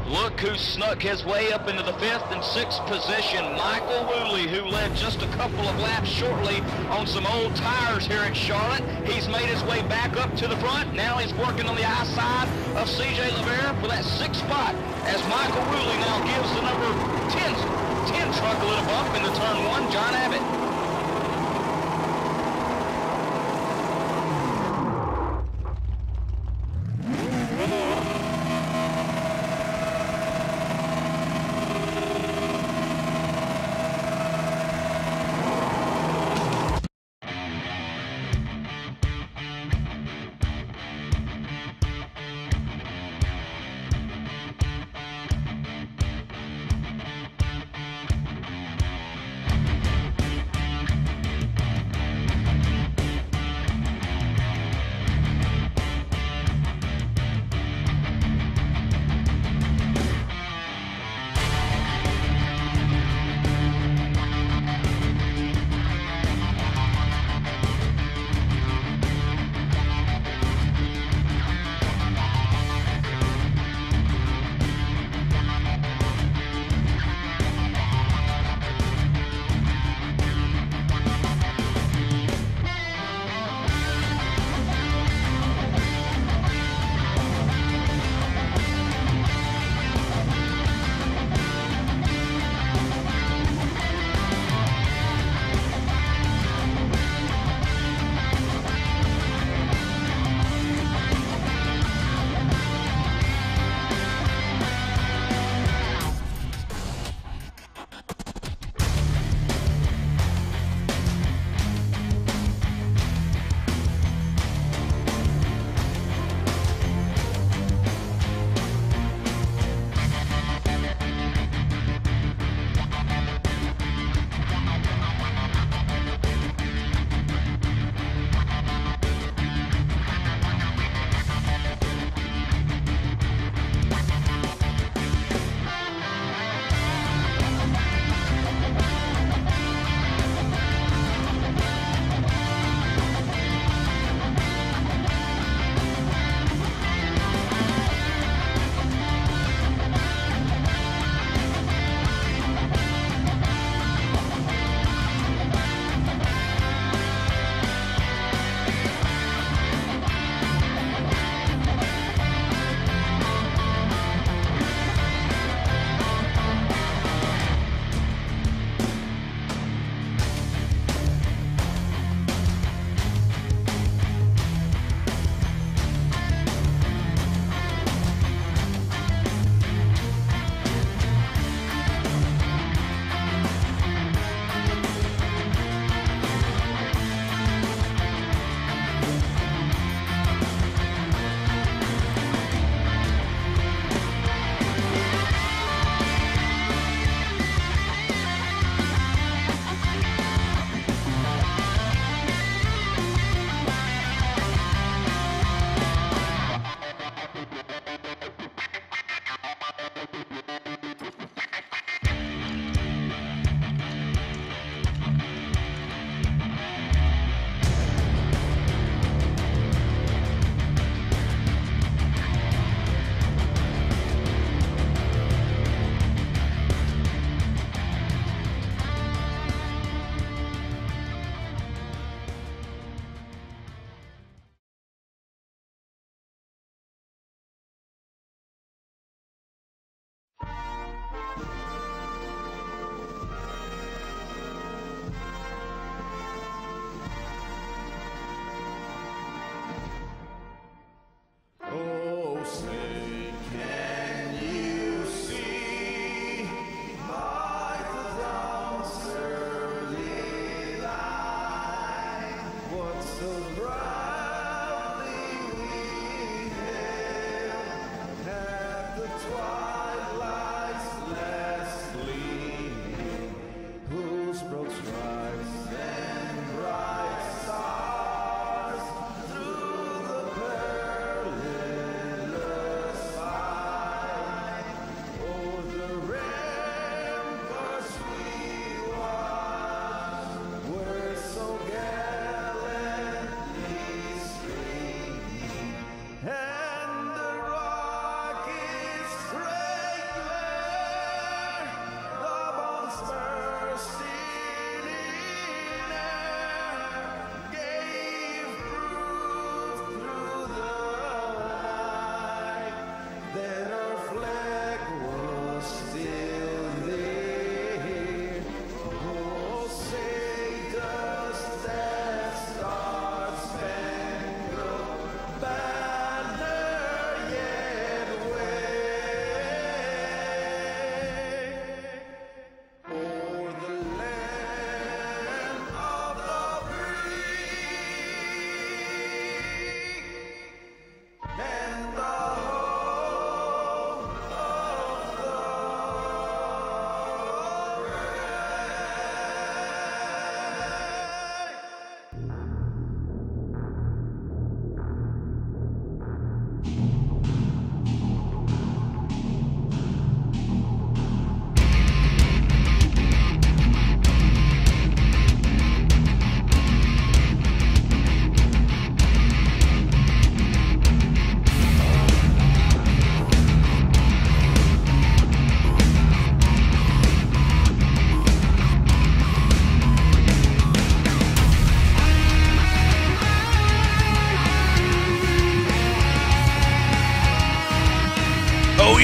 Look who snuck his way up into the 5th and 6th position. Michael Woolley, who led just a couple of laps shortly on some old tires here at Charlotte. He's made his way back up to the front. Now he's working on the high side of C.J. Levere for that 6th spot as Michael Woolley now gives the number 10 truck a little bump into turn 1, John Abbott.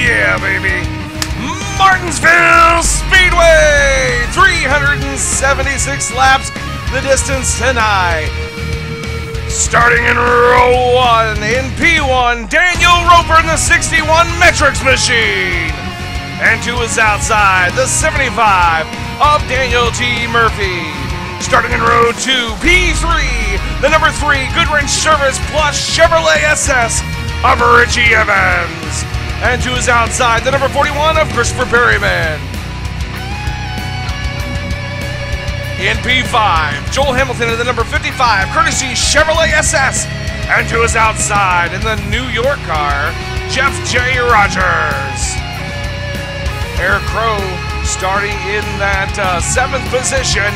Yeah, baby. Martinsville Speedway, 376 laps, the distance tonight. Starting in row 1, in P1, Daniel Roper in the 61 Metrics machine. And to his outside, the 75 of Daniel T. Murphy. Starting in row 2, P3, the number 3 Goodwrench Service Plus Chevrolet SS of Richie Evans. And to his outside, the number 41 of Christopher Perryman. In P5, Joel Hamilton in the number 55, courtesy Chevrolet SS. And to his outside, in the New York car, Jeff J. Rogers. Eric Crow starting in that 7th position.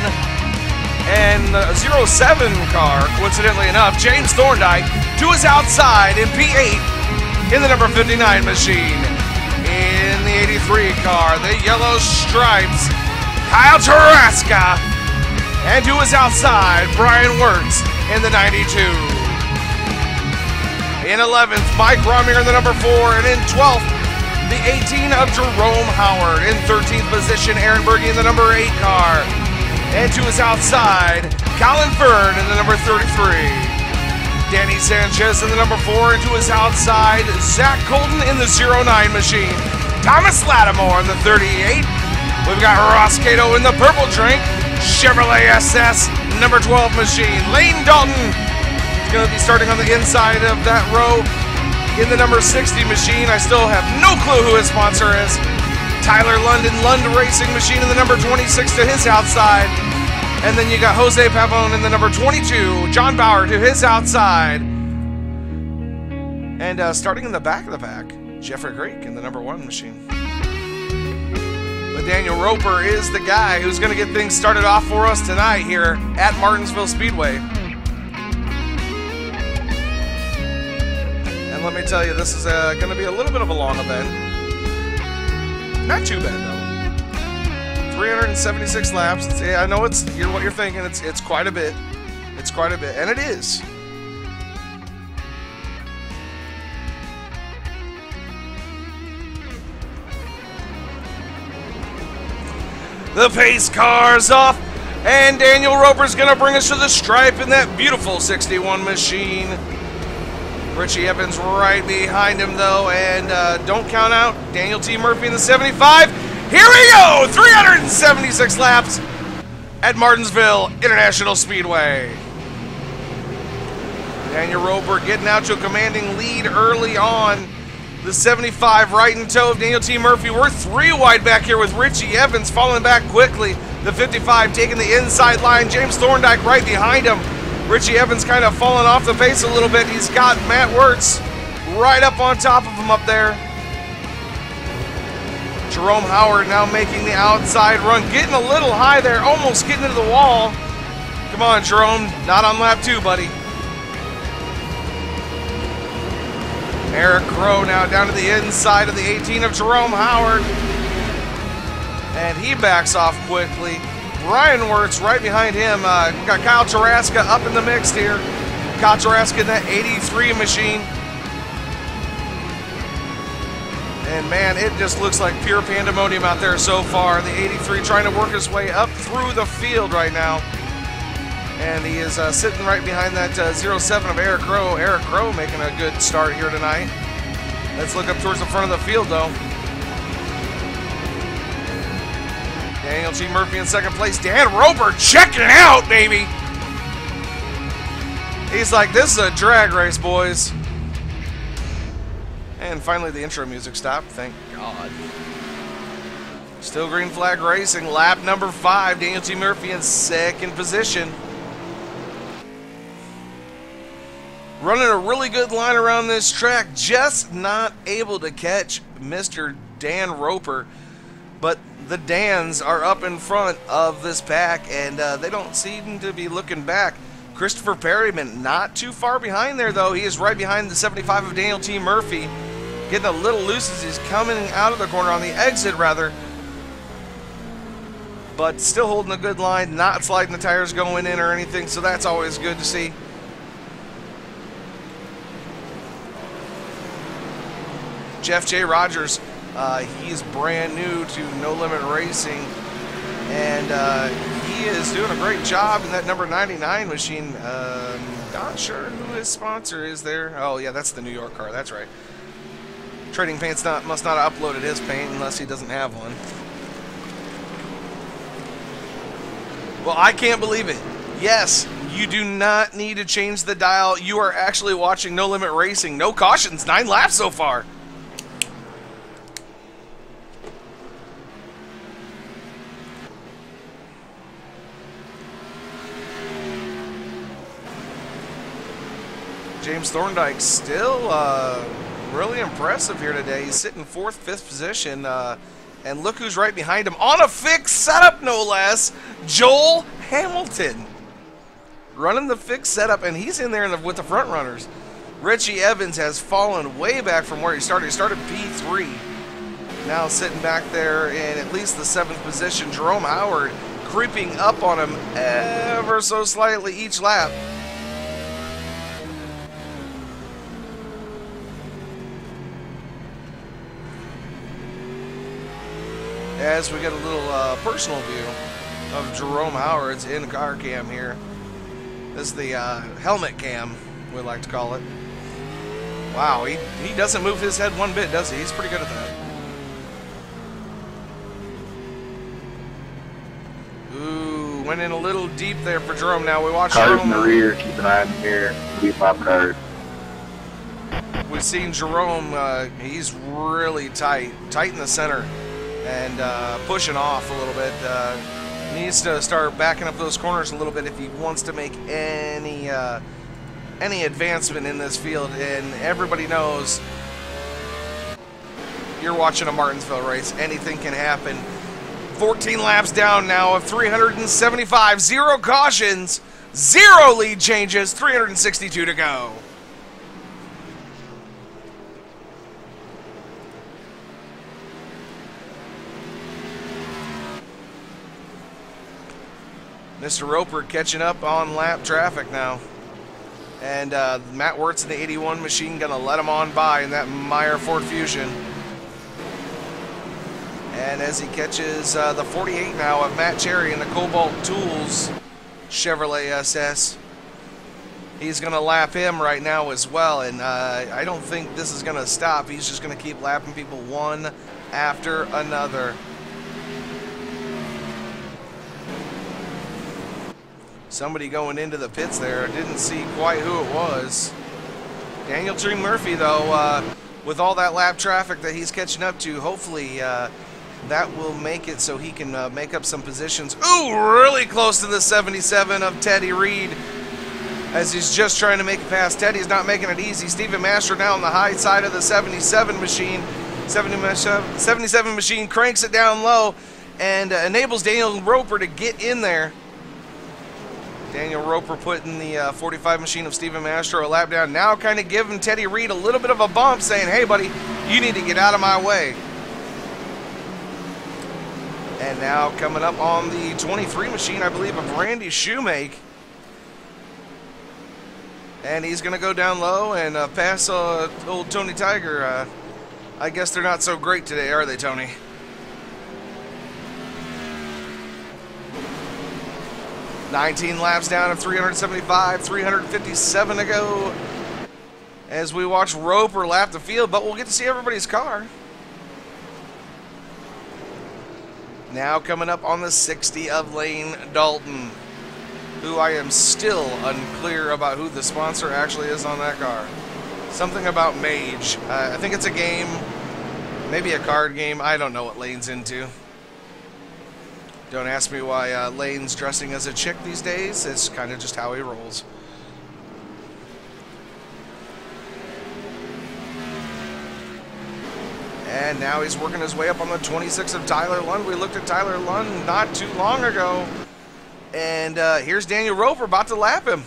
And the 07 car, coincidentally enough, James Thorndike, to his outside in P8, in the number 59 machine. In the 83 car, the yellow stripes, Kyle Taraska. And to his outside, Brian Wirtz in the 92. In 11th, Mike Romier in the number 4. And in 12th, the 18 of Jerome Howard. In 13th position, Aaron Berge in the number 8 car. And to his outside, Colin Fern in the number 33. Danny Sanchez in the number 4, and to his outside, Zach Colton in the 09 machine. Thomas Lattimore in the 38. We've got Ross Cato in the purple drink. Chevrolet SS number 12 machine. Lane Dalton is going to be starting on the inside of that row in the number 60 machine. I still have no clue who his sponsor is. Tyler London, Lund Racing machine in the number 26 to his outside. And then you got Jose Pavone in the number 22, John Bauer to his outside. And starting in the back of the pack, Jeffrey Greek in the number 1 machine. But Daniel Roper is the guy who's going to get things started off for us tonight here at Martinsville Speedway. And let me tell you, this is going to be a little bit of a long event. Not too bad, though. 376 laps. I know what you're thinking. It's quite a bit. It's quite a bit, and it is. The pace car's off, and Daniel Roper's gonna bring us to the stripe in that beautiful 61 machine. Richie Evans right behind him, though, and don't count out Daniel T. Murphy in the 75. Here we go! 376 laps at Martinsville International Speedway. Daniel Roper getting out to a commanding lead early on. The 75 right in tow of Daniel T. Murphy. We're 3 wide back here with Richie Evans falling back quickly. The 55 taking the inside line. James Thorndike right behind him. Richie Evans kind of falling off the pace a little bit. He's got Matt Wirtz right up on top of him up there. Jerome Howard now making the outside run, getting a little high there, almost getting into the wall. Come on, Jerome, not on lap 2, buddy. Eric Crow now down to the inside of the 18 of Jerome Howard. And he backs off quickly. Brian Wirtz right behind him. Got Kyle Taraska up in the mix here. Kyle Taraska in that 83 machine. And man, it just looks like pure pandemonium out there so far. The 83 trying to work his way up through the field right now. And he is sitting right behind that 07 of Eric Crow. Eric Crow making a good start here tonight. Let's look up towards the front of the field, though. Daniel T. Murphy in second place. Dan Roper checking it out, baby. He's like, this is a drag race, boys. And finally, the intro music stopped. Thank God. Still green flag racing. Lap number 5. Daniel T. Murphy in second position. Running a really good line around this track. Just not able to catch Mr. Dan Roper. But the Dans are up in front of this pack, and they don't seem to be looking back. Christopher Perryman not too far behind there, though. He is right behind the 75 of Daniel T. Murphy. Getting a little loose as he's coming out of the corner, on the exit, rather. But still holding a good line, not sliding the tires going in or anything, so that's always good to see. Jeff J. Rogers He's brand new to No Limit Racing, and he is doing a great job in that number 99 machine. Not sure who his sponsor is there. Oh, yeah, that's the New York car. That's right. Trading Paints must not have uploaded his paint unless he doesn't have one. Well, I can't believe it. Yes, you do not need to change the dial. You are actually watching No Limit Racing. No cautions. 9 laps so far. James Thorndike still really impressive here today. He's sitting 4th, 5th position. And look who's right behind him on a fixed setup, no less. Joel Hamilton. Running the fixed setup, and he's in there with the front runners. Richie Evans has fallen way back from where he started. He started P3. Now sitting back there in at least the 7th position. Jerome Howard creeping up on him ever so slightly each lap. As we get a little personal view of Jerome Howard's in-car cam here. This is the helmet cam, we like to call it. Wow, he doesn't move his head one bit, does he? He's pretty good at that. Ooh, went in a little deep there for Jerome. Now we watch Cars Jerome. in the rear, keep an eye on the mirror, leave 5 cars. We've seen Jerome, he's really tight in the center. And pushing off a little bit. Needs to start backing up those corners a little bit if he wants to make any advancement in this field. And everybody knows you're watching a Martinsville race. Anything can happen. 14 laps down now of 375. 0 cautions. 0 lead changes. 362 to go. Mr. Roper catching up on lap traffic now. And Matt Wirtz in the 81 machine going to let him on by in that Meyer Ford Fusion. And as he catches the 48 now of Matt Cherry in the Cobalt Tools Chevrolet SS, he's going to lap him right now as well. And I don't think this is going to stop. He's just going to keep lapping people one after another. Somebody going into the pits there. Didn't see quite who it was. Daniel Tree Murphy, though, with all that lap traffic that he's catching up to, hopefully that will make it so he can make up some positions. Ooh, really close to the 77 of Teddy Reed as he's just trying to make it past. Teddy's not making it easy. Stephen Mastro now on the high side of the 77 machine. 77 machine cranks it down low and enables Daniel Roper to get in there. Daniel Roper putting the 45 machine of Stephen Mastro a lap down. Now kind of giving Teddy Reed a little bit of a bump, saying, hey, buddy, you need to get out of my way. And now coming up on the 23 machine, I believe, of Randy Shoemake. And he's going to go down low and pass old Tony Tiger. I guess they're not so great today, are they, Tony? $19 laps down of 375, 357 to go as we watch Roper lap the field, but we'll get to see everybody's car. Now coming up on the 60 of Lane Dalton, who I am still unclear about who the sponsor actually is on that car. Something about Mage. I think it's a game, maybe a card game. I don't know what Lane's into. Don't ask me why Lane's dressing as a chick these days. It's kind of just how he rolls. And now he's working his way up on the 26 of Tyler Lund. We looked at Tyler Lund not too long ago. And here's Daniel Roper about to lap him.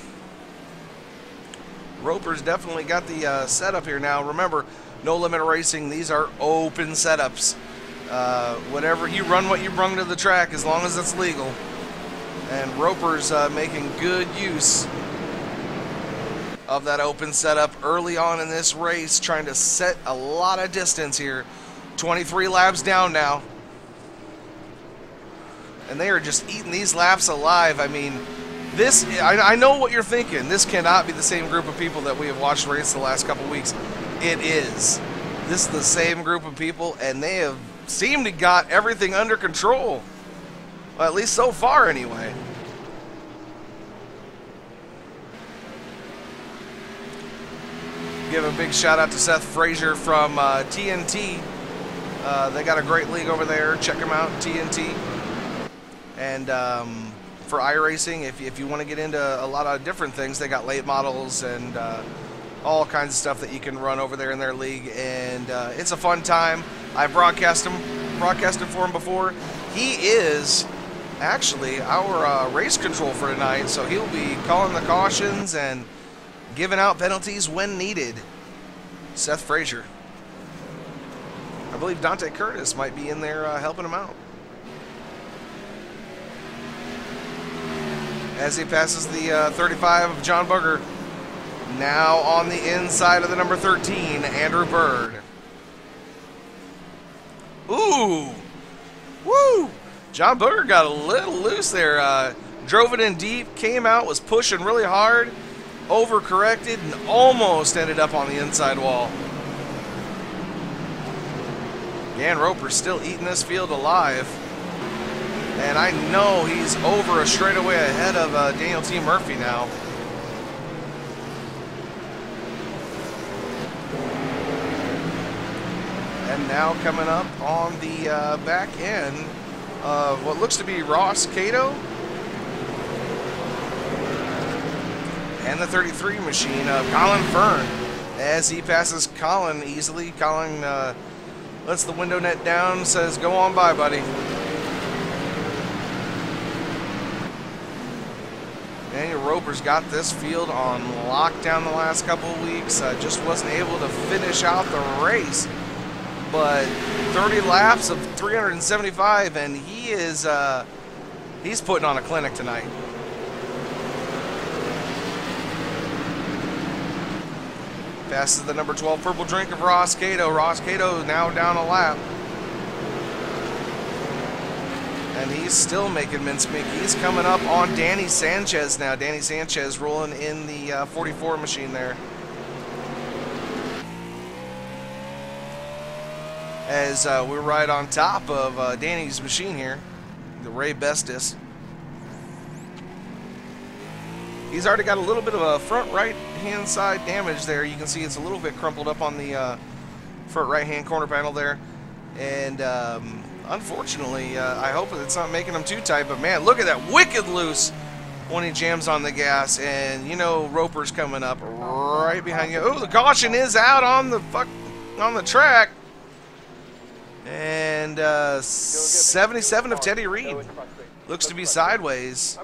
Roper's definitely got the setup here now. Remember, No Limit Racing, these are open setups. Whatever you run, what you bring to the track, as long as it's legal. And Roper's making good use of that open setup early on in this race, trying to set a lot of distance here 23 laps down now. And they are just eating these laps alive. I mean, this, I know what you're thinking. This cannot be the same group of people that we have watched race the last couple weeks. It is. This is the same group of people, and they have seemed to got everything under control. Well, at least so far, anyway. Give a big shout out to Seth Frazier from TNT. They got a great league over there. Check them out, TNT. And for iRacing, if you want to get into a lot of different things, they got late models and all kinds of stuff that you can run over there in their league. And it's a fun time. I've broadcasted for him before. He is actually our race control for tonight, so he'll be calling the cautions and giving out penalties when needed. Seth Frazier. I believe Dante Curtis might be in there helping him out. As he passes the 35 of John Bugger. Now on the inside of the number 13, Andrew Bird. Ooh! Woo! John Bugger got a little loose there. Drove it in deep, came out, was pushing really hard, overcorrected, and almost ended up on the inside wall. Dan Roper's still eating this field alive. And I know he's over a straightaway ahead of Daniel T. Murphy now. And now coming up on the back end of what looks to be Ross Cato. And the 33 machine of Colin Fern. As he passes Colin easily, Colin lets the window net down, says, "Go on by, buddy." Daniel Roper's got this field on lockdown the last couple of weeks. Just wasn't able to finish out the race. But 30 laps of 375, and he is he's putting on a clinic tonight. Passes the number 12 purple drink of Ross Cato. Ross Cato now down a lap. And he's still making mincemeat. He's coming up on Danny Sanchez now. Danny Sanchez rolling in the 44 machine there. As we're right on top of Danny's machine here, the Ray Bestis. He's already got a little bit of a front right-hand side damage there. You can see it's a little bit crumpled up on the front right-hand corner panel there. And unfortunately, I hope it's not making him too tight. But, man, look at that wicked loose when he jams on the gas. And, you know, Roper's coming up right behind you. Oh, the caution is out on the track. And 77 of Teddy Reed looks to be sideways.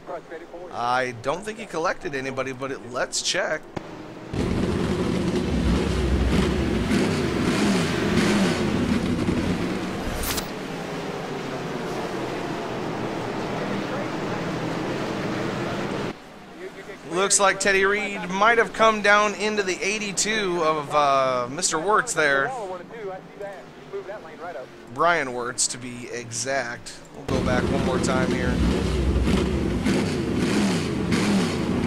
I don't think he collected anybody, but let's check. Looks like Teddy Reed might have come down into the 82 of Mr. Wirtz there. Brian Wirtz, to be exact. We'll go back one more time here.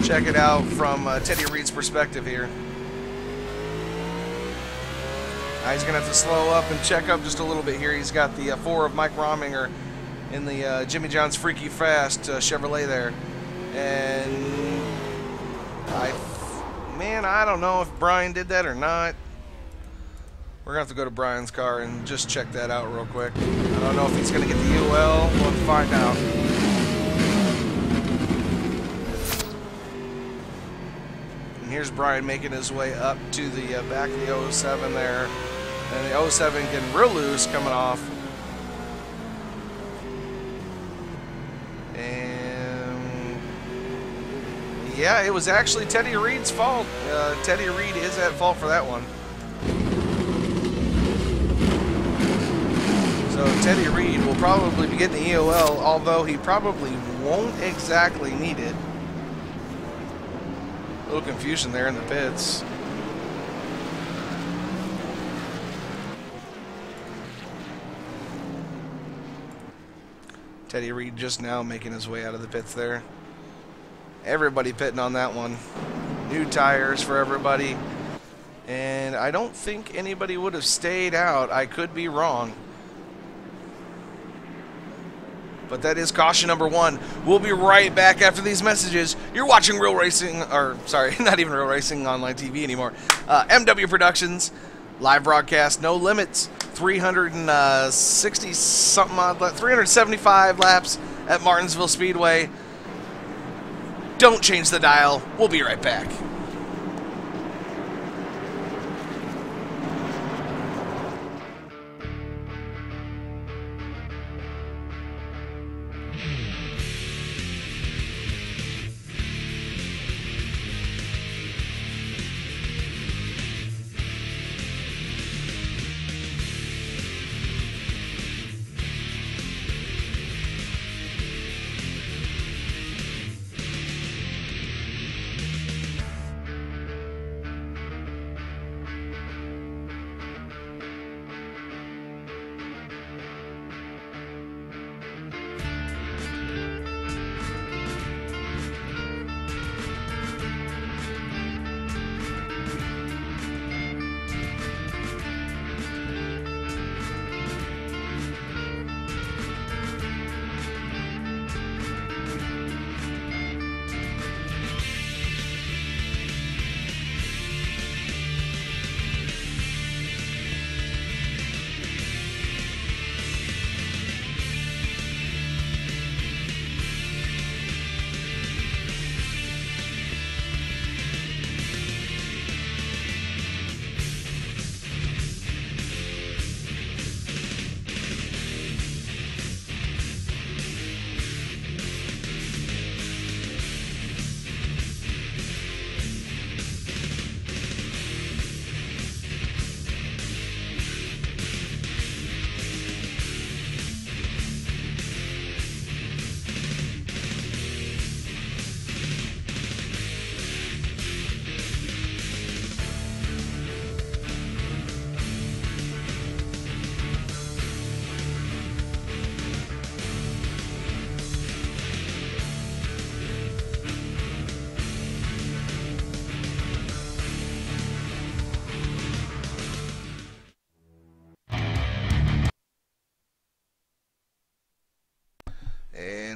Check it out from Teddy Reed's perspective here. He's going to have to slow up and check up just a little bit here. He's got the 4 of Mike Rominger in the Jimmy John's Freaky Fast Chevrolet there. And I don't know if Brian did that or not. We're going to have to go to Brian's car and just check that out real quick. I don't know if he's going to get the UL. We'll find out. And here's Brian making his way up to the back of the 07 there. And the 07 getting real loose coming off. And yeah, it was actually Teddy Reed's fault. Teddy Reed is at fault for that one. So Teddy Reed will probably be getting the EOL, although he probably won't exactly need it. A little confusion there in the pits. Teddy Reed just now making his way out of the pits there. Everybody pitting on that one. New tires for everybody. And I don't think anybody would have stayed out. I could be wrong. But that is caution number 1. We'll be right back after these messages. You're watching Real Racing, or sorry, not even Real Racing Online TV anymore. MW Productions, live broadcast, no limits. 360 something odd, 375 laps at Martinsville Speedway. Don't change the dial. We'll be right back.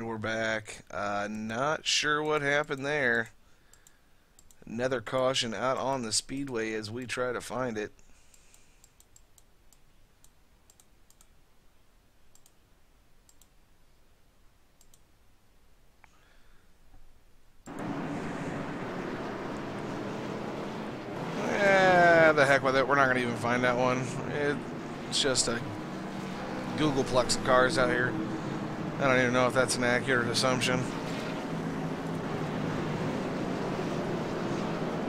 We're back. Not sure what happened there. Another caution out on the speedway as we try to find it. The heck with it. We're not going to even find that one. It's just a Googleplex of cars out here. I don't even know if that's an accurate assumption.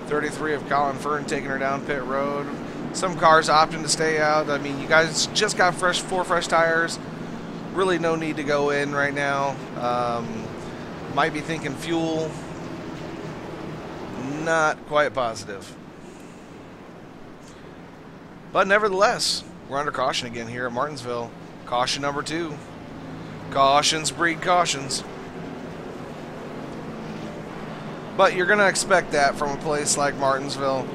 33 of Colin Fern taking her down pit road. Some cars opting to stay out. I mean, you guys just got four fresh tires. Really no need to go in right now. Might be thinking fuel. Not quite positive. But nevertheless, we're under caution again here at Martinsville. Caution number 2. Cautions breed cautions. But you're going to expect that from a place like Martinsville.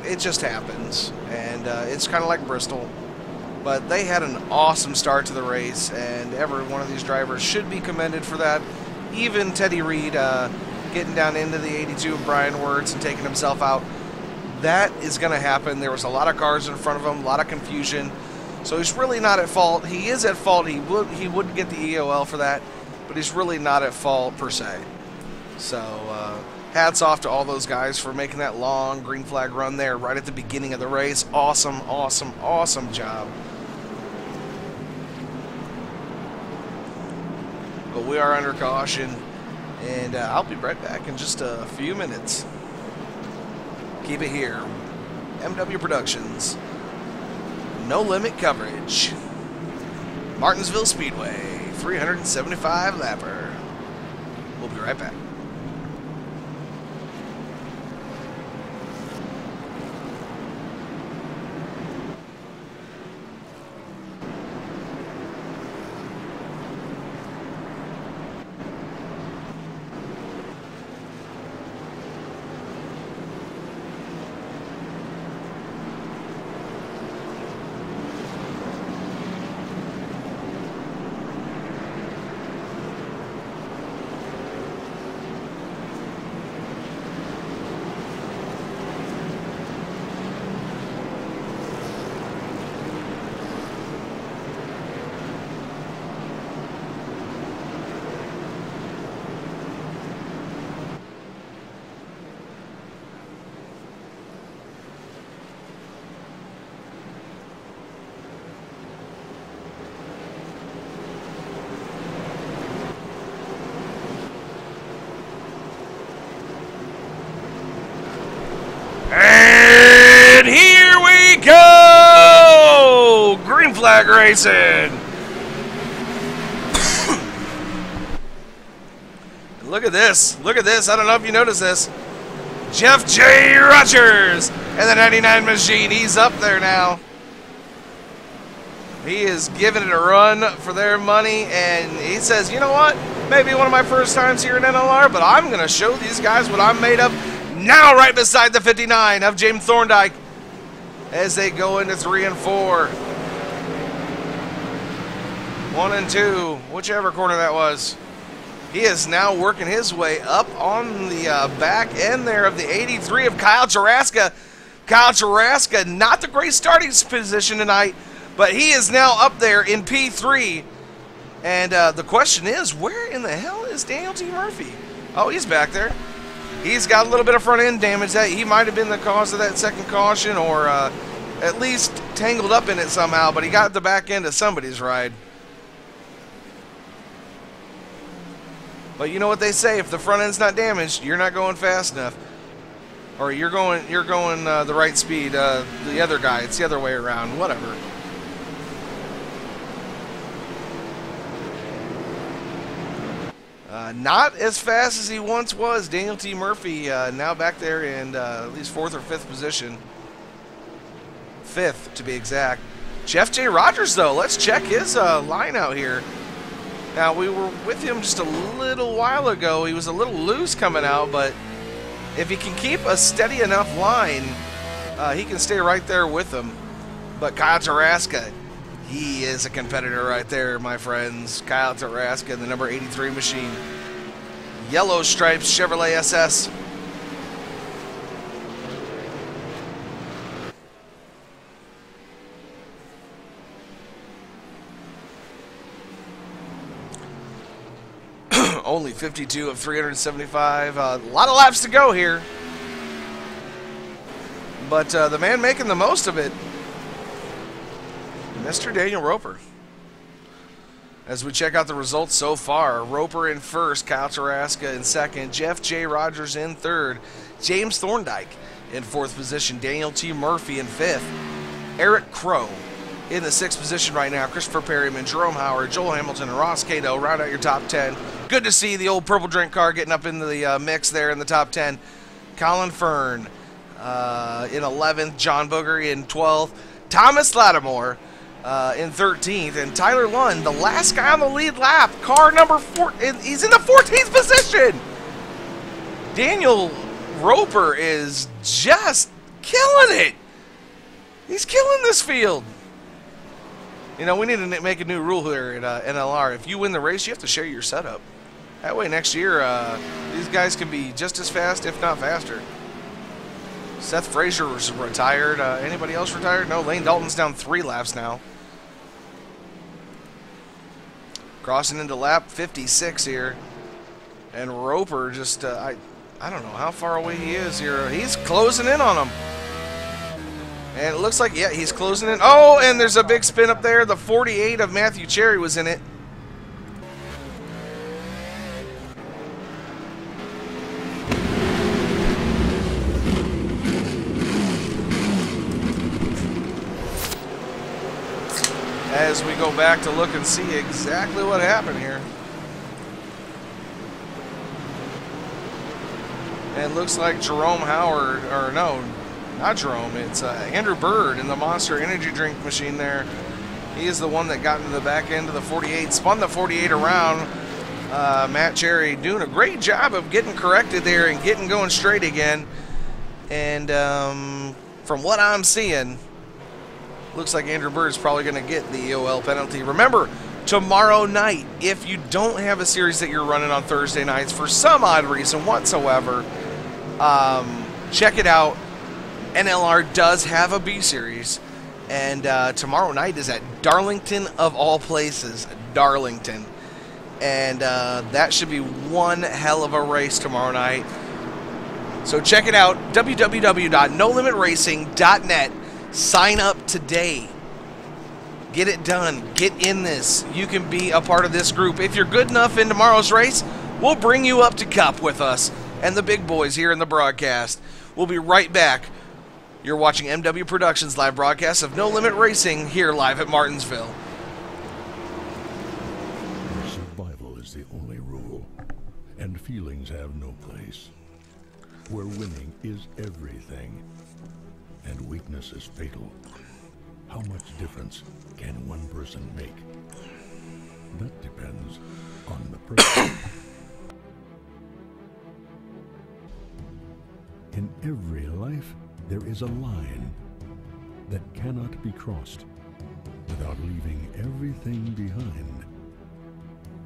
It just happens. And it's kind of like Bristol. But they had an awesome start to the race, and every one of these drivers should be commended for that. Even Teddy Reed getting down into the 82 of Brian Wirtz and taking himself out. That is going to happen. There was a lot of cars in front of him, a lot of confusion. So he's really not at fault. He is at fault. He would get the EOL for that, but he's really not at fault per se. So hats off to all those guys for making that long green flag run there right at the beginning of the race. Awesome, awesome, awesome job. But we are under caution, and I'll be right back in just a few minutes. Keep it here. MW Productions. No limit coverage. Martinsville Speedway, 375 lapper. We'll be right back. Flag Racing. Look at this. Look at this. I don't know if you noticed this. Jeff J. Rogers and the 99 machine. He's up there now. He is giving it a run for their money, and he says, you know what? Maybe one of my first times here in NLR, but I'm going to show these guys what I'm made of. Now right beside the 59 of James Thorndike as they go into 3 and 4. 1 and 2, whichever corner that was. He is now working his way up on the back end there of the 83 of Kyle Jaraska. Kyle Jaraska, not the great starting position tonight, but he is now up there in P3. And the question is, where in the hell is Daniel T. Murphy? Oh, he's back there. He's got a little bit of front end damage. That he might have been the cause of that second caution, or at least tangled up in it somehow, but he got the back end of somebody's ride. But you know what they say, if the front end's not damaged, you're not going fast enough. Or you're going the right speed. The other guy, it's the other way around, whatever. Not as fast as he once was. Daniel T. Murphy now back there in at least 4th or 5th position. 5th, to be exact. Jeff J. Rogers, though, let's check his line out here. Now, we were with him just a little while ago. He was a little loose coming out, but if he can keep a steady enough line, he can stay right there with him. But Kyle Taraska, he is a competitor right there, my friends. Kyle Taraska, the number 83 machine. Yellow stripes Chevrolet SS. Only 52 of 375. A lot of laps to go here. But the man making the most of it, Mr. Daniel Roper. As we check out the results so far, Roper in first, Kyle Taraska in second, Jeff J. Rogers in third, James Thorndike in 4th position, Daniel T. Murphy in 5th, Eric Crow in the 6th position right now, Christopher Perryman, Jerome Howard, Joel Hamilton, and Ross Cato round out your top 10. Good to see the old purple drink car getting up into the mix there in the top 10. Colin Fern in 11th, John Booger in 12th, Thomas Lattimore in 13th, and Tyler Lund, the last guy on the lead lap, car number 4, he's in the 14th position. Daniel Roper is just killing it. He's killing this field. You know, we need to make a new rule here at NLR. If you win the race, you have to share your setup. That way next year, these guys can be just as fast, if not faster. Seth Frazier was retired. Anybody else retired? No, Lane Dalton's down 3 laps now. Crossing into lap 56 here. And Roper just, I don't know how far away he is here. He's closing in on him. And it looks like, yeah, he's closing in. Oh, and there's a big spin up there. The 48 of Matthew Cherry was in it. As we go back to look and see exactly what happened here. And it looks like Jerome Howard, or no, not Jerome, it's Andrew Bird in the Monster Energy Drink machine there. He is the one that got into the back end of the 48, spun the 48 around. Matt Cherry doing a great job of getting corrected there and getting going straight again. And from what I'm seeing, looks like Andrew Bird's probably going to get the EOL penalty. Remember, tomorrow night, if you don't have a series that you're running on Thursday nights for some odd reason whatsoever, check it out. NLR does have a B series, and tomorrow night is at Darlington of all places, Darlington. And that should be one hell of a race tomorrow night. So check it out, www.nolimitracing.net. Sign up today. Get it done. Get in this. You can be a part of this group. If you're good enough in tomorrow's race, we'll bring you up to Cup with us and the big boys here in the broadcast. We'll be right back. You're watching MW Productions live broadcast of No Limit Racing here live at Martinsville. Survival is the only rule, and feelings have no place. Where winning is everything, and weakness is fatal. How much difference can one person make? That depends on the person. In every life, there is a line that cannot be crossed without leaving everything behind,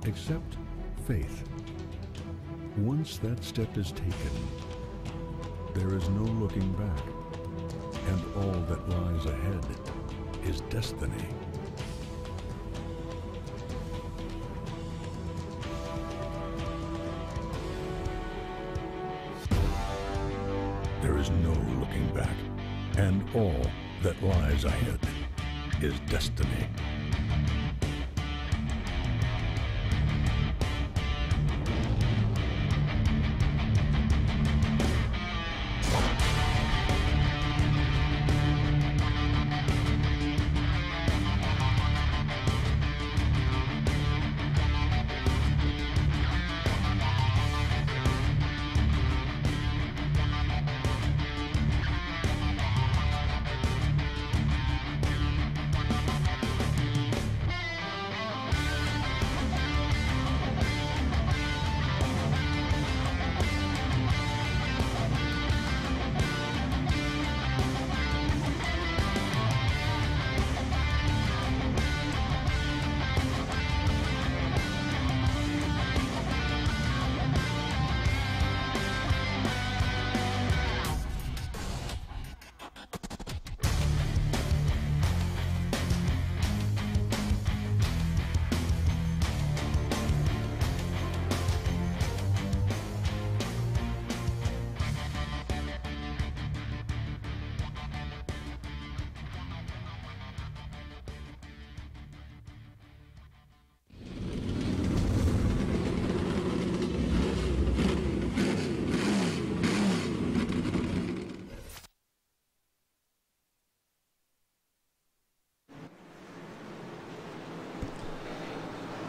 except faith. Once that step is taken, there is no looking back, and all that lies ahead is destiny. There is no looking back, and all that lies ahead is destiny.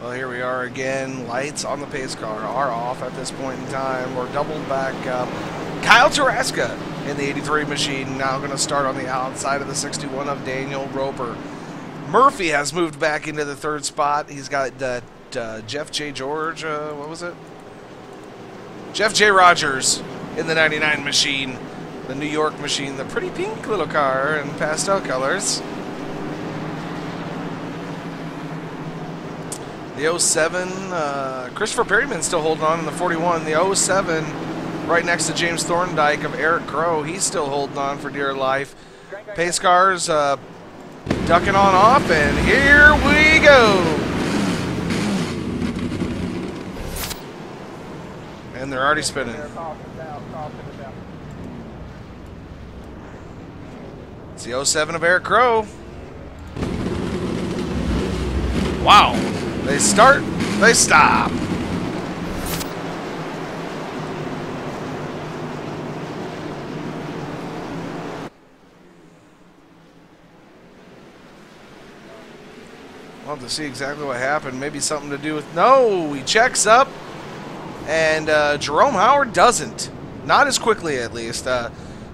Well, here we are again. Lights on the pace car are off at this point in time. We're doubled back up. Kyle Taraska in the 83 machine now going to start on the outside of the 61 of Daniel Roper. Murphy has moved back into the third spot. He's got Jeff J. George, what was it? Jeff J. Rogers in the 99 machine. The New York machine, the pretty pink little car in pastel colors. The 07, Christopher Perryman still holding on in the 41. The 07, right next to James Thorndike of Eric Crow, he's still holding on for dear life. Pace cars ducking on off, and here we go. And they're already spinning. It's the 07 of Eric Crow. Wow. They start, they stop. We'll have to see exactly what happened. Maybe something to do with... No, he checks up. And Jerome Howard doesn't. Not as quickly, at least.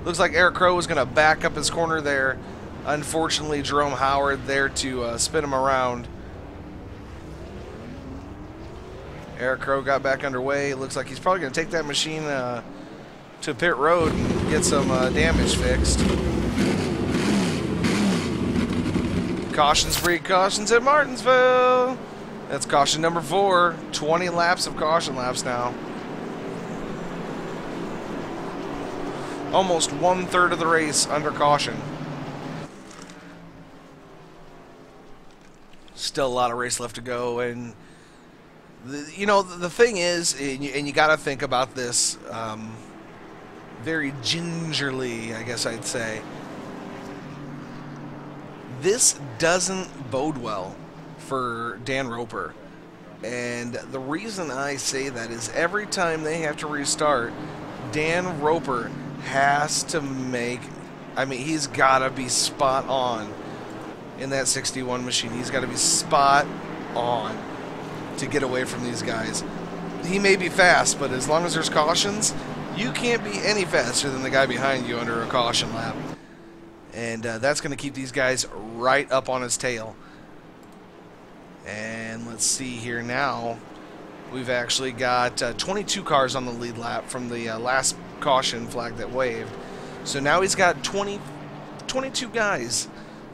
Looks like Eric Crow was going to back up his corner there. Unfortunately, Jerome Howard there to spin him around. Eric Crow got back underway. It looks like he's probably going to take that machine to pit road and get some damage fixed. Cautions breed cautions at Martinsville. That's caution number 4. 20 laps of caution laps now. Almost 1/3 of the race under caution. Still a lot of race left to go, and the thing is, and you got to think about this very gingerly, I guess I'd say. This doesn't bode well for Dan Roper. And the reason I say that is every time they have to restart, Dan Roper has to make I mean, he's got to be spot on in that 61 machine. He's got to be spot on to get away from these guys. He may be fast, but as long as there's cautions, you can't be any faster than the guy behind you under a caution lap. And that's going to keep these guys right up on his tail. And let's see here now. We've actually got 22 cars on the lead lap from the last caution flag that waved. So now he's got 22 guys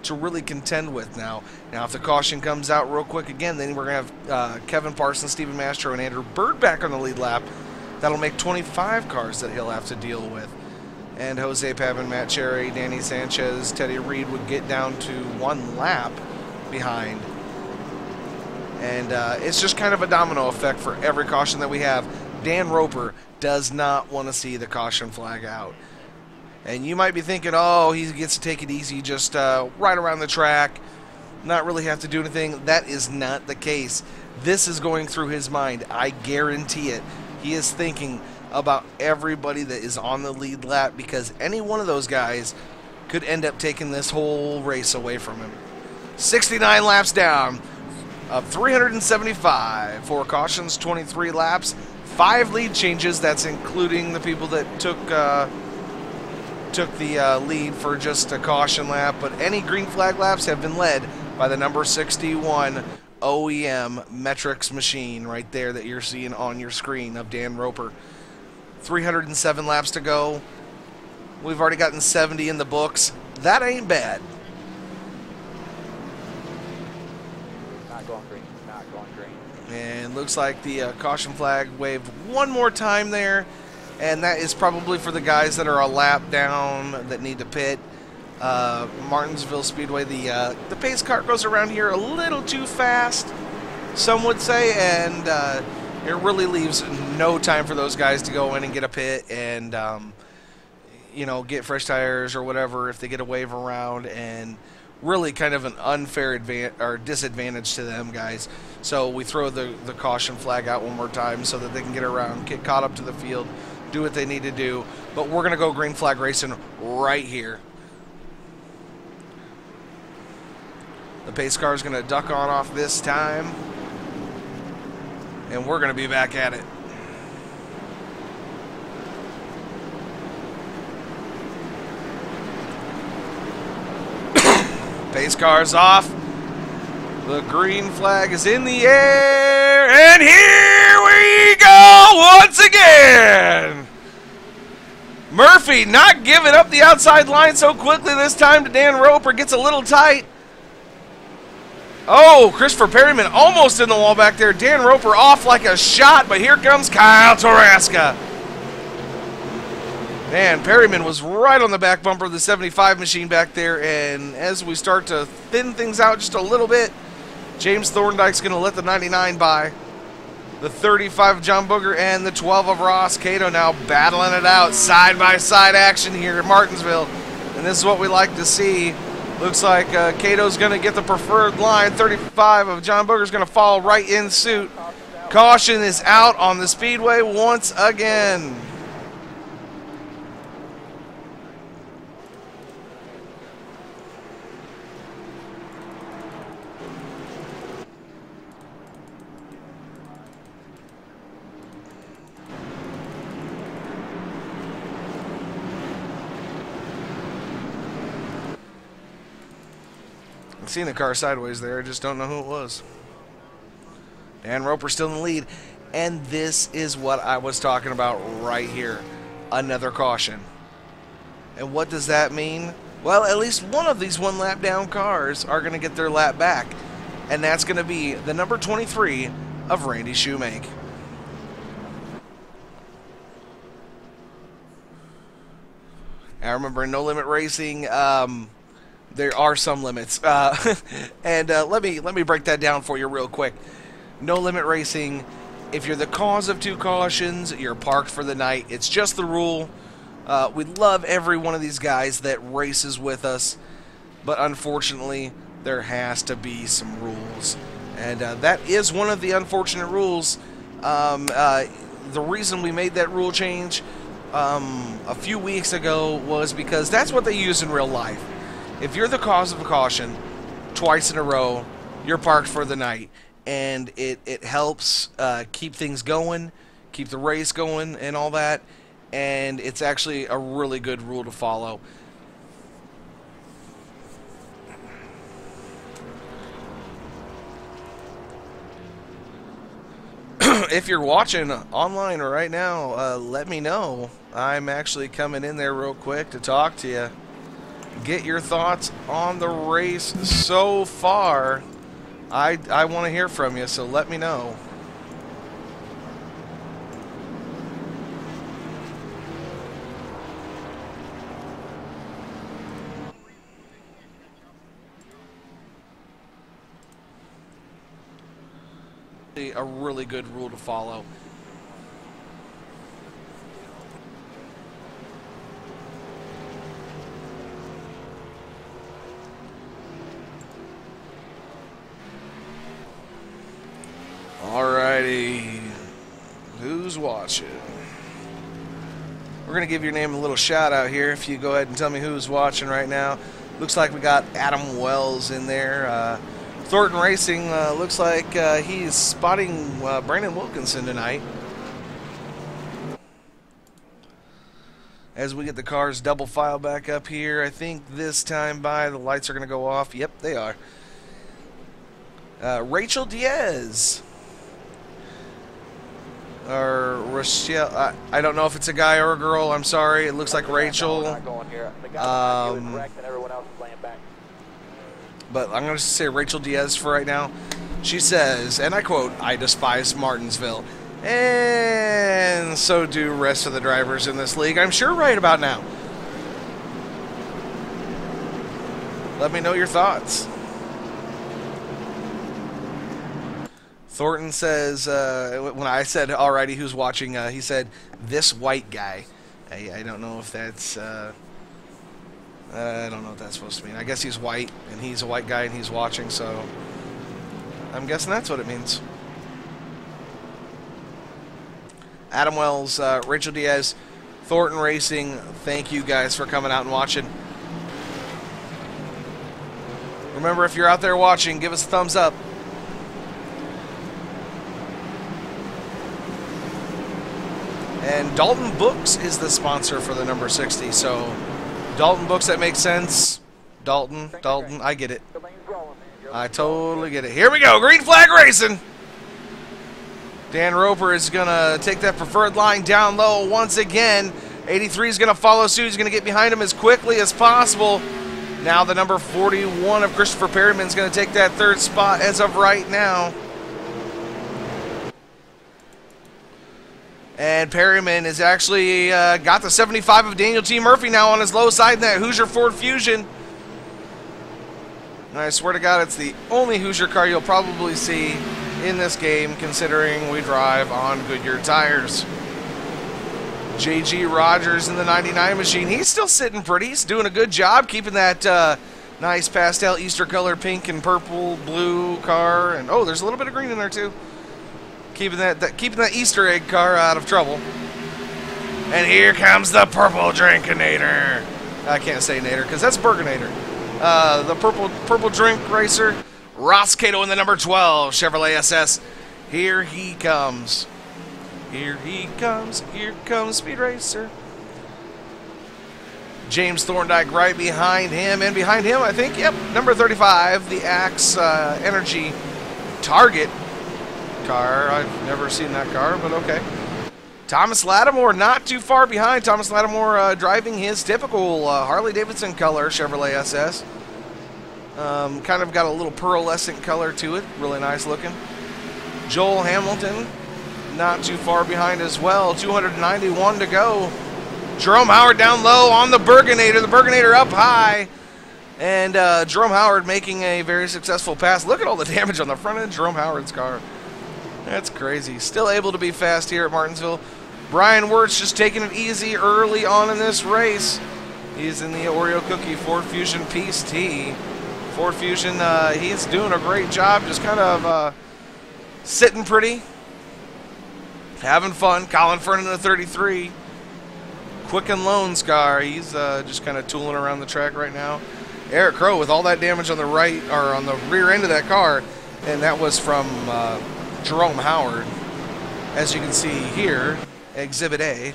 to really contend with now. Now, if the caution comes out real quick again, then we're going to have Kevin Parsons, Stephen Mastro, and Andrew Bird back on the lead lap. That'll make 25 cars that he'll have to deal with. And Jose Pavin, Matt Cherry, Danny Sanchez, Teddy Reed would get down to 1 lap behind. And it's just kind of a domino effect for every caution that we have. Dan Roper does not want to see the caution flag out. And you might be thinking, oh, he gets to take it easy, just right around the track, not really have to do anything. That is not the case. This is going through his mind. I guarantee it. He is thinking about everybody that is on the lead lap, because any one of those guys could end up taking this whole race away from him. 69 laps down of 375. 4 cautions, 23 laps, 5 lead changes. That's including the people that took the lead for just a caution lap, but any green flag laps have been led by the number 61 OEM Metrics machine right there that you're seeing on your screen of Dan Roper. 307 laps to go. We've already gotten 70 in the books. That ain't bad. Not going green. Not going green. And looks like the caution flag waved one more time there. And that is probably for the guys that are a lap down that need to pit. Martinsville Speedway, the pace car goes around here a little too fast, some would say, and it really leaves no time for those guys to go in and get a pit and, you know, get fresh tires or whatever if they get a wave around, and really kind of an unfair disadvantage to them guys. So we throw the caution flag out one more time so that they can get around, get caught up to the field, do what they need to do. But we're going to go green flag racing right here. The pace car is going to duck on off this time, and we're going to be back at it. Pace car's off. The green flag is in the air, and here we go once again. Murphy not giving up the outside line so quickly this time to Dan Roper. Gets a little tight. Oh, Christopher Perryman almost in the wall back there. Dan Roper off like a shot, but here comes Kyle Taraska. Man, Perryman was right on the back bumper of the 75 machine back there, and as we start to thin things out just a little bit, James Thorndyke's going to let the 99 by. The 35 of John Booger and the 12 of Ross Cato now battling it out. Side-by-side action here at Martinsville, and this is what we like to see. Looks like Cato's going to get the preferred line. 35 of John Booger's going to fall right in suit. Caution is out on the speedway once again. I've seen the car sideways there, I just don't know who it was. Dan Roper still in the lead, and this is what I was talking about right here. Another caution. And what does that mean? Well, at least one of these one lap down cars are going to get their lap back, and that's going to be the number 23 of Randy Shoemake. I remember in No Limit Racing, there are some limits, and let me break that down for you real quick. No Limit Racing, if you're the cause of 2 cautions, you're parked for the night. It's just the rule. We love every one of these guys that races with us, but unfortunately, there has to be some rules, and that is one of the unfortunate rules. The reason we made that rule change a few weeks ago was because that's what they use in real life. If you're the cause of a caution twice in a row, you're parked for the night. And it helps keep things going, keep the race going and all that. And it's actually a really good rule to follow. If you're watching online right now, let me know. I'm actually coming in there real quick to talk to you. Get your thoughts on the race so far. I want to hear from you, so let me know. A really good rule to follow. Alrighty, who's watching? We're gonna give your name a little shout out here if you go ahead and tell me who's watching right now. Looks like we got Adam Wells in there. Thornton Racing looks like he's spotting Brandon Wilkinson tonight. As we get the cars double file back up here, I think this time by the lights are going to go off. Yep, they are. Rachel Diaz. Or Rochelle. I don't know if it's a guy or a girl. I'm sorry. It looks like Rachel. But I'm going to say Rachel Diaz for right now. She says, and I quote, "I despise Martinsville." And so do rest of the drivers in this league, I'm sure, right about now. Let me know your thoughts. Thornton says, when I said, alrighty, who's watching, he said, "This white guy." I don't know if that's... I don't know what that's supposed to mean. I guess he's white, and he's a white guy, and he's watching, so I'm guessing that's what it means. Adam Wells, Rachel Diaz, Thornton Racing, thank you guys for coming out and watching. Remember, if you're out there watching, give us a thumbs up. And Dalton Books is the sponsor for the number 60, so... Dalton Books, that makes sense. Dalton, I get it. I totally get it. Here we go, green flag racing. Dan Roper is going to take that preferred line down low once again. 83 is going to follow suit. He's going to get behind him as quickly as possible. Now the number 41 of Christopher Perryman is going to take that third spot as of right now. And Perryman has actually got the 75 of Daniel T. Murphy now on his low side in that Hoosier Ford Fusion. And I swear to God, it's the only Hoosier car you'll probably see in this game, considering we drive on Goodyear tires. J.G. Rogers in the 99 machine. He's still sitting pretty. He's doing a good job keeping that nice pastel Easter color pink and purple blue car. And oh, there's a little bit of green in there too. Keeping that Easter egg car out of trouble. And here comes the purple Drinkinator. I can't say Nader because that's Burginator. The purple drink racer, Ross Cato in the number 12 Chevrolet SS. Here he comes. Here he comes. Here comes Speed Racer. James Thorndike right behind him. And behind him, I think, yep, number 35, the Axe Energy Target car. I've never seen that car, but okay. Thomas Lattimore not too far behind. Thomas Lattimore driving his typical Harley-Davidson color Chevrolet SS. Kind of got a little pearlescent color to it. Really nice looking. Joel Hamilton not too far behind as well. 291 to go. Jerome Howard down low on the Burginator. The Burginator up high. And Jerome Howard making a very successful pass. Look at all the damage on the front end of Jerome Howard's car. That's crazy. Still able to be fast here at Martinsville. Brian Wirtz just taking it easy early on in this race. He's in the Oreo Cookie Ford Fusion Peace T. Ford Fusion, he's doing a great job, just kind of sitting pretty, having fun. Colin Fernan in the 33. Quicken Loans car. He's just kind of tooling around the track right now. Eric Crow with all that damage on the right, or on the rear end of that car, and that was from Jerome Howard. As you can see here, Exhibit A.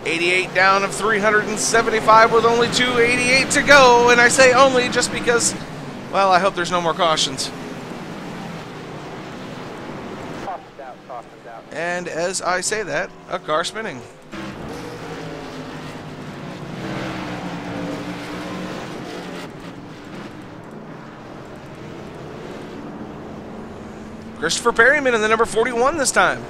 $88 down of 375 with only 288 to go, and I say only just because, well, I hope there's no more cautions. Caution's out, caution's out. And as I say that, a car spinning. Christopher Perryman in the number 41 this time.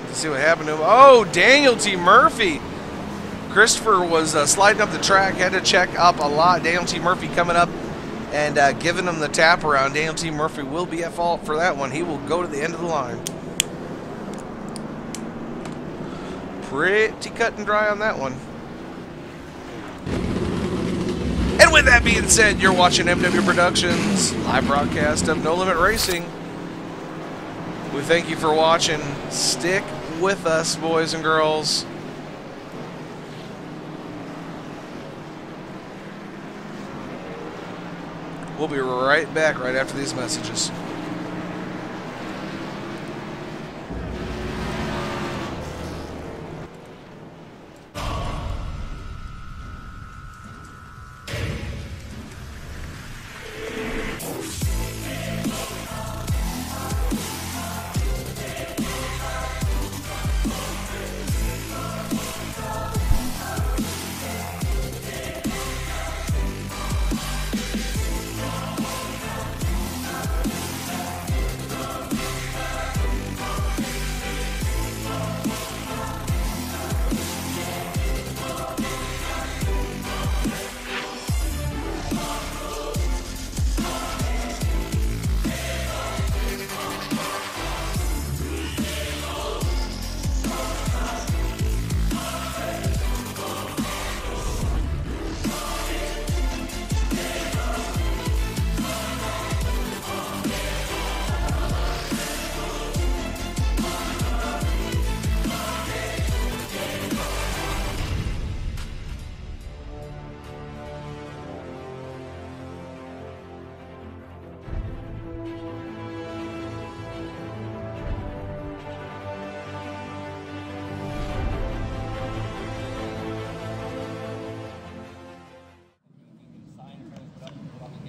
Let's see what happened to him. Oh, Daniel T. Murphy. Christopher was sliding up the track, had to check up a lot. Daniel T. Murphy coming up and giving him the tap around. Daniel T. Murphy will be at fault for that one. He will go to the end of the line. Pretty cut and dry on that one. And with that being said, you're watching MW Productions live broadcast of No Limit Racing. We thank you for watching. Stick with us, boys and girls. We'll be right back right after these messages.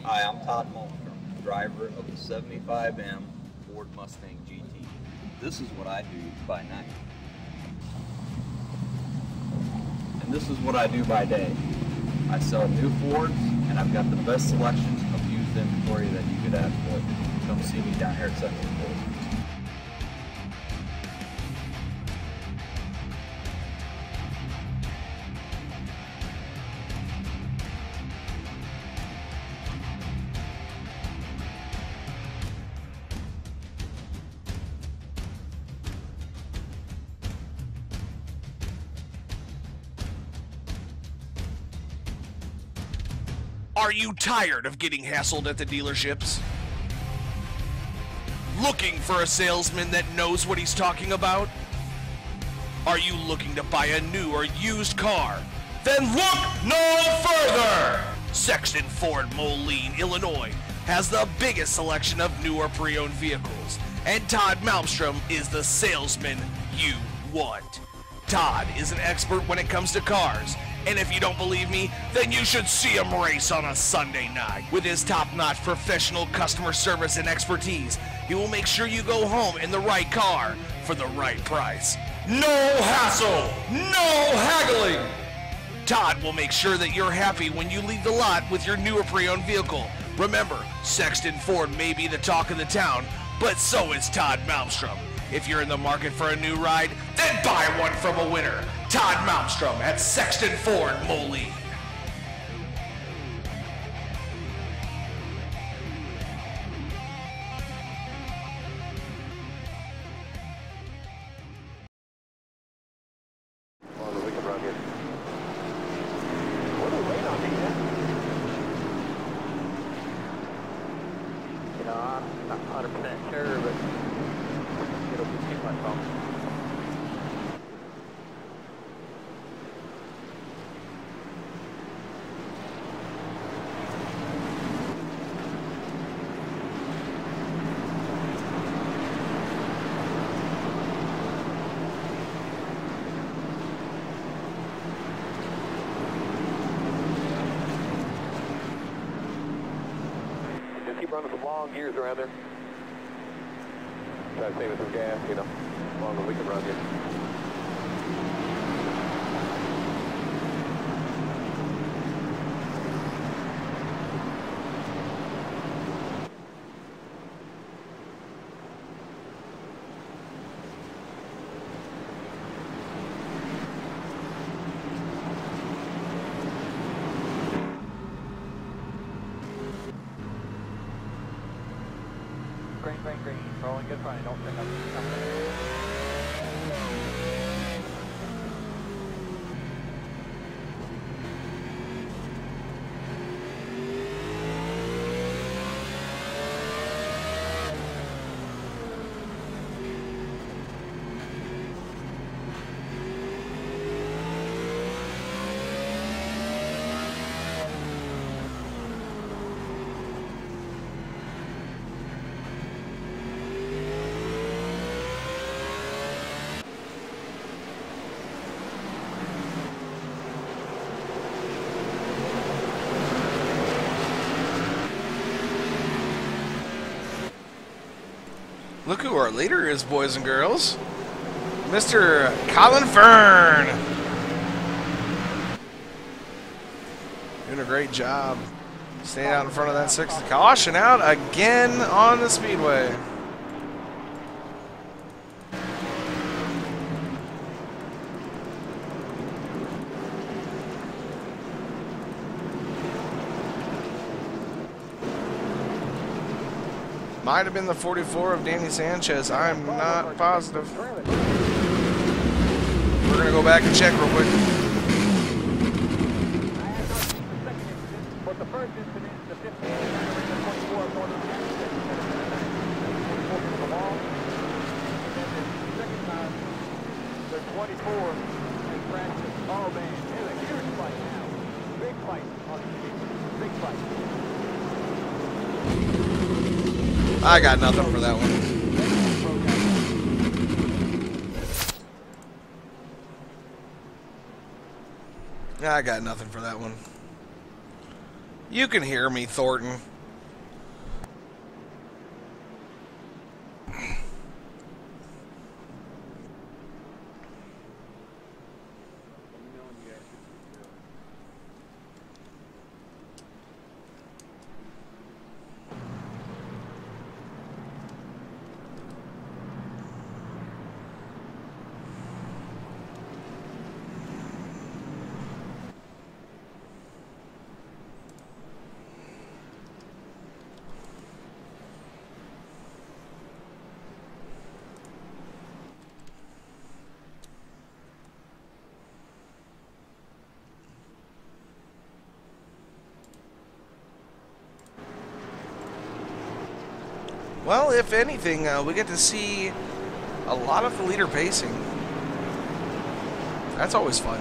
Hi, I'm Todd Malmstrom, driver of the 75M Ford Mustang GT. This is what I do by night. And this is what I do by day. I sell new Fords, and I've got the best selections of used inventory that you could ask for. Come see me down here at 74. Are you tired of getting hassled at the dealerships? Looking for a salesman that knows what he's talking about? Are you looking to buy a new or used car? Then look no further! Sexton Ford Moline, Illinois has the biggest selection of new or pre-owned vehicles, and Todd Malmstrom is the salesman you want. Todd is an expert when it comes to cars, and if you don't believe me, then you should see him race on a Sunday night. With his top-notch professional customer service and expertise, he will make sure you go home in the right car for the right price. No hassle, no haggling. Todd will make sure that you're happy when you leave the lot with your new or pre-owned vehicle. Remember, Sexton Ford may be the talk of the town, but so is Todd Malmstrom. If you're in the market for a new ride, then buy one from a winner. Todd Malmstrom at Sexton Ford Moline. keep running some long gears around there. Try to save us some gas, you know, as long as we can run here. Green. Rolling good front. Don't pick up. Look who our leader is, boys and girls. Mr. Colin Fern. Doing a great job. Staying out in front of that 6th. Caution out again on the speedway. Might have been the 44 of Danny Sanchez. I'm not positive. We're going to go back and check real quick. But the first incident, the 15, the 24 of Northern Texas, the wall. And then the second time, the 24 and Francis. Oh man, there's a huge fight now. Big fight on the street. Big fight. I got nothing for that one. I got nothing for that one. You can hear me, Thornton. Well, if anything, we get to see a lot of the leader pacing. That's always fun.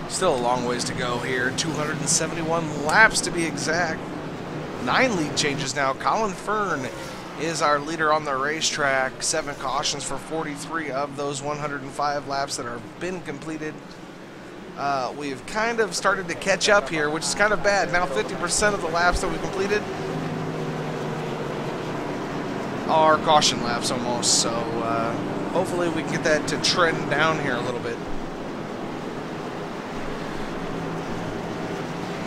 Still a long ways to go here. 271 laps to be exact. 9 lead changes now. Colin Fern is our leader on the racetrack. 7 cautions for 43 of those 105 laps that have been completed. We've kind of started to catch up here, which is kind of bad. Now 50% of the laps that we completed are caution laps almost. So hopefully we can get that to trend down here a little bit.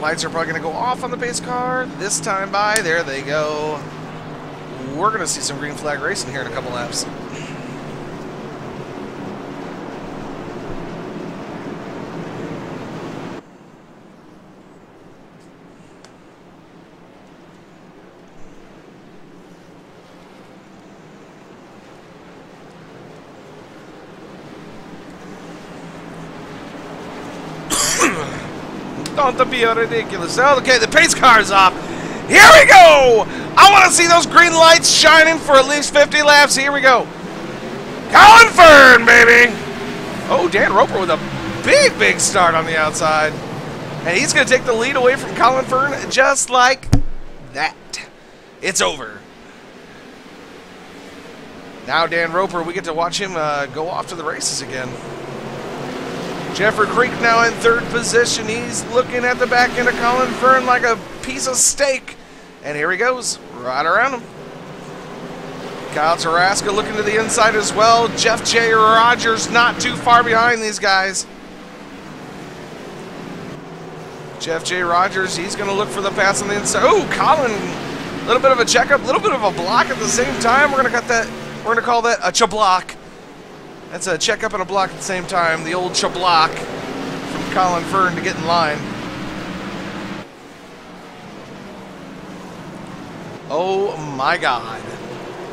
Lights are probably going to go off on the pace car this time by. There they go. We're going to see some green flag racing here in a couple laps. Don't be ridiculous. Okay, the pace car's off. Here we go. I want to see those green lights shining for at least 50 laps. Here we go. Colin Fern, baby. Oh, Dan Roper with a big, big start on the outside. And he's going to take the lead away from Colin Fern just like that. It's over. Now Dan Roper, we get to watch him go off to the races again. Jeffrey Creek now in third position. He's looking at the back end of Colin Fern like a piece of steak. And here he goes, right around him. Kyle Taraska looking to the inside as well. Jeff J. Rogers not too far behind these guys. Jeff J. Rogers, he's going to look for the pass on the inside. Oh, Colin, a little bit of a checkup, a little bit of a block at the same time. We're going to call that a chablock. That's a checkup and a block at the same time. The old chablock from Colin Fern to get in line. Oh my God.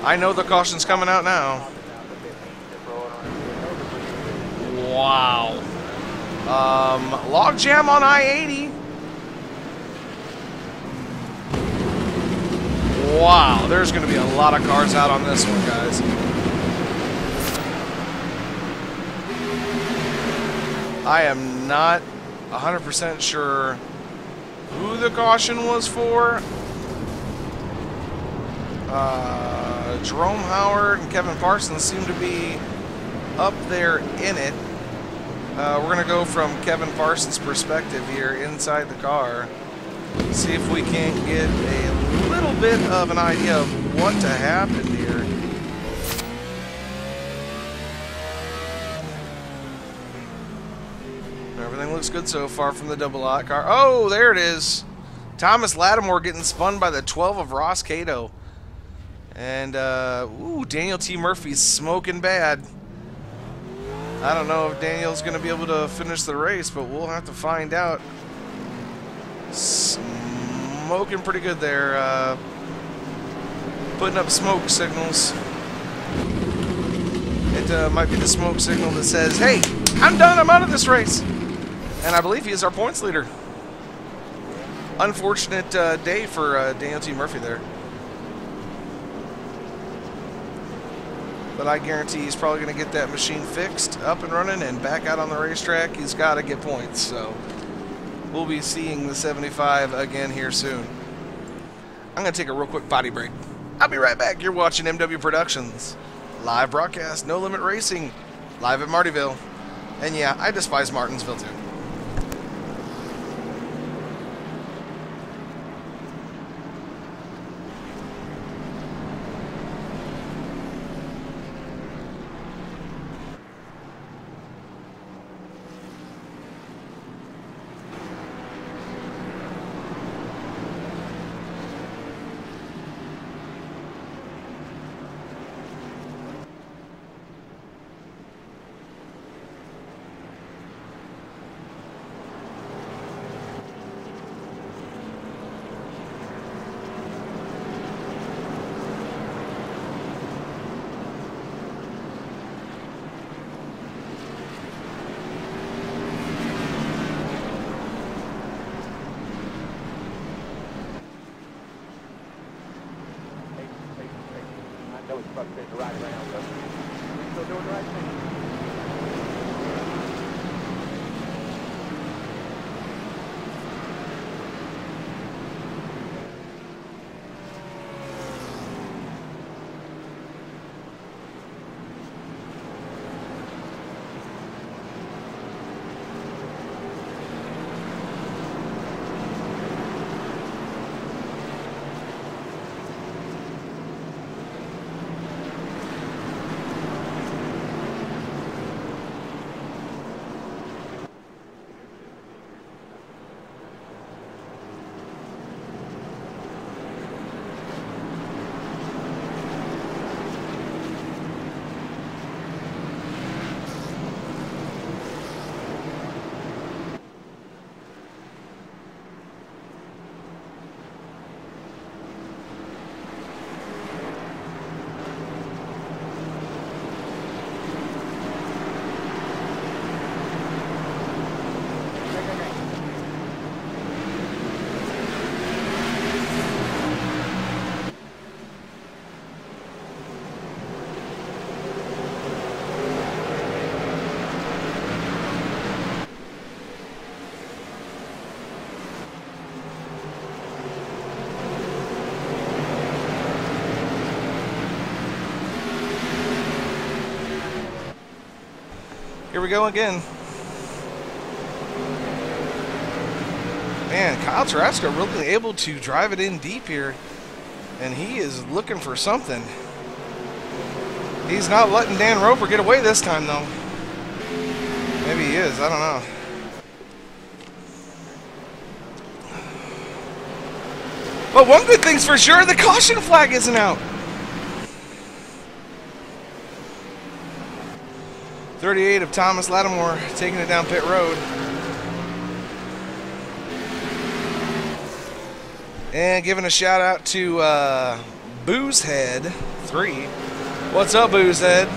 I know the caution's coming out now. Wow. Log jam on I-80. Wow, there's going to be a lot of cars out on this one, guys. I am not 100% sure who the caution was for. Jerome Howard and Kevin Parsons seem to be up there in it. We're going to go from Kevin Parsons' perspective here inside the car. See if we can't get a little bit of an idea of what to happen here. Everything looks good so far from the double lot car. Oh, there it is. Thomas Lattimore getting spun by the 12 of Ross Cato. And, ooh, Daniel T. Murphy's smoking bad. I don't know if Daniel's going to be able to finish the race, but we'll have to find out. Smoking pretty good there. Putting up smoke signals. It might be the smoke signal that says, hey, I'm done, I'm out of this race. And I believe he is our points leader. Unfortunate day for Daniel T. Murphy there. But I guarantee he's probably going to get that machine fixed, up and running, and back out on the racetrack. He's got to get points, so we'll be seeing the 75 again here soon. I'm going to take a real quick potty break. I'll be right back. You're watching MW Productions. Live broadcast, No Limit Racing, live at Martyville. And yeah, I despise Martinsville too. Frustrated to ride around, but we're still doing the right thing. Here we go again. Man, Kyle Tarasco really able to drive it in deep here. And he is looking for something. He's not letting Dan Roper get away this time, though. Maybe he is. I don't know. But one good thing's for sure, the caution flag isn't out. 38 of Thomas Lattimore taking it down pit road. And giving a shout out to Boozehead 3. What's up, Boozehead?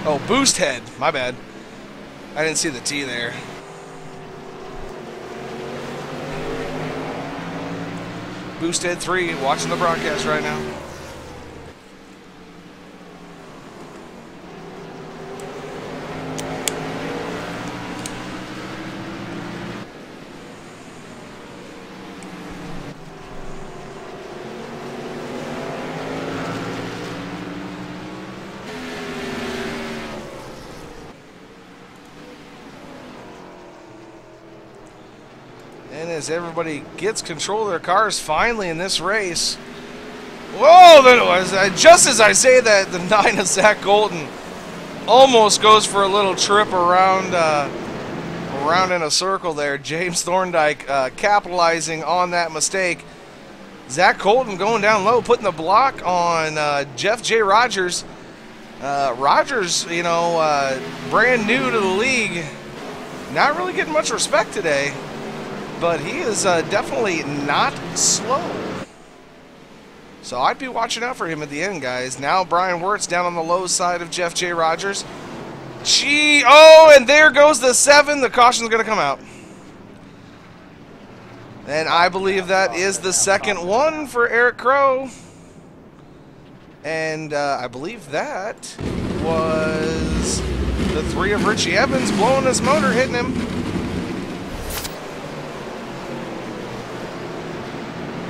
Oh, Boosthead. My bad. I didn't see the T there. Boosthead 3 watching the broadcast right now. And as everybody gets control of their cars finally in this race. Whoa, that was, just as I say that, the 9 of Zach Golden almost goes for a little trip around around in a circle there. James Thorndike capitalizing on that mistake. Zach Colton going down low, putting the block on Jeff J. Rogers. Rogers, you know, brand new to the league. Not really getting much respect today. But he is definitely not slow. So I'd be watching out for him at the end, guys. Now Brian Wirtz down on the low side of Jeff J. Rogers. Gee, oh, and there goes the 7. The caution's going to come out. And I believe that is the second one for Eric Crow. And I believe that was the 3 of Richie Evans blowing his motor, hitting him.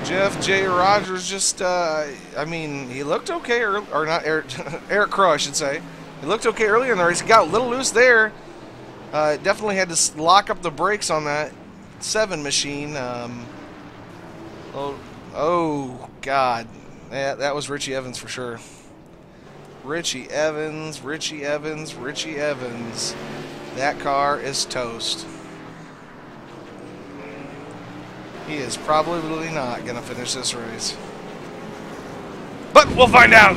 Jeff J. Rogers just, I mean, he looked okay, or not, Eric Crow, I should say. He looked okay earlier in the race. He got a little loose there. Definitely had to lock up the brakes on that 7 machine. Oh, God. Yeah, that was Richie Evans for sure. Richie Evans, Richie Evans, Richie Evans. That car is toast. He is probably not going to finish this race. But we'll find out.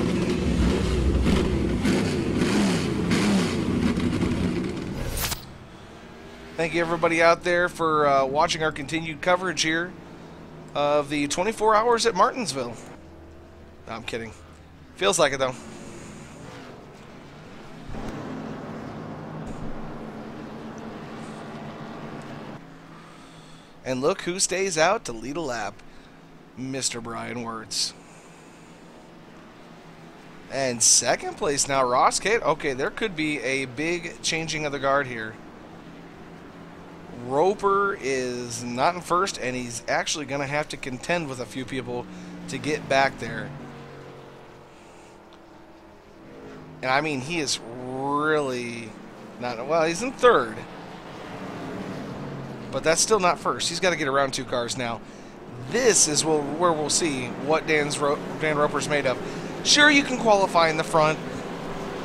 Thank you, everybody out there, for watching our continued coverage here of the 24 hours at Martinsville. No, I'm kidding. Feels like it, though. And look who stays out to lead a lap. Mr. Brian Wirtz. And second place now, Ross Kate. Okay, there could be a big changing of the guard here. Roper is not in first, and he's actually going to have to contend with a few people to get back there. And I mean, he is really not, well, he's in third. But that's still not first. He's got to get around 2 cars now. This is where we'll see what Dan Roper's made of. Sure, you can qualify in the front.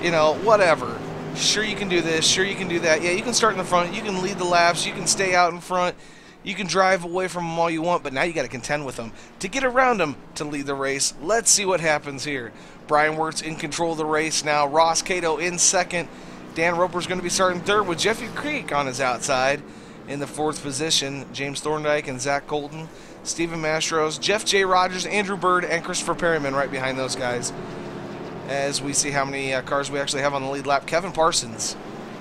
You know, whatever. Sure, you can do this. Sure, you can do that. Yeah, you can start in the front. You can lead the laps. You can stay out in front. You can drive away from them all you want. But now you got to contend with them to get around them to lead the race. Let's see what happens here. Brian Wirtz in control of the race now. Ross Cato in second. Dan Roper's going to be starting third with Jeffy Creek on his outside. In the 4th position, James Thorndike and Zach Colton, Stephen Mastros, Jeff J. Rogers, Andrew Bird, and Christopher Perryman right behind those guys. As we see how many cars we actually have on the lead lap. Kevin Parsons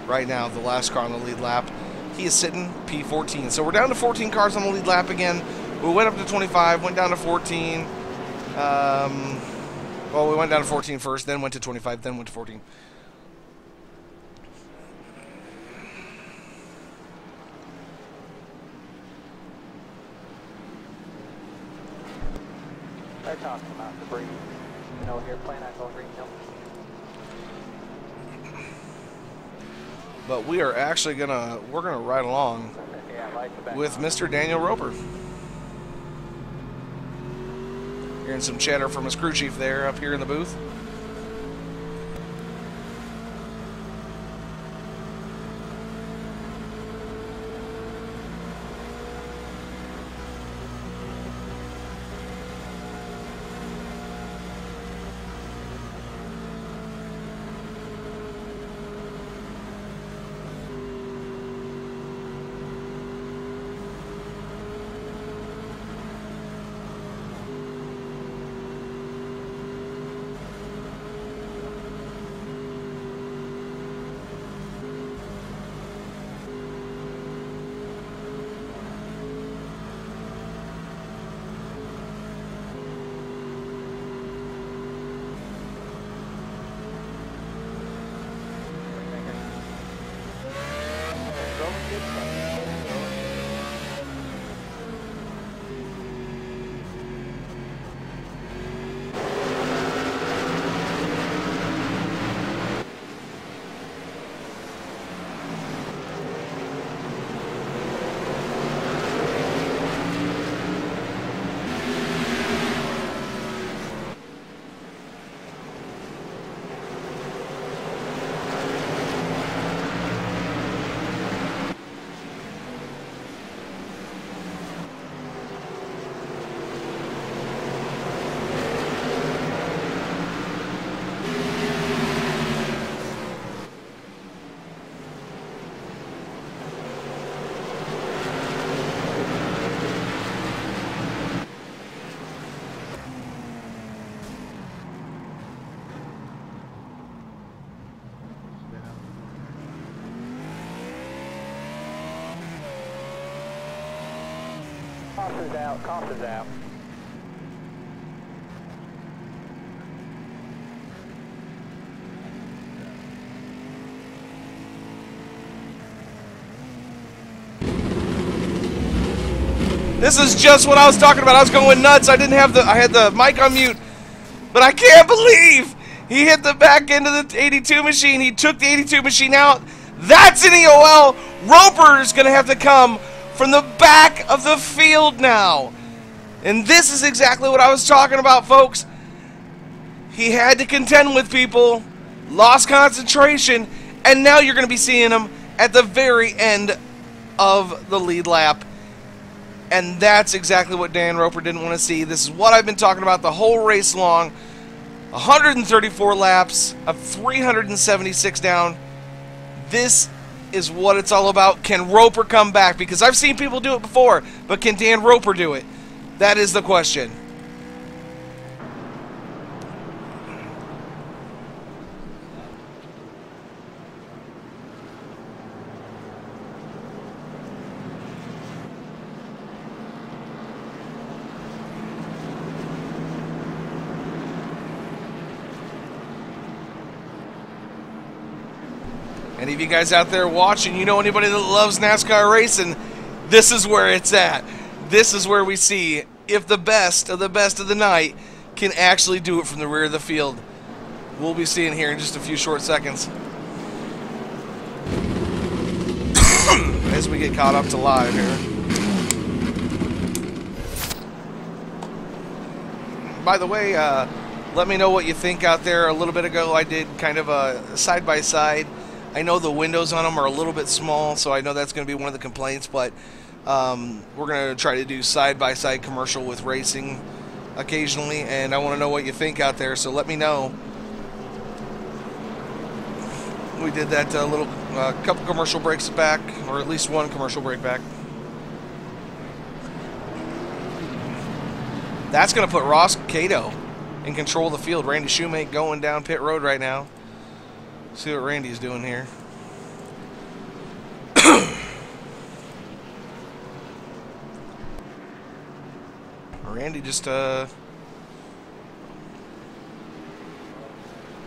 right now, the last car on the lead lap. He is sitting P14. So we're down to 14 cars on the lead lap again. We went up to 25, went down to 14. Well, we went down to 14 first, then went to 25, then went to 14. They're talking about debris. You know, here playing at Green Hill. But we are actually we're gonna ride along Yeah, lights the back. with Mr. Daniel Roper. Hearing some chatter from his crew chief there up here in the booth. Caution's out, caution's out. This is just what I was talking about. I was going nuts. I had the mic on mute. But I can't believe he hit the back end of the 82 machine. He took the 82 machine out. That's an EOL. Roper's going to have to come from the back of the field now. And this is exactly what I was talking about, folks. He had to contend with people, lost concentration, and now you're going to be seeing him at the very end of the lead lap. And that's exactly what Dan Roper didn't want to see. This is what I've been talking about the whole race long. 134 laps of 376 down. This is what it's all about. Can Roper come back? Because I've seen people do it before, but can Dan Roper do it? That is the question. Any of you guys out there watching, you know anybody that loves NASCAR racing, this is where it's at. This is where we see if the best of the night can actually do it from the rear of the field. We'll be seeing here in just a few short seconds. As we get caught up to live here. By the way, let me know what you think out there. A little bit ago I did kind of a side-by-side. I know the windows on them are a little bit small, so I know that's going to be one of the complaints, but we're going to try to do side-by-side commercial with racing occasionally, and I want to know what you think out there, so let me know. We did that little couple commercial breaks back, or at least one commercial break back. That's going to put Ross Cato in control of the field. Randy Shoemake going down pit road right now. See what Randy's doing here. Randy just I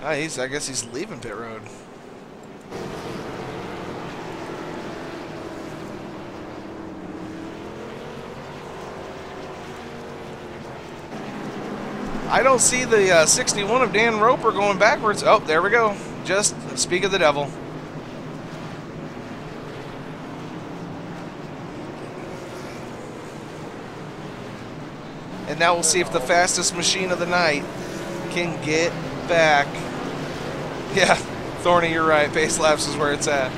guess he's leaving pit road. I don't see the 61 of Dan Roper going backwards. Oh, there we go. Just speak of the devil. And now we'll see if the fastest machine of the night can get back. Yeah, Thorny, you're right. Pace laps is where it's at.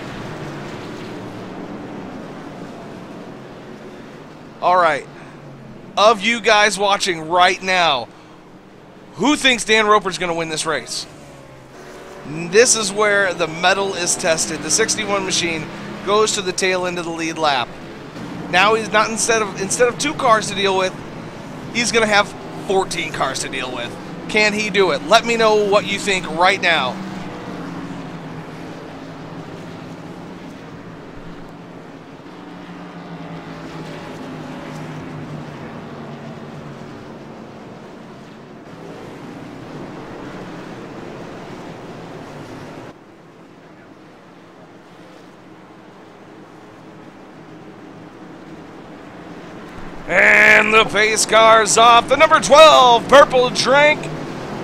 All right. Of you guys watching right now, who thinks Dan Roper's going to win this race? This is where the metal is tested. The 61 machine goes to the tail end of the lead lap. Now he's not, instead of 2 cars to deal with, he's going to have 14 cars to deal with. Can he do it? Let me know what you think right now. And the pace car's off. The number 12 purple drink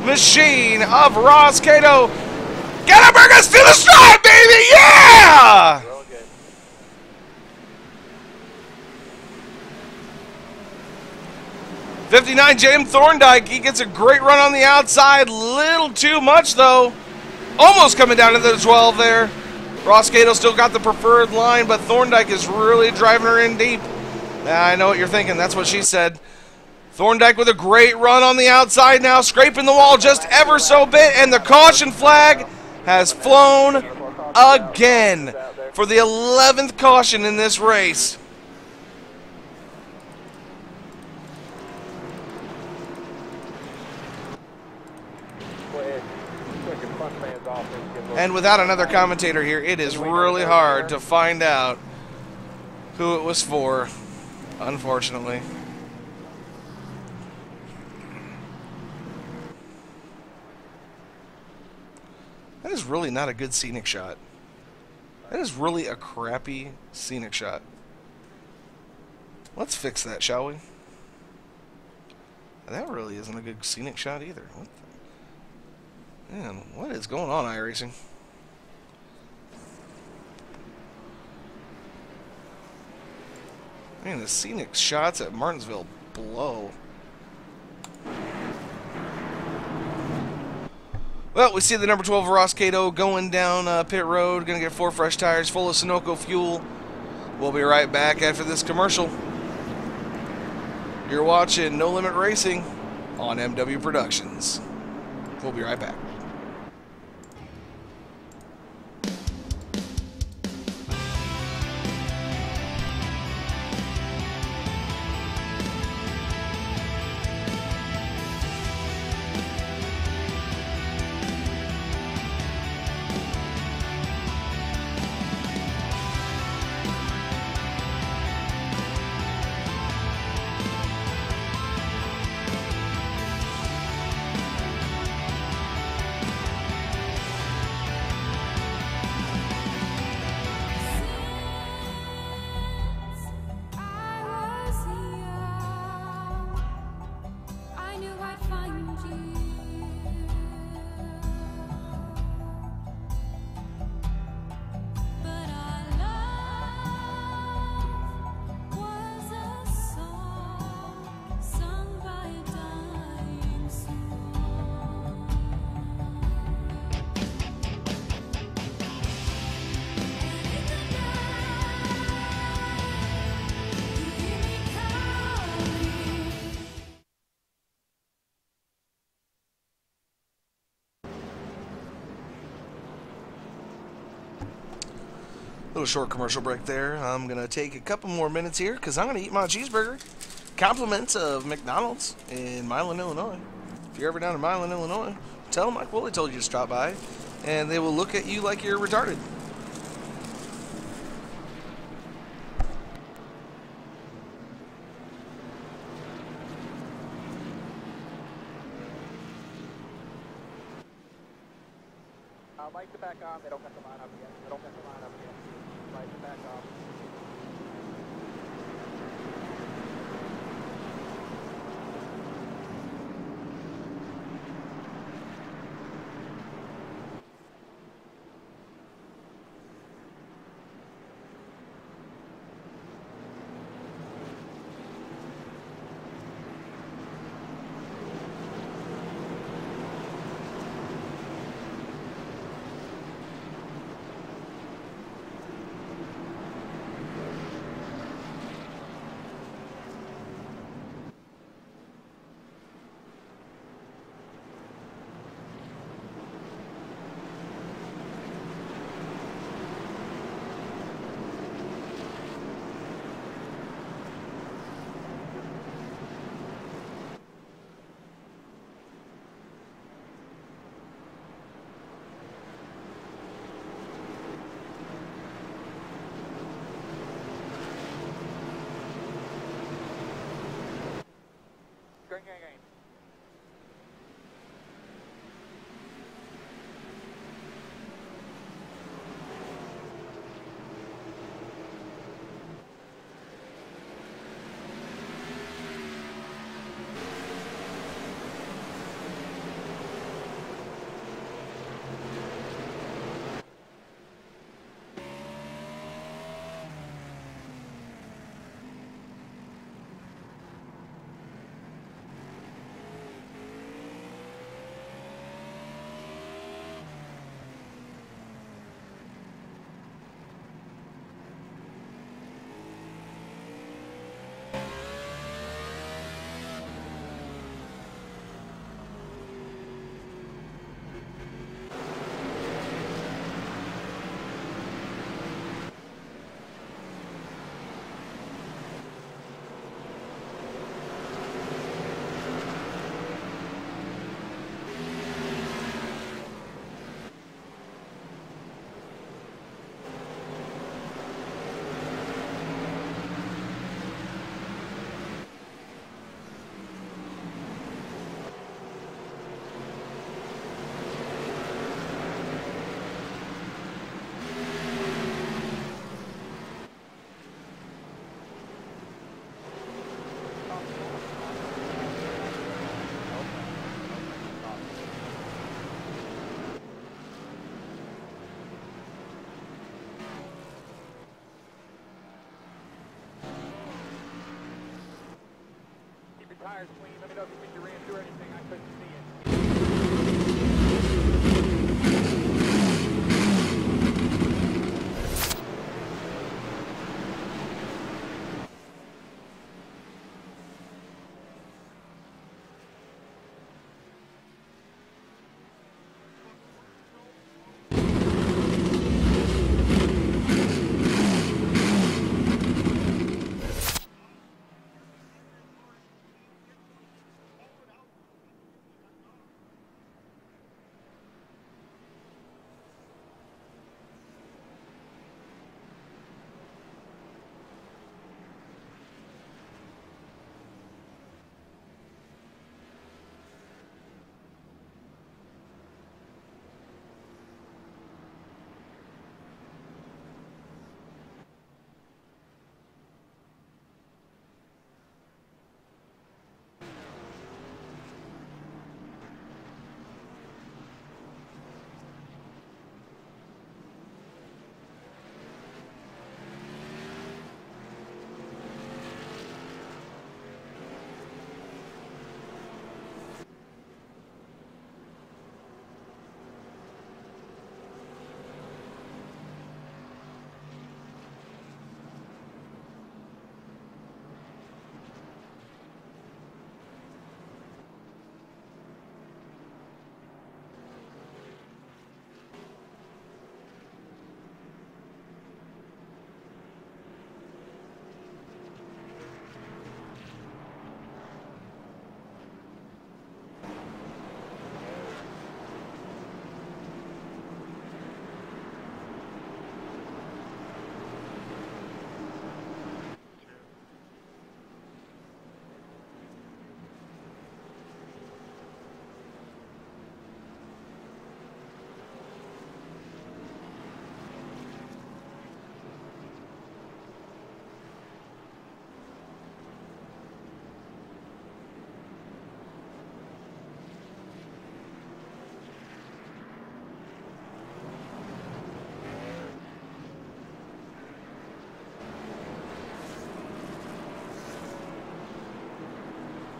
machine of Ross Cato. Get to bring us to the stripe, baby! Yeah! Real good. 59 James Thorndike. He gets a great run on the outside. Little too much, though. Almost coming down to the 12 there. Ross Cato still got the preferred line, but Thorndike is really driving her in deep. I know what you're thinking. That's what she said. Thorndike with a great run on the outside now, scraping the wall just ever so bit, and the caution flag has flown again for the 11th caution in this race. And without another commentator here, it is really hard to find out who it was for, unfortunately. That is really not a good scenic shot. That is really a crappy scenic shot. Let's fix that, shall we? That really isn't a good scenic shot either. Man, what is going on, iRacing? Man, the scenic shots at Martinsville blow. Well, we see the number 12 Ross Cato going down pit road. Going to get 4 fresh tires full of Sunoco fuel. We'll be right back after this commercial. You're watching No Limit Racing on MW Productions. We'll be right back. Little short commercial break there. I'm going to take a couple more minutes here because I'm going to eat my cheeseburger. Compliments of McDonald's in Milan, Illinois. If you're ever down in Milan, Illinois, tell them Mike Woolley told you to stop by, and they will look at you like you're retarded. Lights are back on. They don't cut the line up yet. They don't cut the line up yet. Lights are back on. tires clean. Let me know if you think you ran through anything. I couldn't see it.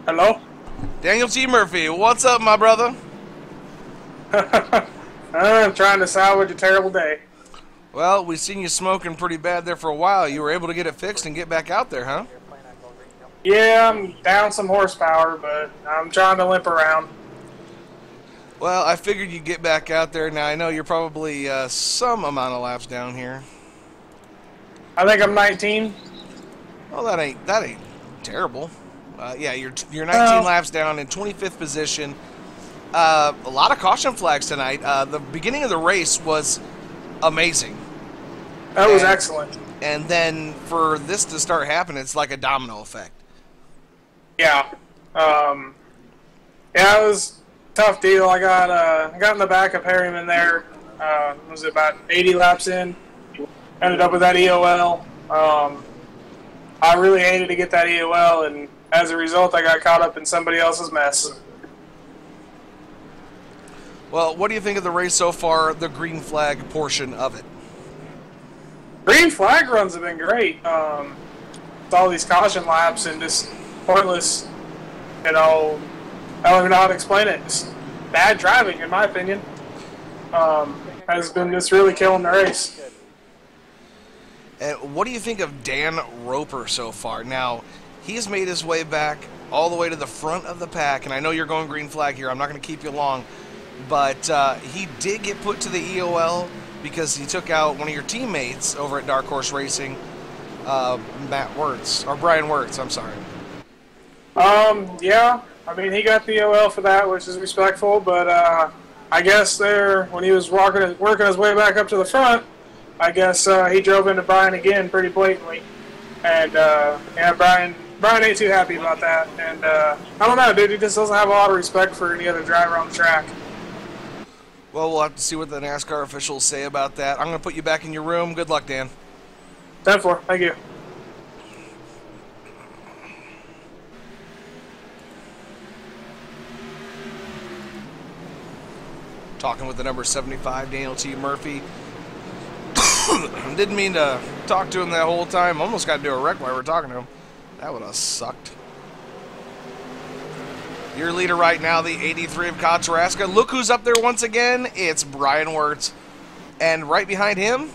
Hello? Daniel T. Murphy, what's up, my brother? I'm trying to salvage a terrible day. Well, we seen you smoking pretty bad there for a while. You were able to get it fixed and get back out there, huh? Yeah, I'm down some horsepower, but I'm trying to limp around. Well, I figured you'd get back out there. Now, I know you're probably some amount of laps down here. I think I'm 19. Well, that ain't terrible. Yeah, you're 19 laps down in 25th position. A lot of caution flags tonight. The beginning of the race was amazing. That was excellent. And then for this to start happening, it's like a domino effect. Yeah. Yeah, it was a tough deal. I got in the back of Perryman there. Was it about 80 laps in? Ended up with that EOL. I really hated to get that EOL, and as a result, I got caught up in somebody else's mess. Well, what do you think of the race so far, the green flag portion of it? Green flag runs have been great. With all these caution laps and just pointless, I don't even know how to explain it. Just bad driving, in my opinion, has been just really killing the race. And what do you think of Dan Roper so far? Now, he's made his way back all the way to the front of the pack, and I know you're going green flag here. I'm not going to keep you long. But he did get put to the EOL because he took out one of your teammates over at Dark Horse Racing, Brian Wirtz, I'm sorry. Yeah, I mean, he got the EOL for that, which is respectful, but I guess when he was working his way back up to the front, I guess he drove into Brian again pretty blatantly. And, yeah, Brian ain't too happy about that. And I don't know, dude, he just doesn't have a lot of respect for any other driver on the track. Well, we'll have to see what the NASCAR officials say about that. I'm going to put you back in your room. Good luck, Dan. 10-4. Thank you. Talking with the number 75, Daniel T. Murphy. Didn't mean to talk to him that whole time. Almost got to do a wreck while we were talking to him. That would have sucked. Your leader right now, the 83 of Kotaraska. Look who's up there once again. It's Brian Wirtz. And right behind him,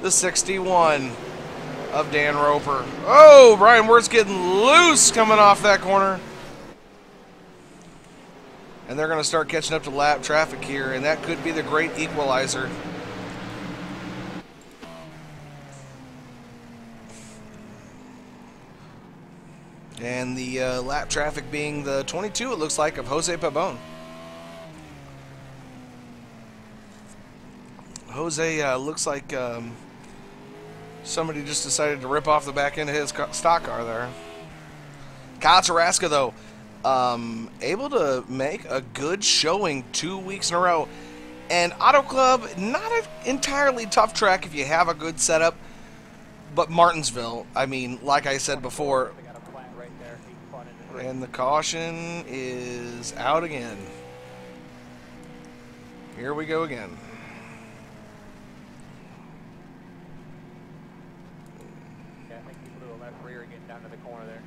the 61 of Dan Roper. Oh, Brian Wirtz getting loose coming off that corner. And they're going to start catching up to lap traffic here, and that could be the great equalizer. And the lap traffic being the 22, it looks like, of Jose Pabon. Jose looks like somebody just decided to rip off the back end of his stock car there. Kyle Taraska, though, able to make a good showing 2 weeks in a row. And Auto Club, not an entirely tough track if you have a good setup, but Martinsville, I mean, like I said before, and the caution is out again. Here we go again. Yeah, I think he blew a left rear getting down to the corner there.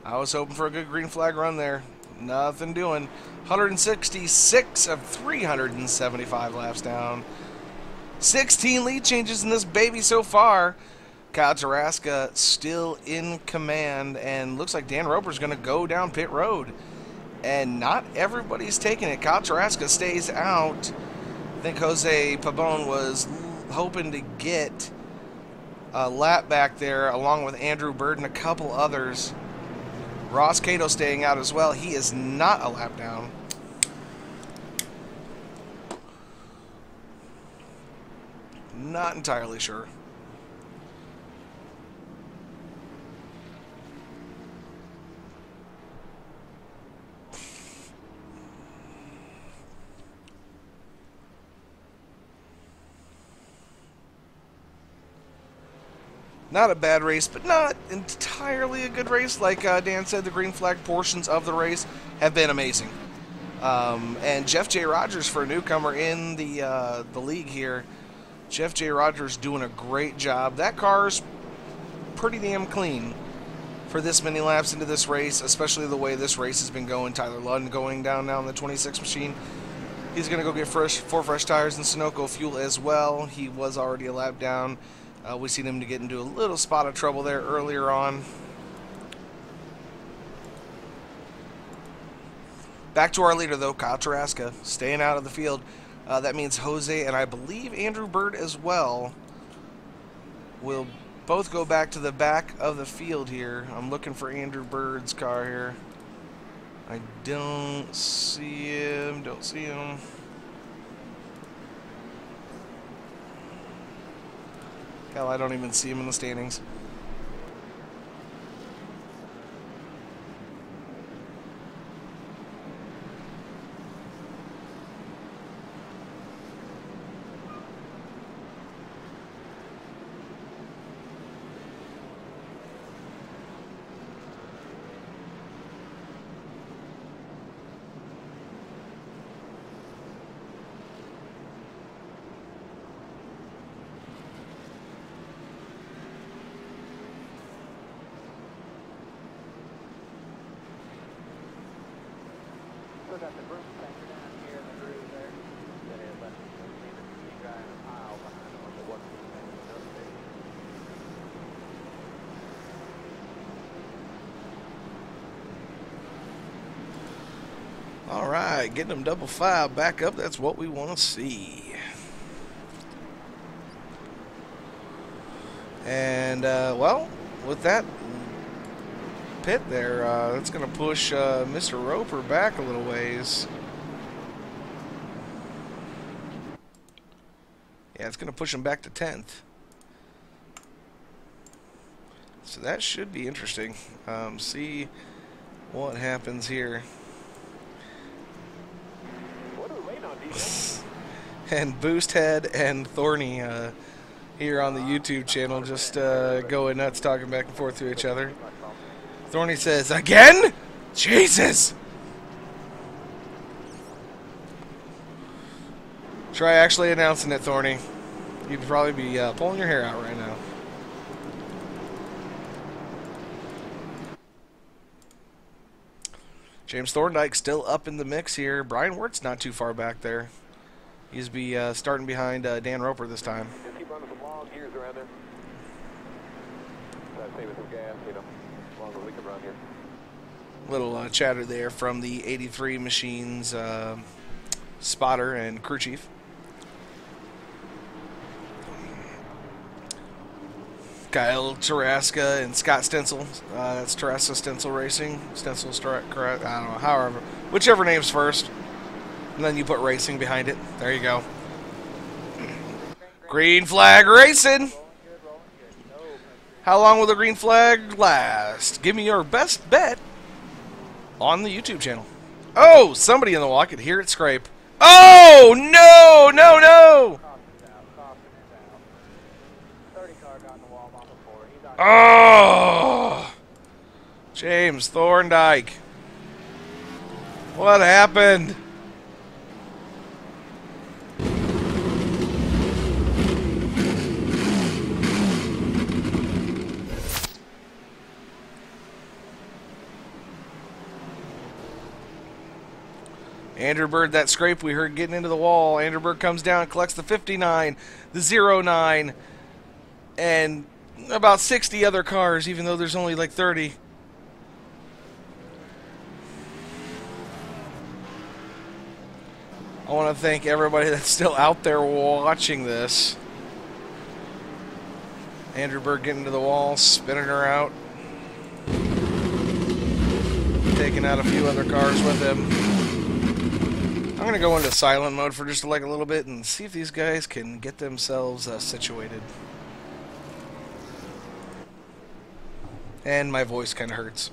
I was hoping for a good green flag run there. Nothing doing. 166 of 375 laps down. 16 lead changes in this baby so far. Kyle Taraska still in command, and looks like Dan Roper's going to go down pit road. And not everybody's taking it. Kyle Taraska stays out. I think Jose Pabon was hoping to get a lap back there along with Andrew Bird and a couple others. Ross Cato staying out as well. He is not a lap down. Not entirely sure. Not a bad race, but not entirely a good race. Like Dan said, the green flag portions of the race have been amazing. And Jeff J. Rogers, for a newcomer in the league here, Jeff J. Rogers doing a great job. That car's pretty damn clean for this many laps into this race, especially the way this race has been going. Tyler Ludden going down now in the 26 machine. He's going to go get four fresh tires and Sunoco fuel as well. He was already a lap down. We seen him to get into a little spot of trouble there earlier on. Back to our leader, though, Kyle Taraska, staying out of the field. That means Jose and I believe Andrew Bird as well will both go back to the back of the field here. I'm looking for Andrew Bird's car here. I don't see him. Don't see him. Hell, I don't even see him in the standings. Still got the broom center down here in the groove there. That is, but he's driving a pile behind him on the one All right, getting them double five back up. That's what we want to see. And, well, with that pit there, that's going to push Mr. Roper back a little ways. Yeah, it's going to push him back to 10th. So that should be interesting. See what happens here. And Boosthead and Thorny here on the YouTube channel just going nuts, talking back and forth to each other. Thorny says, "Again? Jesus!" Try actually announcing it, Thorny. You'd probably be pulling your hair out right now. James Thorndike still up in the mix here. Brian Wirt's not too far back there. He's starting behind Dan Roper this time. Just keep running some long gears around there. Save us some gas, you know, as long as we can run here. Little chatter there from the 83 Machines spotter and crew chief. Kyle Taraska and Scott Stencil. That's Taraska Stencil Racing. Stencil's correct. I don't know, however. Whichever name's first. And then you put racing behind it. There you go. Green flag racing. How long will the green flag last? Give me your best bet on the YouTube channel. Oh, somebody in the wall. I could hear it scrape. Oh, no, no, no. Oh, James Thorndike. What happened? Andrew Bird, that scrape we heard getting into the wall. Andrew Bird comes down, collects the 59, the 09, and about 60 other cars, even though there's only like 30. I want to thank everybody that's still out there watching this. Andrew Bird getting to the wall, spinning her out. Taking out a few other cars with him. I'm going to go into silent mode for just like a little bit and see if these guys can get themselves situated. And my voice kind of hurts.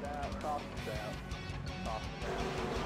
Out, caution's out. Caution's out.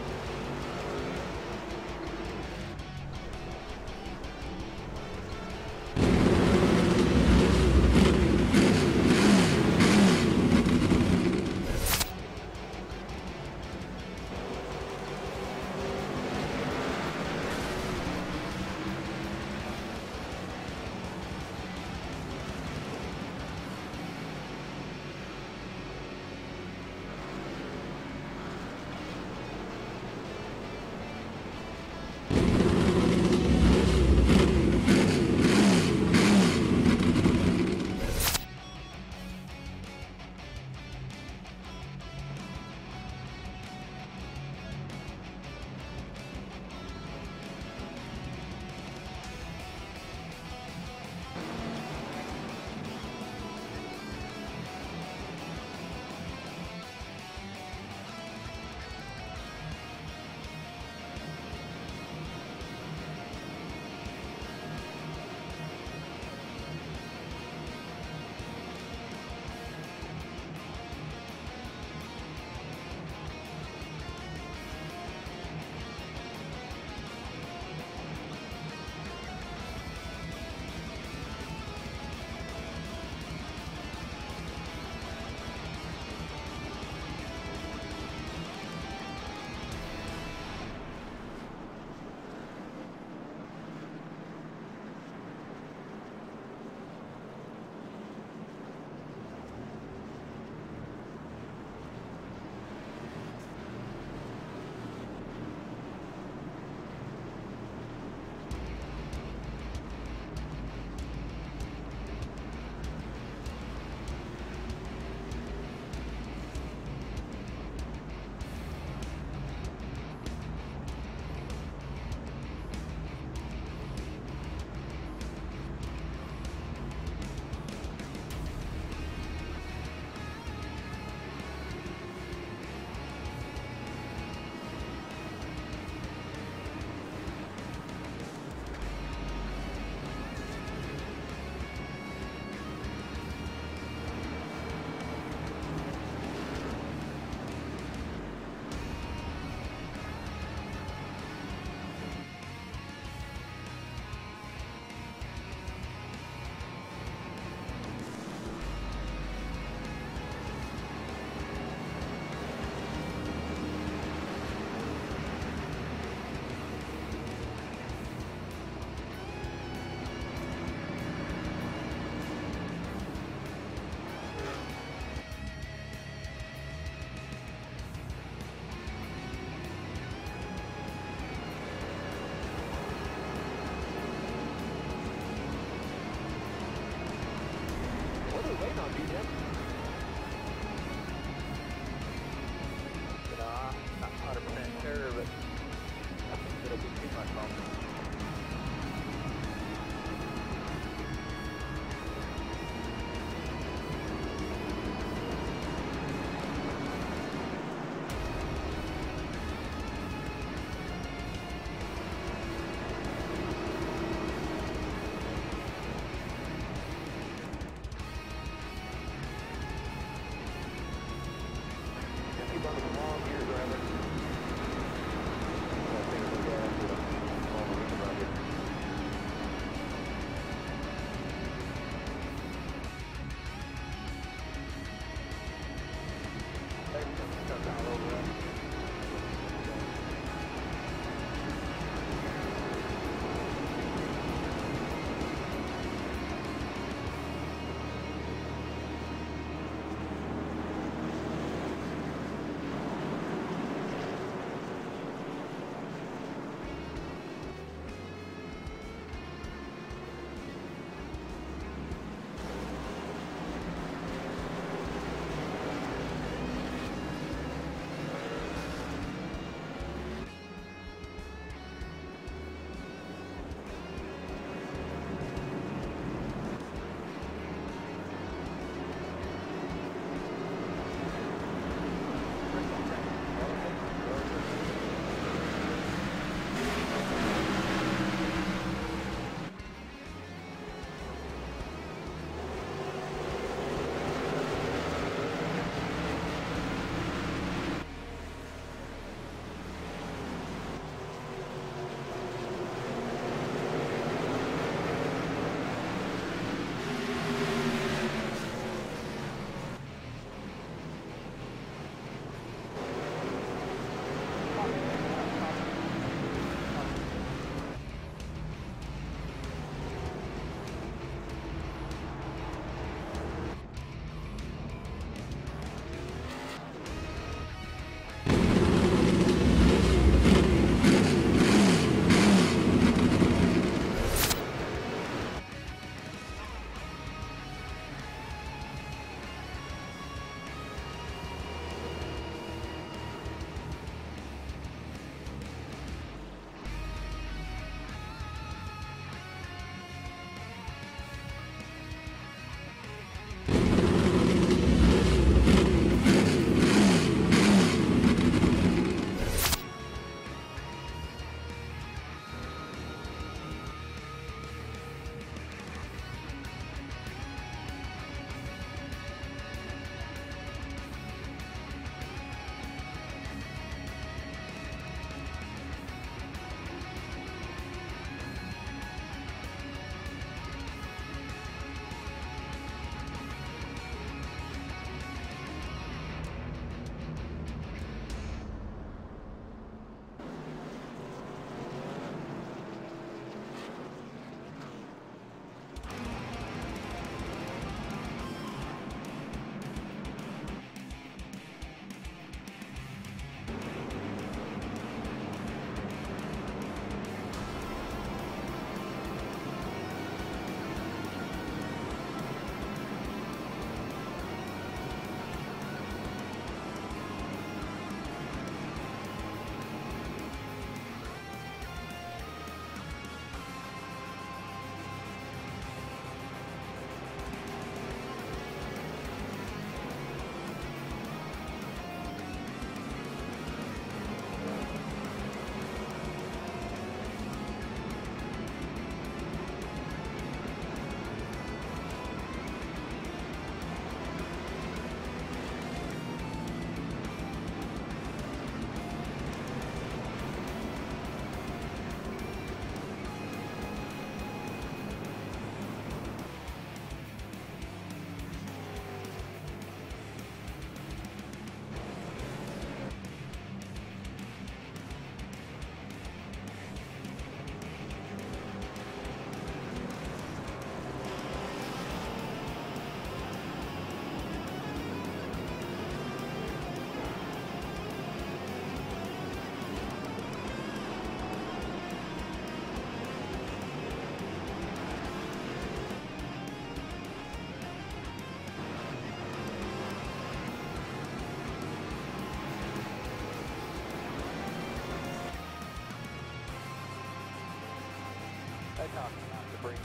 They talking about debris.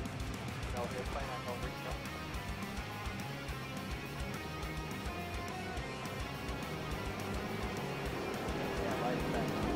No, they're planning on going regional. Yeah, lights back.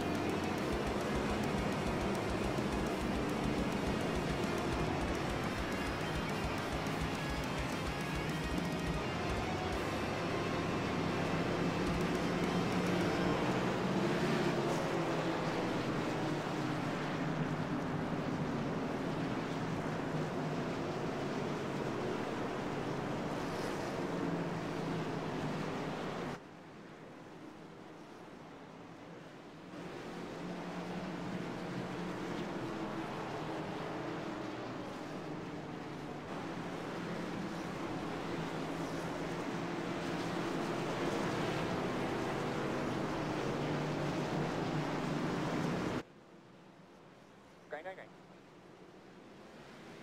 Gang.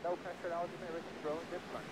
No pressure at all, just everything's rolling good front.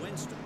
Winston.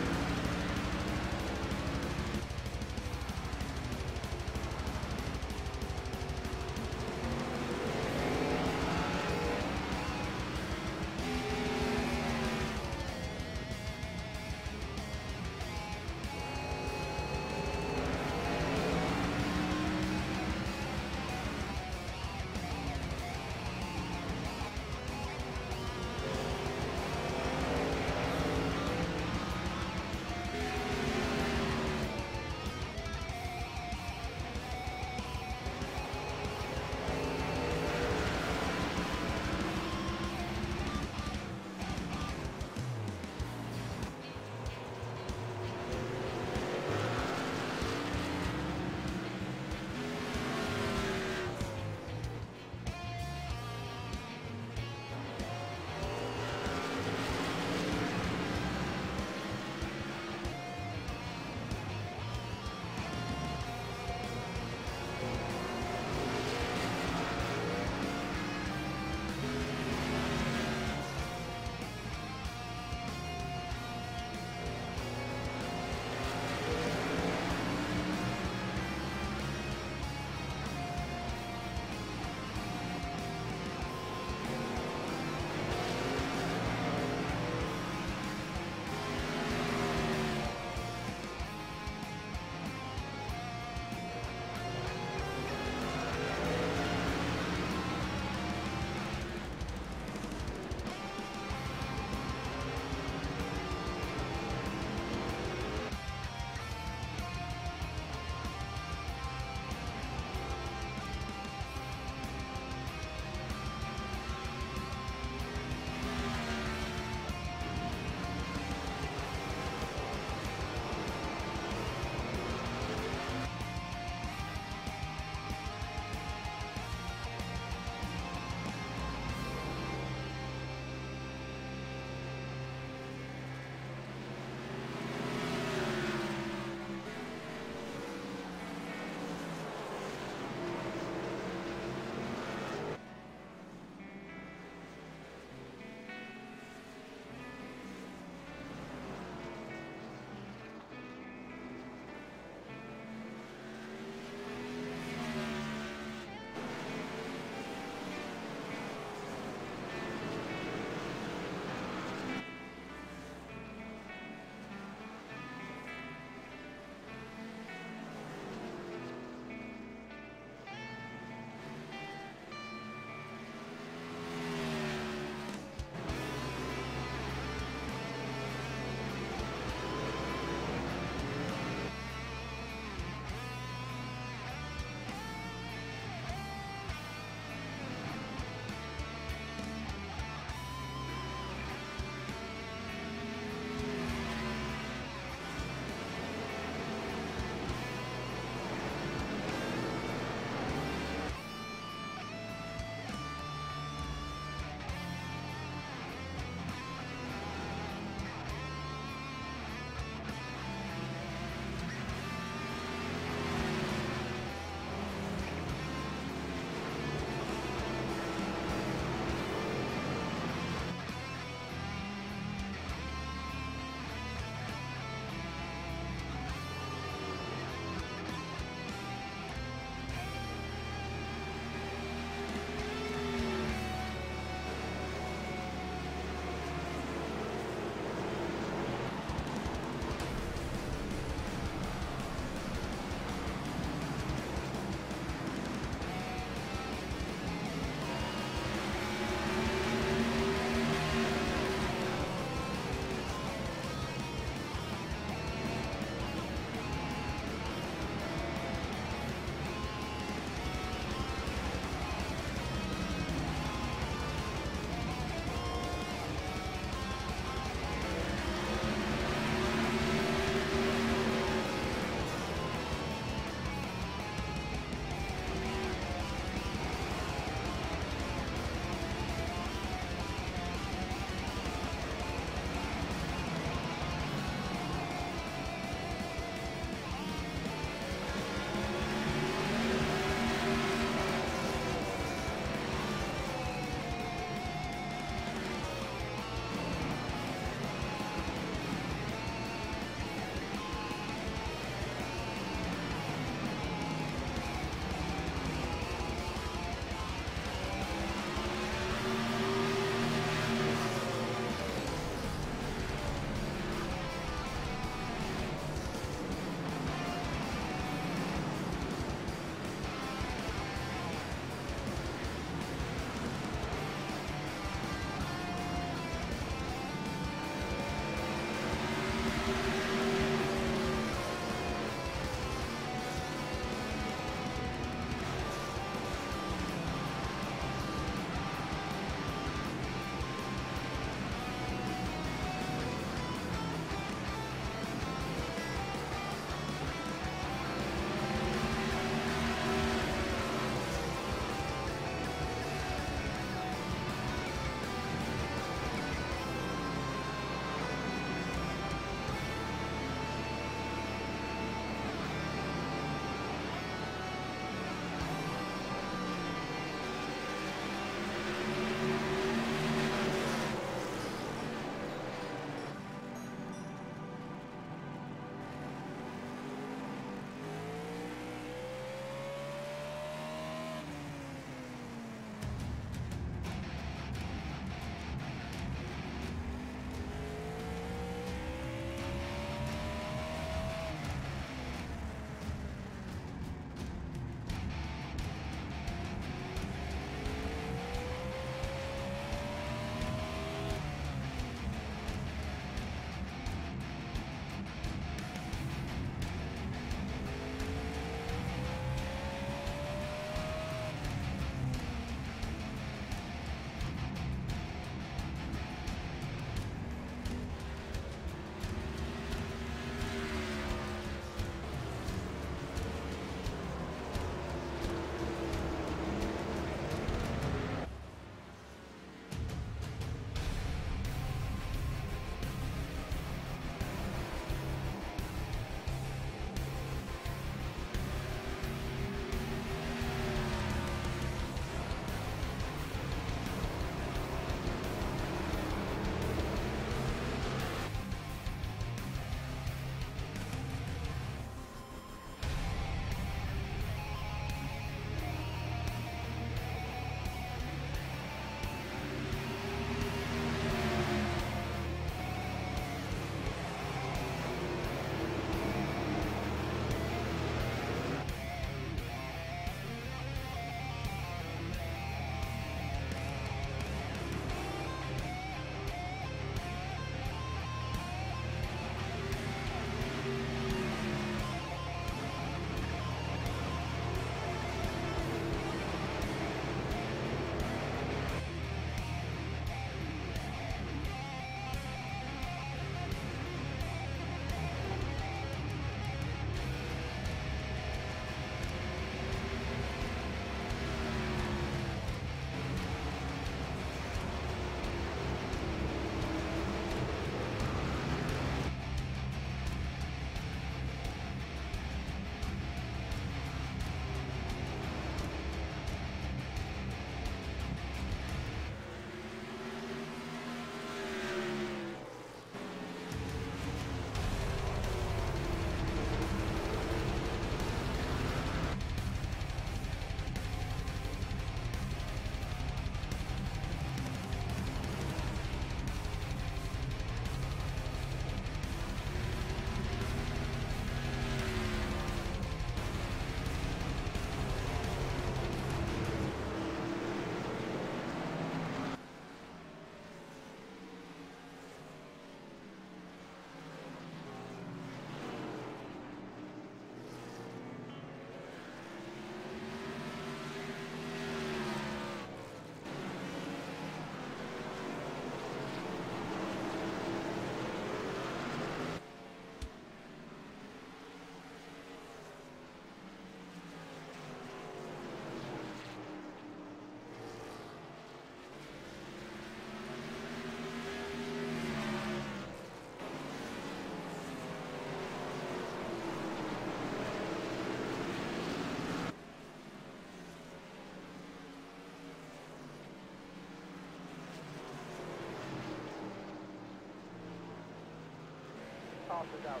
Exhaust is out.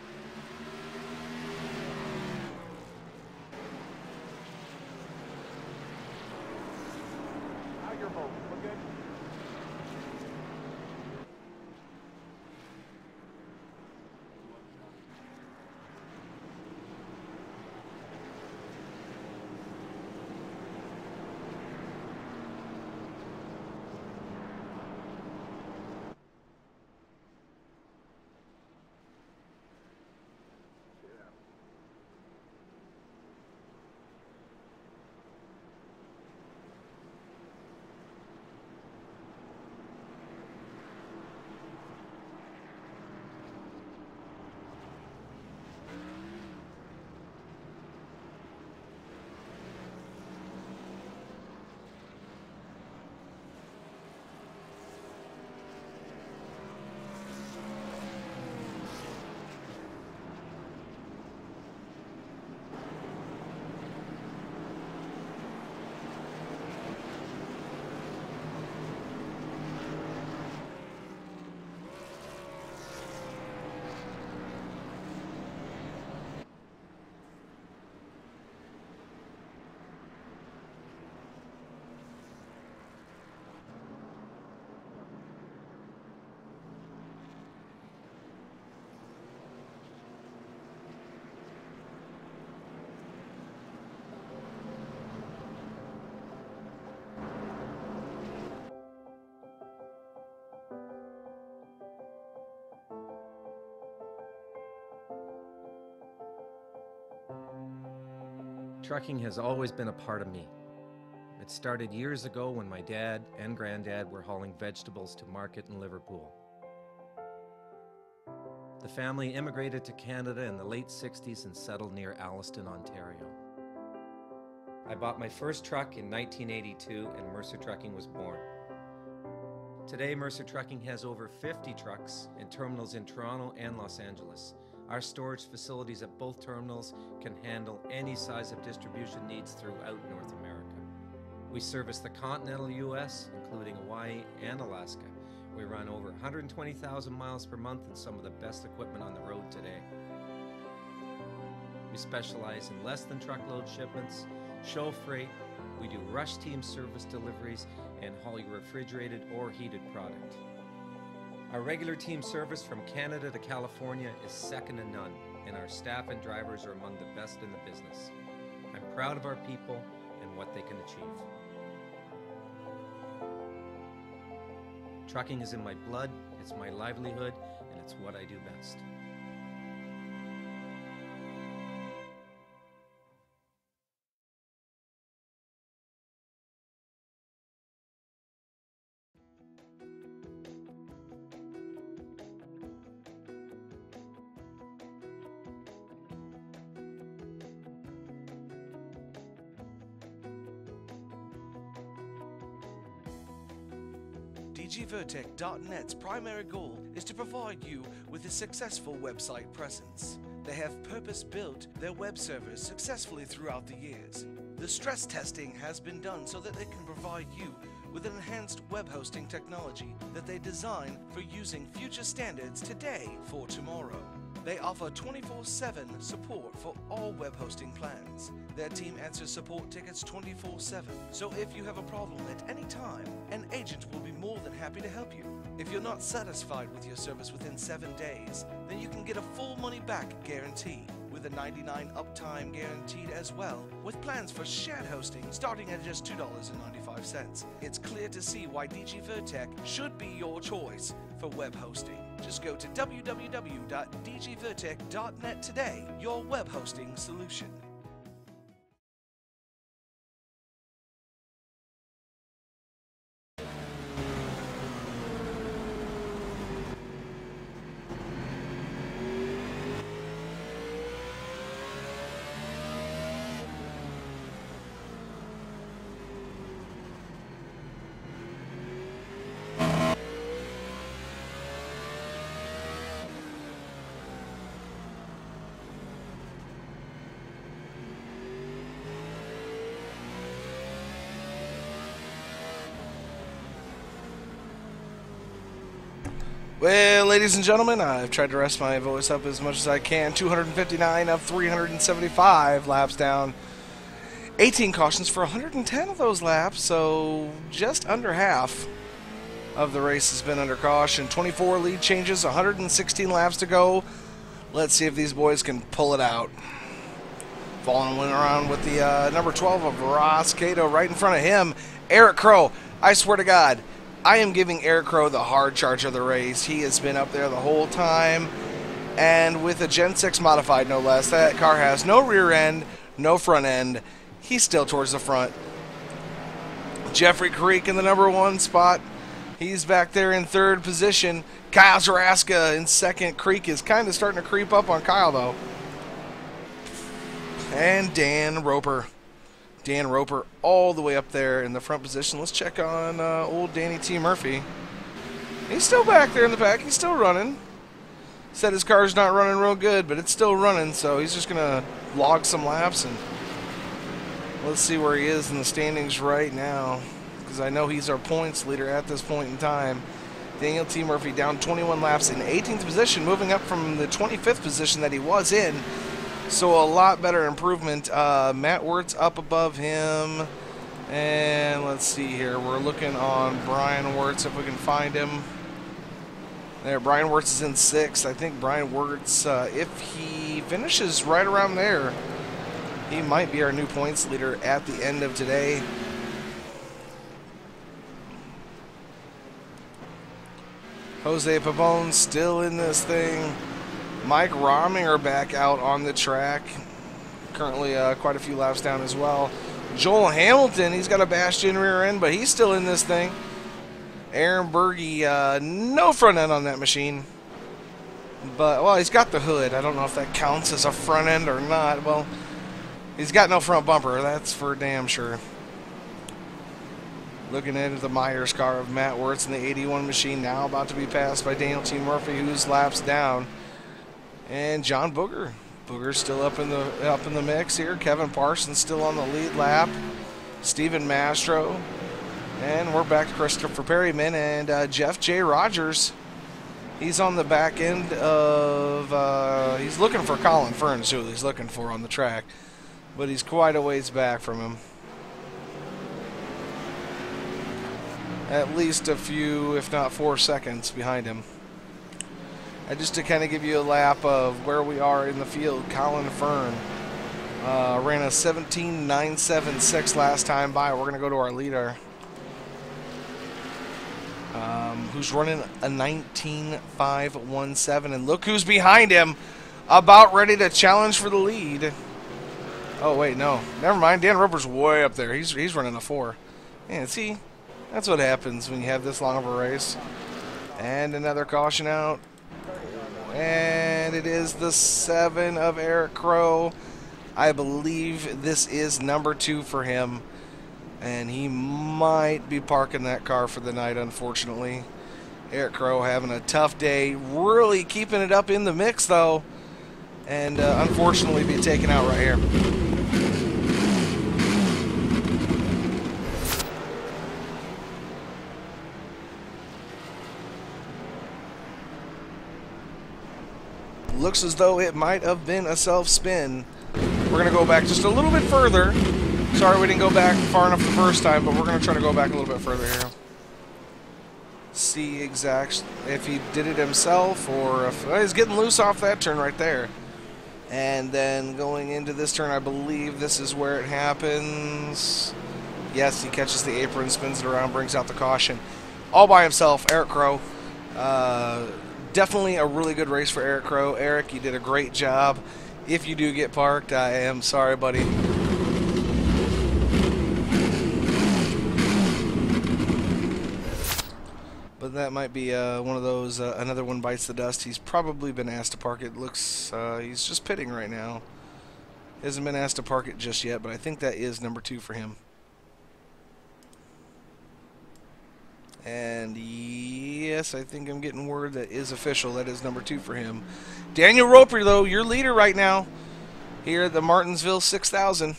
Now you're moving. We're good. Trucking has always been a part of me. It started years ago when my dad and granddad were hauling vegetables to market in Liverpool. The family immigrated to Canada in the late 60s and settled near Alliston, Ontario. I bought my first truck in 1982 and Mercer Trucking was born. Today, Mercer Trucking has over 50 trucks in terminals in Toronto and Los Angeles. Our storage facilities at both terminals can handle any size of distribution needs throughout North America. We service the continental U.S., including Hawaii and Alaska. We run over 120,000 miles per month and some of the best equipment on the road today. We specialize in less than truckload shipments, show freight, we do rush team service deliveries, and haul your refrigerated or heated product. Our regular team service from Canada to California is second to none, and our staff and drivers are among the best in the business. I'm proud of our people and what they can achieve. Trucking is in my blood, it's my livelihood, and it's what I do best. DGVertec.net's primary goal is to provide you with a successful website presence. They have purpose-built their web servers successfully throughout the years. The stress testing has been done so that they can provide you with an enhanced web hosting technology that they design for using future standards today for tomorrow. They offer 24/7 support for all web hosting plans. Their team answers support tickets 24/7, so if you have a problem at any time, an agent will be more than happy to help you. If you're not satisfied with your service within 7 days, then you can get a full money-back guarantee, with a 99 uptime guaranteed as well, with plans for shared hosting starting at just $2.95. It's clear to see why DGVertec should be your choice for web hosting. Just go to www.dgvertec.net today, your web hosting solution. Well, ladies and gentlemen, I've tried to rest my voice up as much as I can. 259 of 375 laps down. 18 cautions for 110 of those laps, so just under half of the race has been under caution. 24 lead changes, 116 laps to go. Let's see if these boys can pull it out. Following around with the number 12 of Ross Cato right in front of him, Eric Crow. I swear to God, I am giving Eric Crow the hard charge of the race. He has been up there the whole time, and with a Gen 6 modified, no less. That car has no rear end, no front end. He's still towards the front. Jeffrey Creek in the number 1 spot. He's back there in 3rd position. Kyle Zaraska in 2nd. Creek is kind of starting to creep up on Kyle, though. And Dan Roper. Dan Roper all the way up there in the front position. Let's check on old Danny T. Murphy. He's still back there in the pack. He's still running. Said his car's not running real good, but it's still running, so he's just going to log some laps. And let's see where he is in the standings right now, because I know he's our points leader at this point in time. Daniel T. Murphy down 21 laps in 18th position, moving up from the 25th position that he was in. So a lot better improvement. Matt Wirtz up above him. And let's see here. We're looking on Brian Wirtz if we can find him. There, Brian Wirtz is in 6th. I think Brian Wirtz, if he finishes right around there, he might be our new points leader at the end of today. Jose Pavone still in this thing. Mike Rominger back out on the track. Currently quite a few laps down as well. Joel Hamilton, he's got a bashed in rear end, but he's still in this thing. Aaron Berge, no front end on that machine. But, well, he's got the hood. I don't know if that counts as a front end or not. Well, he's got no front bumper. That's for damn sure. Looking into the Myers car of Matt Wirtz in the 81 machine, now about to be passed by Daniel T. Murphy, who's laps down. And John Booger. Booger's still up in the mix here. Kevin Parsons still on the lead lap. Stephen Mastro. And we're back to Christopher Perryman and Jeff J. Rogers. He's on the back end of, he's looking for Colin Ferns, who he's looking for on the track. But he's quite a ways back from him. At least a few, if not 4 seconds behind him. And just to kind of give you a lap of where we are in the field, Colin Fern ran a 17.976 last time by. We're going to go to our leader, who's running a 19.517. And look who's behind him, about ready to challenge for the lead. Oh, wait, no. Never mind. Dan Roper's way up there. He's running a 4. And see, that's what happens when you have this long of a race. And another caution out. And it is the 7 of Eric Crow. I believe this is number 2 for him. And he might be parking that car for the night, unfortunately. Eric Crow having a tough day. Really keeping it up in the mix, though. And unfortunately be taken out right here. Looks as though it might have been a self-spin. We're going to go back just a little bit further. Sorry we didn't go back far enough the first time, but we're going to try to go back a little bit further here. See exactly if he did it himself or if he's getting loose off that turn right there. And then going into this turn, I believe this is where it happens. Yes, he catches the apron, spins it around, brings out the caution. All by himself, Eric Crow. Definitely a really good race for Eric Crow. Eric, you did a great job. If you do get parked, I am sorry, buddy. But that might be one of those, another one bites the dust. He's probably been asked to park it. Looks, he's just pitting right now. Hasn't been asked to park it just yet, but I think that is number 2 for him. And yes, I think I'm getting word that is official. That is number 2 for him. Daniel Roper, though, your leader right now here at the Martinsville 6000.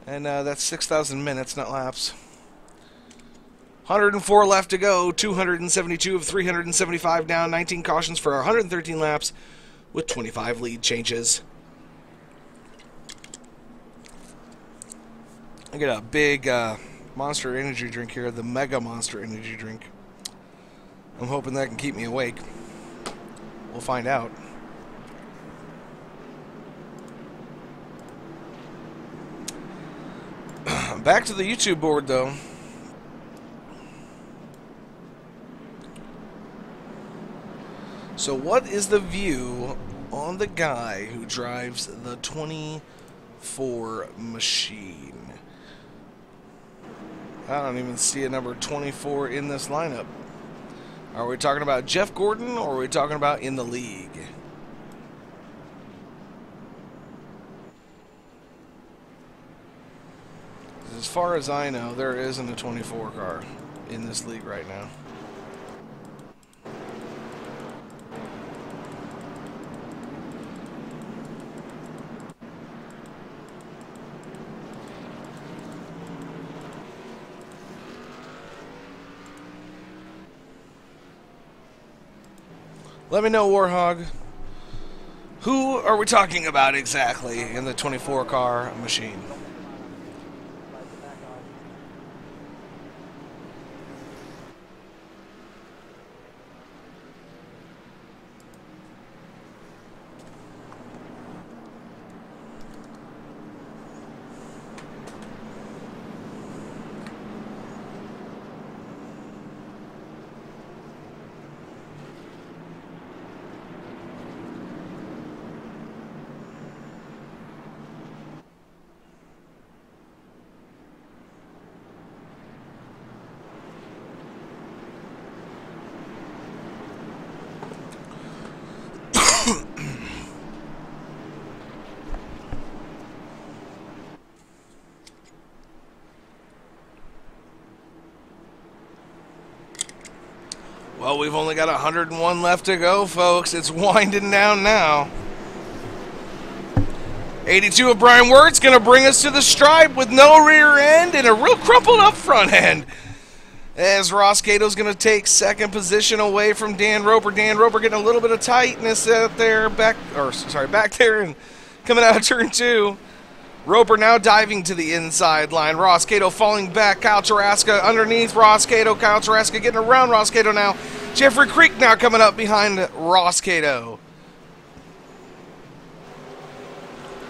And that's 6,000 minutes, not laps. 104 left to go, 272 of 375 down, 19 cautions for 113 laps with 25 lead changes. I get a big Monster energy drink here, the Mega Monster energy drink. I'm hoping that can keep me awake. We'll find out. Back to the YouTube board, though. So what is the view on the guy who drives the 24 machine? I don't even see a number 24 in this lineup. Are we talking about Jeff Gordon, or are we talking about in the league? As far as I know, there isn't a 24 car in this league right now. Let me know, Warhog. Who are we talking about exactly in the 24 car machine? Well, we've only got 101 left to go, folks. It's winding down now. 82 of Brian Wirt's going to bring us to the stripe with no rear end and a real crumpled up front end. As Ross Cato's going to take second position away from Dan Roper. Dan Roper getting a little bit of tightness out there, back there and coming out of turn 2. Roper now diving to the inside line. Ross Cato falling back. Kyle Taraska underneath Ross Cato. Kyle Taraska getting around Ross Cato now. Jeffrey Creek now coming up behind Ross Cato.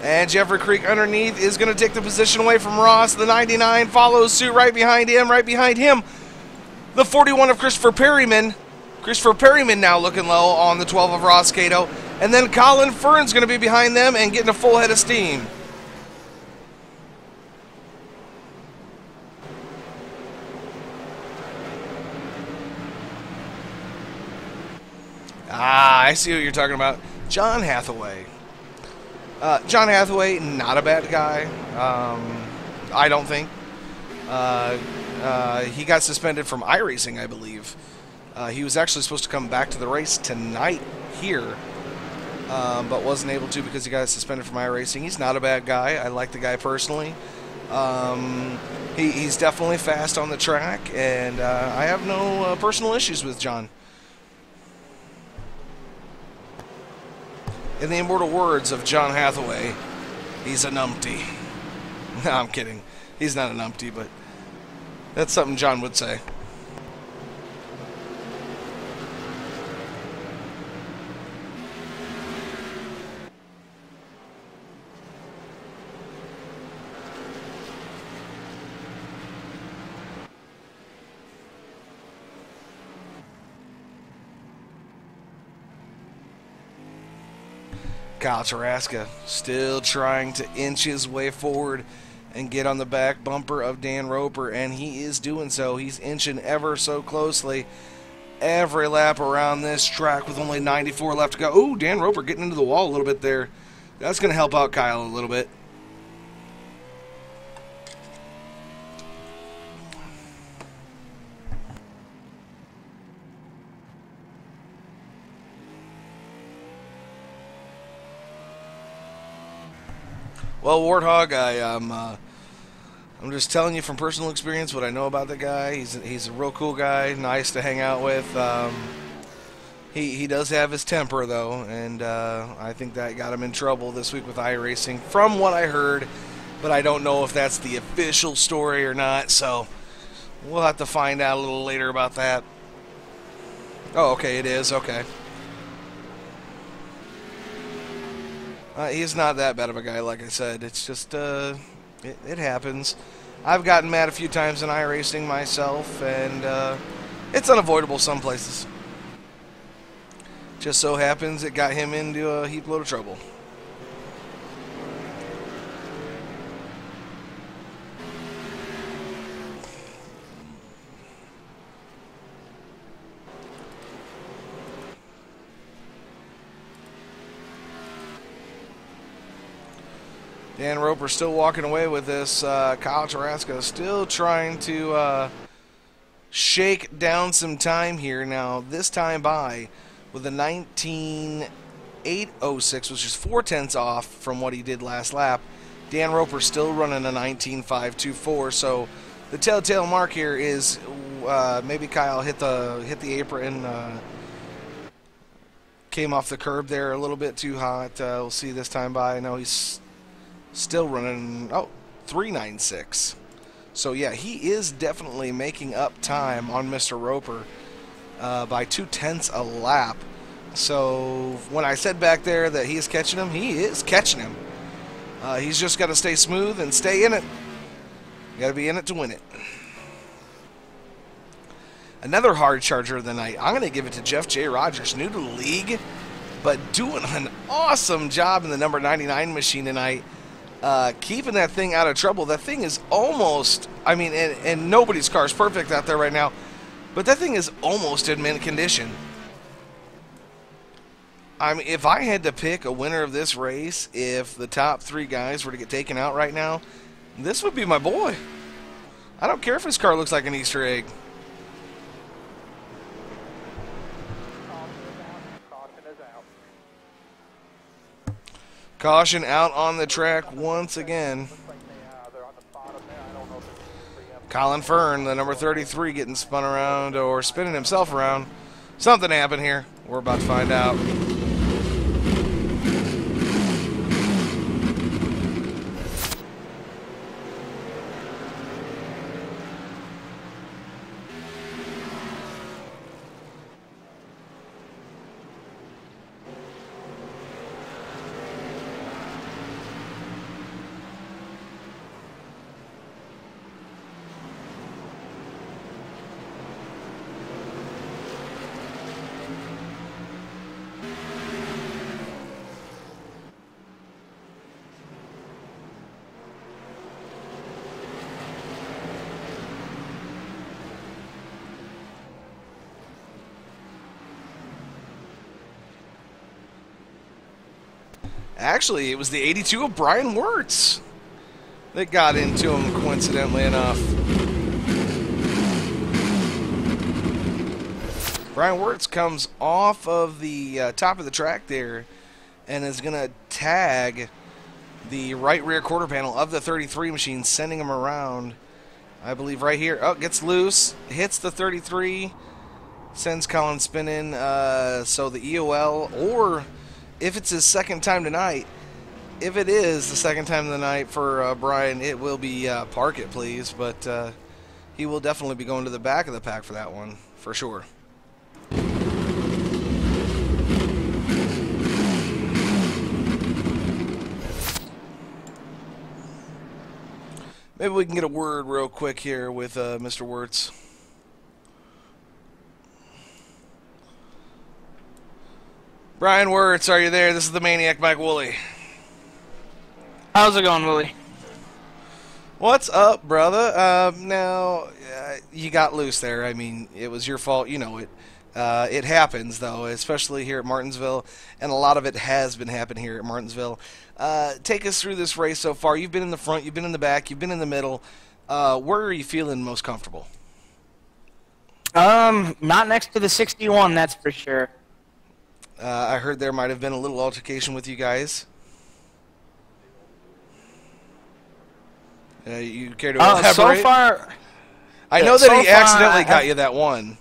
And Jeffrey Creek underneath is going to take the position away from Ross. The 99 follows suit right behind him. Right behind him, the 41 of Christopher Perryman. Christopher Perryman now looking low on the 12 of Ross Cato. And then Colin Fern's going to be behind them and getting a full head of steam. Ah, I see what you're talking about. John Hathaway. John Hathaway, not a bad guy. I don't think. He got suspended from iRacing, I believe. He was actually supposed to come back to the race tonight here, but wasn't able to because he got suspended from iRacing. He's not a bad guy. I like the guy personally. He's definitely fast on the track, and I have no personal issues with John. In the immortal words of John Hathaway, he's a numpty. No, I'm kidding. He's not a numpty, but that's something John would say. Kyle Taraska still trying to inch his way forward and get on the back bumper of Dan Roper, and he is doing so. He's inching ever so closely every lap around this track with only 94 left to go. Ooh, Dan Roper getting into the wall a little bit there. That's going to help out Kyle a little bit. Well, Warthog, I am I'm just telling you from personal experience what I know about the guy. He's a real cool guy, nice to hang out with. He does have his temper, though, and I think that got him in trouble this week with iRacing, from what I heard, but I don't know if that's the official story or not, so we'll have to find out a little later about that. Oh, okay, it is, okay. He's not that bad of a guy, like I said. It's just, it happens. I've gotten mad a few times in iRacing myself, and it's unavoidable some places. Just so happens it got him into a heap load of trouble. Dan Roper still walking away with this. Kyle Tarasco still trying to shake down some time here. Now, this time by with a 19.806, which is 0.4 off from what he did last lap. Dan Roper still running a 19.524. So the telltale mark here is maybe Kyle hit the apron, came off the curb there a little bit too hot. We'll see this time by. I know he's still running 3.96. So yeah, he is definitely making up time on Mr. Roper by 0.2 a lap. So when I said back there that he is catching him, he is catching him. He's just got to stay smooth and stay in it. You got to be in it to win it. Another hard charger of the night. I'm going to give it to Jeff J. Rogers, new to the league, but doing an awesome job in the number 99 machine tonight. Keeping that thing out of trouble. That thing is almost, I mean, and nobody's car is perfect out there right now, but that thing is almost in mint condition. I mean, if I had to pick a winner of this race, if the top 3 guys were to get taken out right now, this would be my boy. I don't care if his car looks like an Easter egg. Caution out on the track once again. Colin Fern, the number 33, getting spun around or spinning himself around. Something happened here. We're about to find out. Actually, it was the 82 of Brian Wirtz that got into him, coincidentally enough. Brian Wirtz comes off of the top of the track there and is going to tag the right rear quarter panel of the 33 machine, sending him around, I believe, right here. Oh, gets loose, hits the 33, sends Colin spinning. So the EOL, or if it's his second time tonight, if it is the second time of the night for Brian, it will be park it, please. But he will definitely be going to the back of the pack for that one, for sure. Maybe we can get a word real quick here with Mr. Wirtz. Brian Wirtz, are you there? This is the Maniac Mike Woolley. How's it going, Woolley? What's up, brother? Now, you got loose there. I mean, it was your fault. You know it. It happens, though, especially here at Martinsville, and a lot of it has been happening here at Martinsville. Take us through this race so far. You've been in the front, you've been in the back, you've been in the middle. Where are you feeling most comfortable? Not next to the 61, that's for sure. I heard there might have been a little altercation with you guys. You care to elaborate? So far, I know that so he far, accidentally got you that one.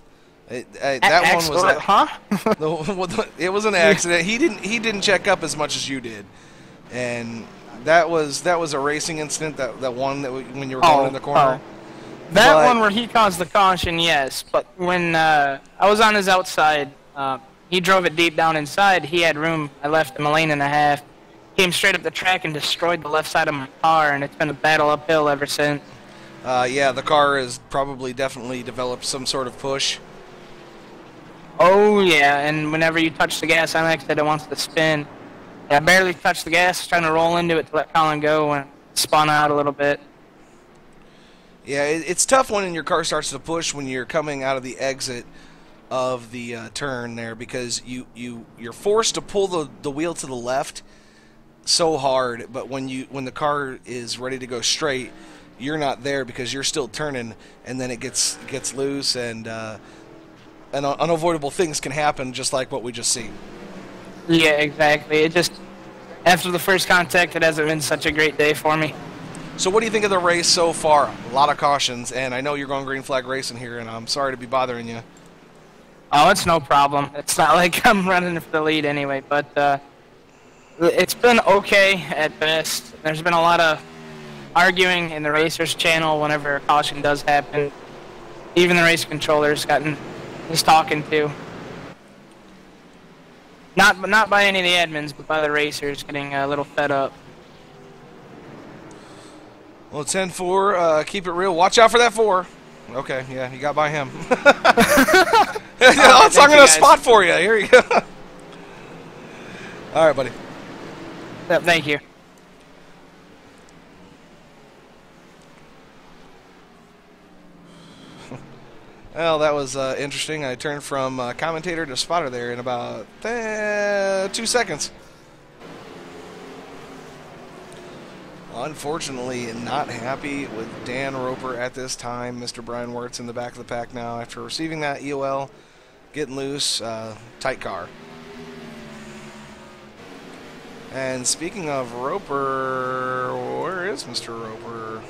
That one was huh? It was an accident. He didn't check up as much as you did, and that was a racing incident. That one when you were going in the corner. That one where he caused the caution, yes. But when I was on his outside, he drove it deep down inside. He had room. I left him a lane and a half. Came straight up the track and destroyed the left side of my car, and it's been a battle uphill ever since. Yeah, the car has definitely developed some sort of push. Oh, yeah, and whenever you touch the gas on exit, it wants to spin. I barely touched the gas, trying to roll into it to let Colin go, and it spun out a little bit. Yeah, it's tough when your car starts to push when you're coming out of the exit of the turn there, because you're forced to pull the wheel to the left so hard, but when the car is ready to go straight, you're not there because you're still turning, and then it gets loose, and unavoidable things can happen, just like what we just seen. Yeah, exactly. It just, after the first contact, it hasn't been such a great day for me. So what do you think of the race so far? A lot of cautions, and I know you're going green flag racing here, and I'm sorry to be bothering you. Oh, it's no problem. It's not like I'm running for the lead anyway, but it's been okay at best. There's been a lot of arguing in the racers channel whenever a caution does happen. Even the race controller's gotten his talking to. Not by any of the admins, but by the racers getting a little fed up. Well, 10-4, keep it real. Watch out for that 4. Okay, yeah, you got by him. I'm going to spot for you. Here you go. All right, buddy. Yep, thank you. Well, that was interesting. I turned from commentator to spotter there in about 2 seconds. Unfortunately, not happy with Dan Roper at this time. Mr. Brian Wirtz in the back of the pack now after receiving that EOL, getting loose, tight car. And speaking of Roper, where is Mr. Roper?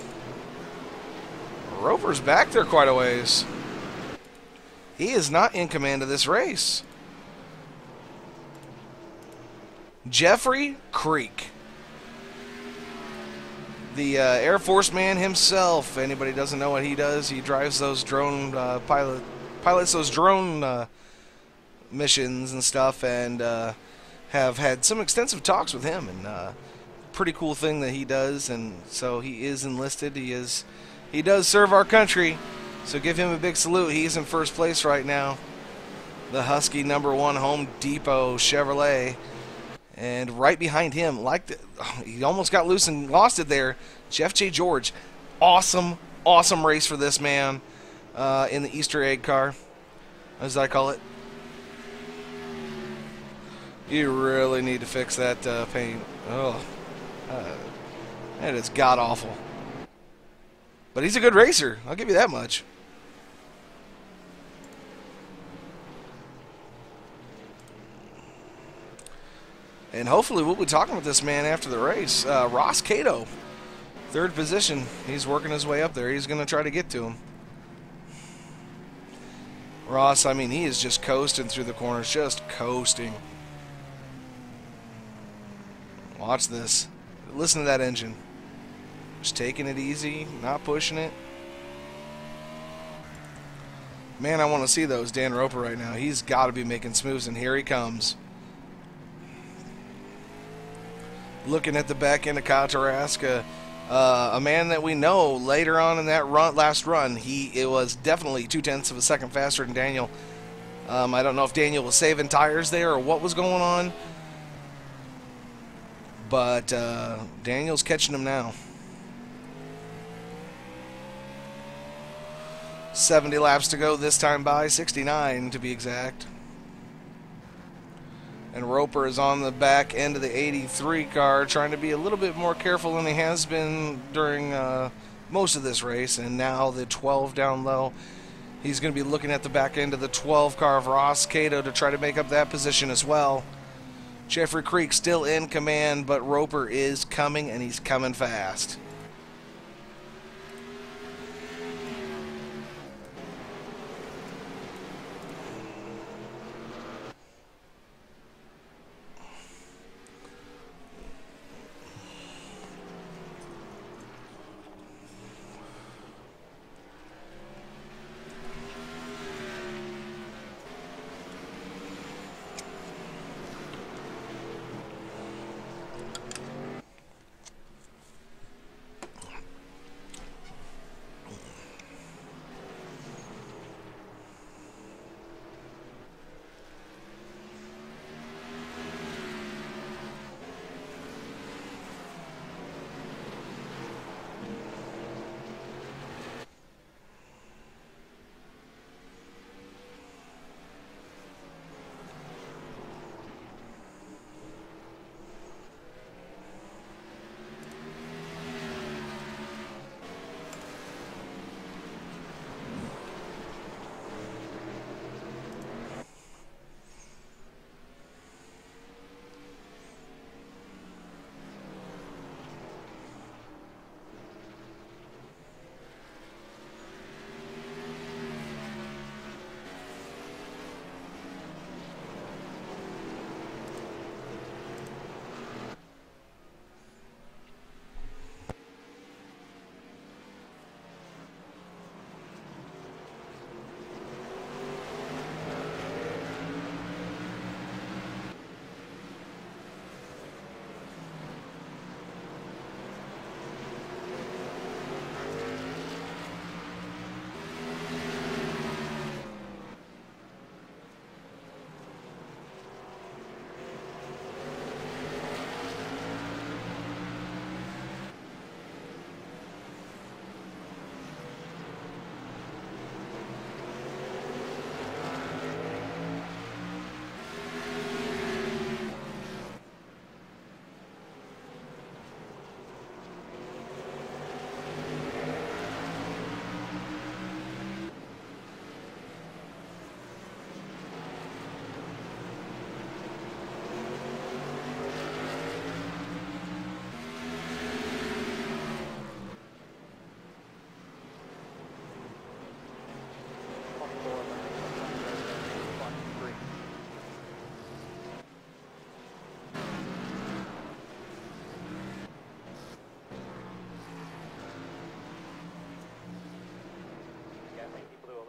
Roper's back there quite a ways. He is not in command of this race. Jeffrey Creek, the Air Force man himself. Anybody doesn't know what he does? He drives those drone pilots those drone missions and stuff, and have had some extensive talks with him, and pretty cool thing that he does. And so he is enlisted. He does serve our country. So give him a big salute. He's in first place right now. The Husky #1 Home Depot Chevrolet. And right behind him, he almost got loose and lost it there, Jeff J. George. Awesome, awesome race for this man in the Easter egg car, as I call it. You really need to fix that paint. Oh, that is god-awful. But he's a good racer. I'll give you that much. And hopefully we'll be talking with this man after the race. Ross Cato, 3rd position. He's working his way up there. He's going to try to get to him. Ross, I mean, he is just coasting through the corners, just coasting. Watch this. Listen to that engine. Just taking it easy, not pushing it. Man, I want to see those Dan Roper right now. He's got to be making smooths, and here he comes. Looking at the back end of Kyle Taraska, a man that we know later on in that last run, it was definitely 0.2 of a second faster than Daniel. I don't know if Daniel was saving tires there or what was going on, but Daniel's catching him now. 70 laps to go this time by, 69 to be exact. And Roper is on the back end of the 83 car, trying to be a little bit more careful than he has been during most of this race. And now the 12 down low. He's going to be looking at the back end of the 12 car of Ross Cato to try to make up that position as well. Jeffrey Creek still in command, but Roper is coming, and he's coming fast.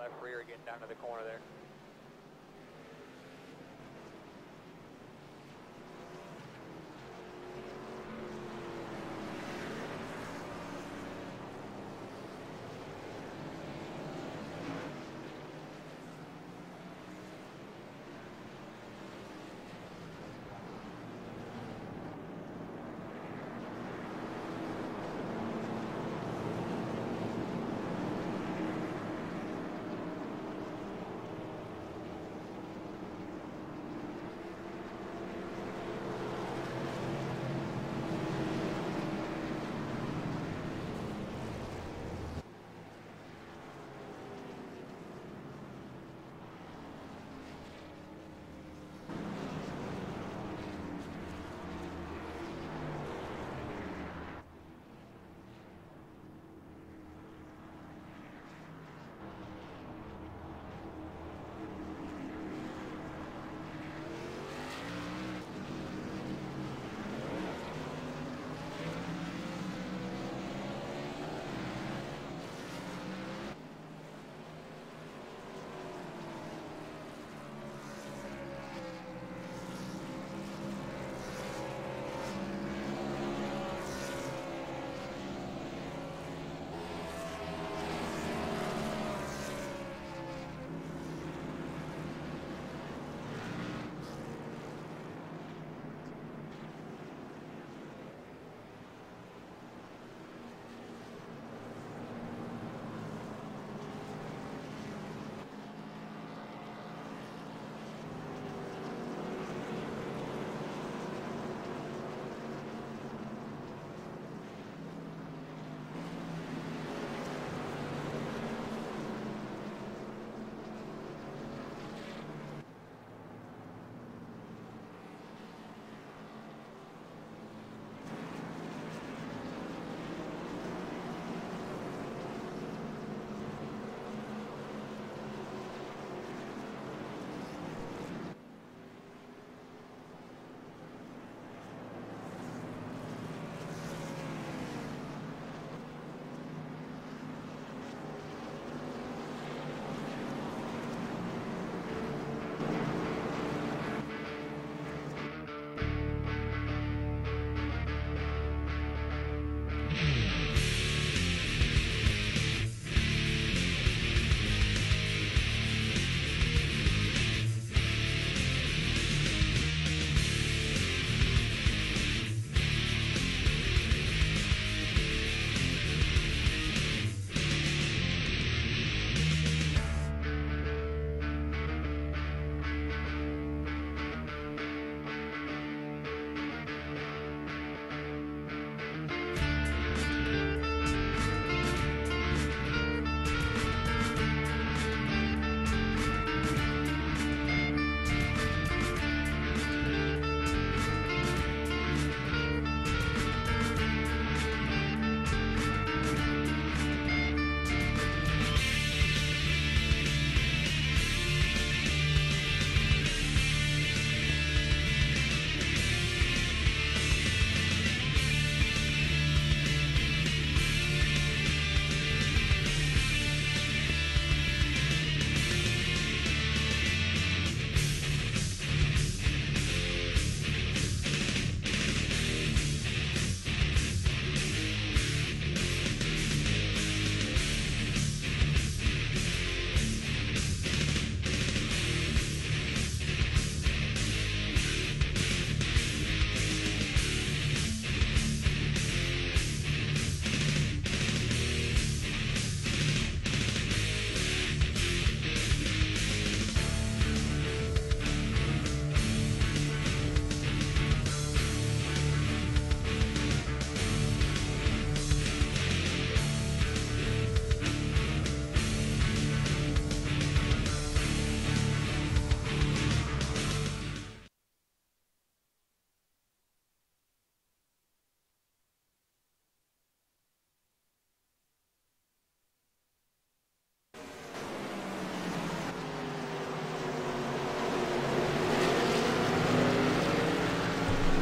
left rear getting down to the corner there.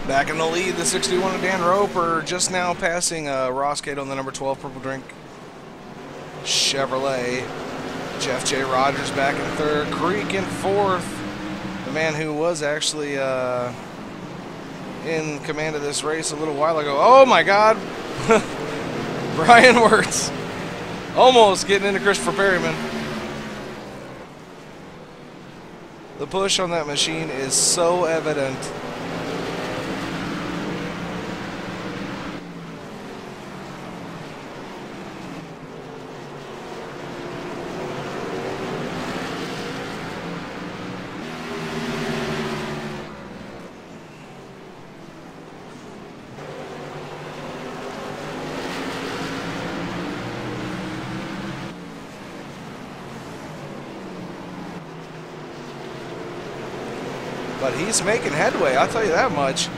Back in the lead, the 61 of Dan Roper, just now passing Ross Cato on the number 12 Purple Drink Chevrolet. Jeff J. Rogers back in third. Creek in fourth. The man who was actually in command of this race a little while ago. Oh my God! Brian Wirtz almost getting into Christopher Perryman. The push on that machine is so evident. But he's making headway, I'll tell you that much.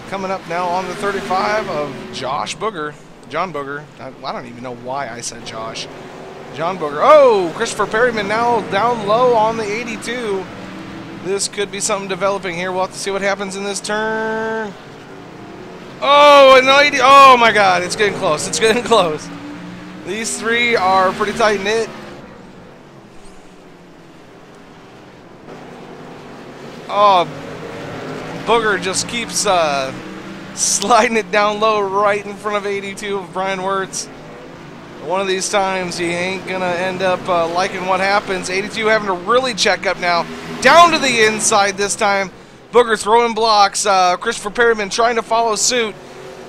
Coming up now on the 35 of John Booger. I don't even know why I said Josh. John Booger. Oh, Christopher Perryman now down low on the 82. This could be something developing here. We'll have to see what happens in this turn. Oh, an 80. Oh my God, it's getting close. It's getting close. These three are pretty tight knit. Oh, Booger just keeps sliding it down low right in front of 82 of Brian Wirtz. One of these times he ain't going to end up liking what happens. 82 having to really check up now. Down to the inside this time. Booger throwing blocks. Christopher Perryman trying to follow suit.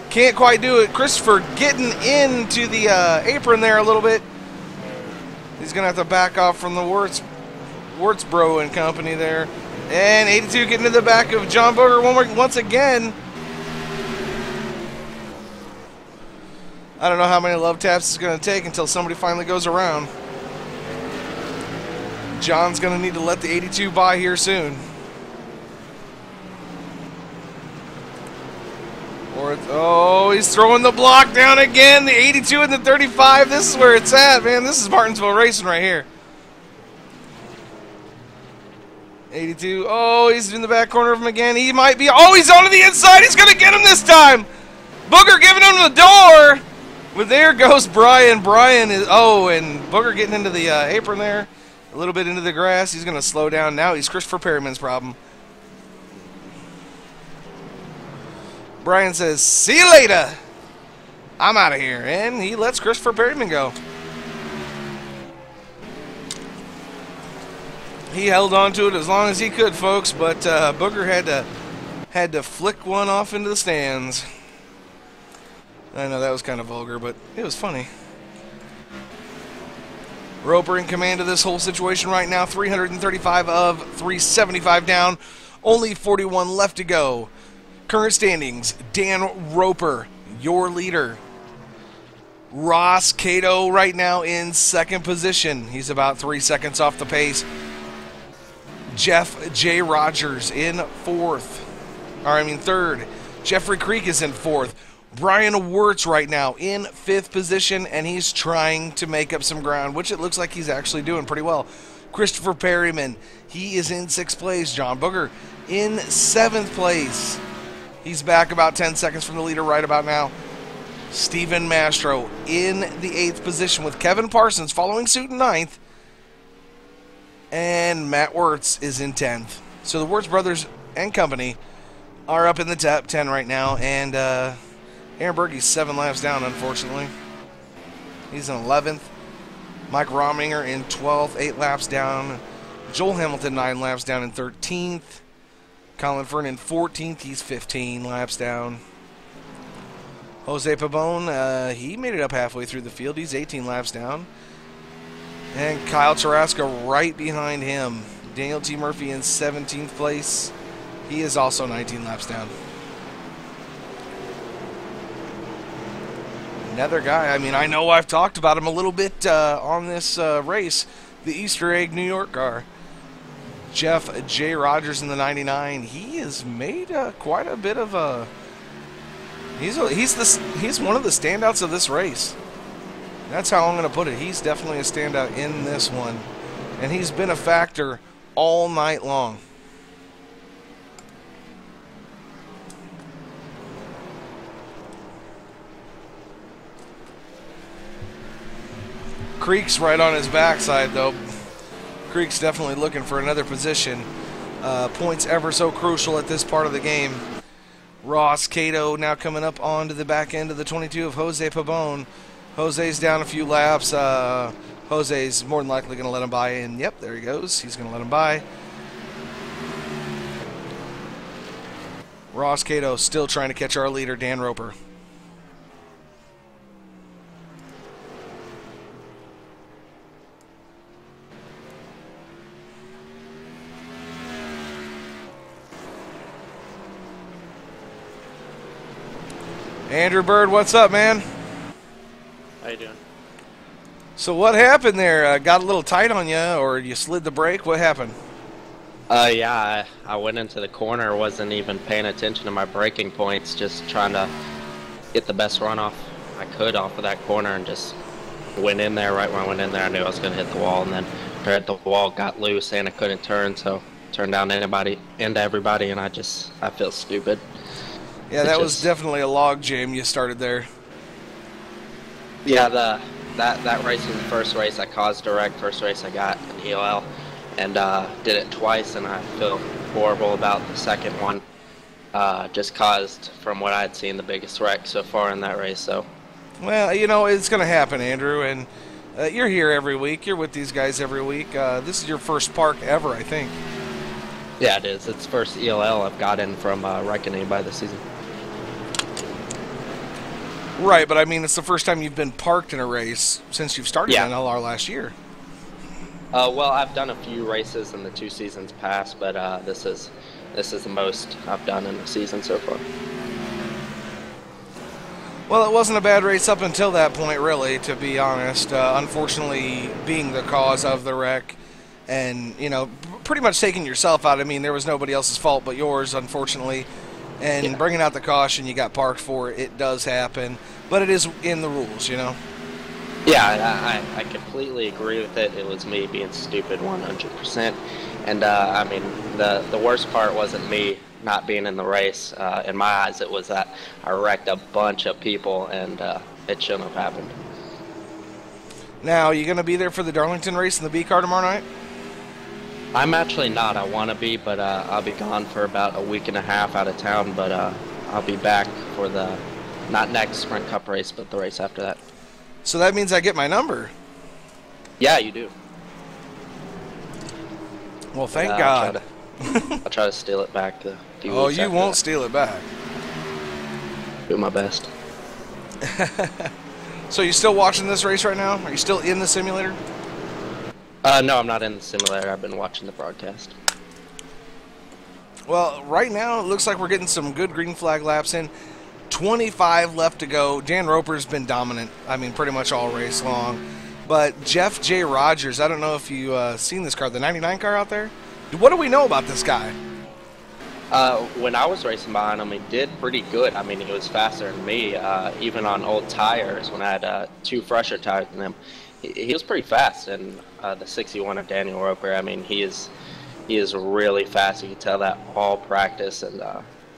Can't quite do it. Christopher getting into the apron there a little bit. He's going to have to back off from the Wirtzbro and company there. And 82 getting to the back of John Booger once again. I don't know how many love taps it's going to take until somebody finally goes around. John's going to need to let the 82 by here soon. Oh, he's throwing the block down again. The 82 and the 35. This is where it's at, man. This is Martinsville racing right here. 82. Oh, he's in the back corner of him again. He might be. Oh, he's onto the inside. He's going to get him this time. Booger giving him the door. But there goes Brian. Brian is. Oh, and Booger getting into the apron there. A little bit into the grass. He's going to slow down now. He's Christopher Perryman's problem. Brian says, "See you later. I'm out of here." And he lets Christopher Perryman go. He held on to it as long as he could, folks, but Booger had to flick one off into the stands. I know that was kind of vulgar, but it was funny. Roper in command of this whole situation right now. 335 of 375 down. Only 41 left to go. Current standings, Dan Roper, your leader. Ross Cato right now in second position. He's about 3 seconds off the pace. Jeff J. Rogers in third. Jeffrey Creek is in fourth. Brian Wirtz right now in fifth position, and he's trying to make up some ground, which it looks like he's actually doing pretty well. Christopher Perryman, he is in sixth place. John Booger in seventh place. He's back about 10 seconds from the leader right about now. Stephen Mastro in the eighth position with Kevin Parsons following suit in ninth. And Matt Wirtz is in 10th. So the Wirtz brothers and company are up in the top 10 right now. And Aaron Berge's 7 laps down, unfortunately. He's in 11th. Mike Rominger in 12th, 8 laps down. Joel Hamilton, 9 laps down in 13th. Colin Fern in 14th. He's 15 laps down. Jose Pabon, he made it up halfway through the field. He's 18 laps down. And Kyle Taraska right behind him. Daniel T. Murphy in 17th place. He is also 19 laps down. Another guy, I mean, I know I've talked about him a little bit on this race. The Easter Egg New York car. Jeff J. Rogers in the 99. He has made quite a bit of a... He's one of the standouts of this race. That's how I'm going to put it. He's definitely a standout in this one. And he's been a factor all night long. Creek's right on his backside, though. Creek's definitely looking for another position. Points ever so crucial at this part of the game. Ross Cato now coming up onto the back end of the 22 of Jose Pabon. Jose's down a few laps. Jose's more than likely going to let him by, and yep, there he goes. He's going to let him by. Ross Cato still trying to catch our leader, Dan Roper. Andrew Bird, what's up, man? How you doing? So what happened there? Got a little tight on you, or you slid the brake? What happened? Yeah, I went into the corner, wasn't even paying attention to my braking points, just trying to get the best runoff I could off of that corner, and just went in there. Right when I went in there, I knew I was going to hit the wall, and then after I hit the wall, got loose, and I couldn't turn, so turned down into everybody, and I feel stupid. Yeah, that was definitely a log jam you started there. Yeah, that race was the first race I caused a wreck, first race I got an EOL, and did it twice, and I feel horrible about the second one. Just caused, from what I had seen, the biggest wreck so far in that race. So, well, you know, it's going to happen, Andrew, and you're here every week. You're with these guys every week. This is your first park ever, I think. Yeah, it is. It's the first ELL I've gotten from wrecking anybody this season. Right, but I mean, it's the first time you've been parked in a race since you've started in LR last year. Well, I've done a few races in the 2 seasons past, but this is the most I've done in the season so far. Well, it wasn't a bad race up until that point, really, to be honest. Unfortunately, being the cause of the wreck and, you know, pretty much taking yourself out. I mean, there was nobody else's fault but yours, unfortunately. And bringing out the caution you got parked for, it does happen. But it is in the rules, you know? Yeah, I completely agree with it. It was me being stupid 100%. And, I mean, the worst part wasn't me not being in the race. In my eyes, it was that I wrecked a bunch of people, and it shouldn't have happened. Now, are you going to be there for the Darlington race in the B car tomorrow night? I'm actually not. I want to be, but I'll be gone for about a week and a half out of town. But I'll be back for the, not next Sprint Cup race, but the race after that. So that means I get my number. Yeah, you do. Well, thank God. I'll try to steal it back. Oh, you won't steal it back. Do my best. So you still watching this race right now? Are you still in the simulator? No, I'm not in the simulator. I've been watching the broadcast. Well, right now it looks like we're getting some good green flag laps in. 25 left to go. Dan Roper's been dominant. I mean, pretty much all race long. But Jeff J. Rogers, I don't know if you've seen this car, the 99 car out there. What do we know about this guy? When I was racing behind him, he did pretty good. I mean, he was faster than me, even on old tires when I had 2 fresher tires than him. He was pretty fast, and the 61 of Daniel Roper, I mean, he is really fast. You can tell that all practice, and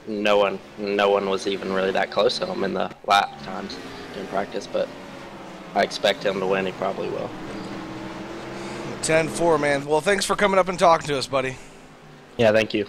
no one was even really that close to him in the lap times in practice, but I expect him to win. He probably will. 10-4, man. Well, thanks for coming up and talking to us, buddy. Yeah, thank you.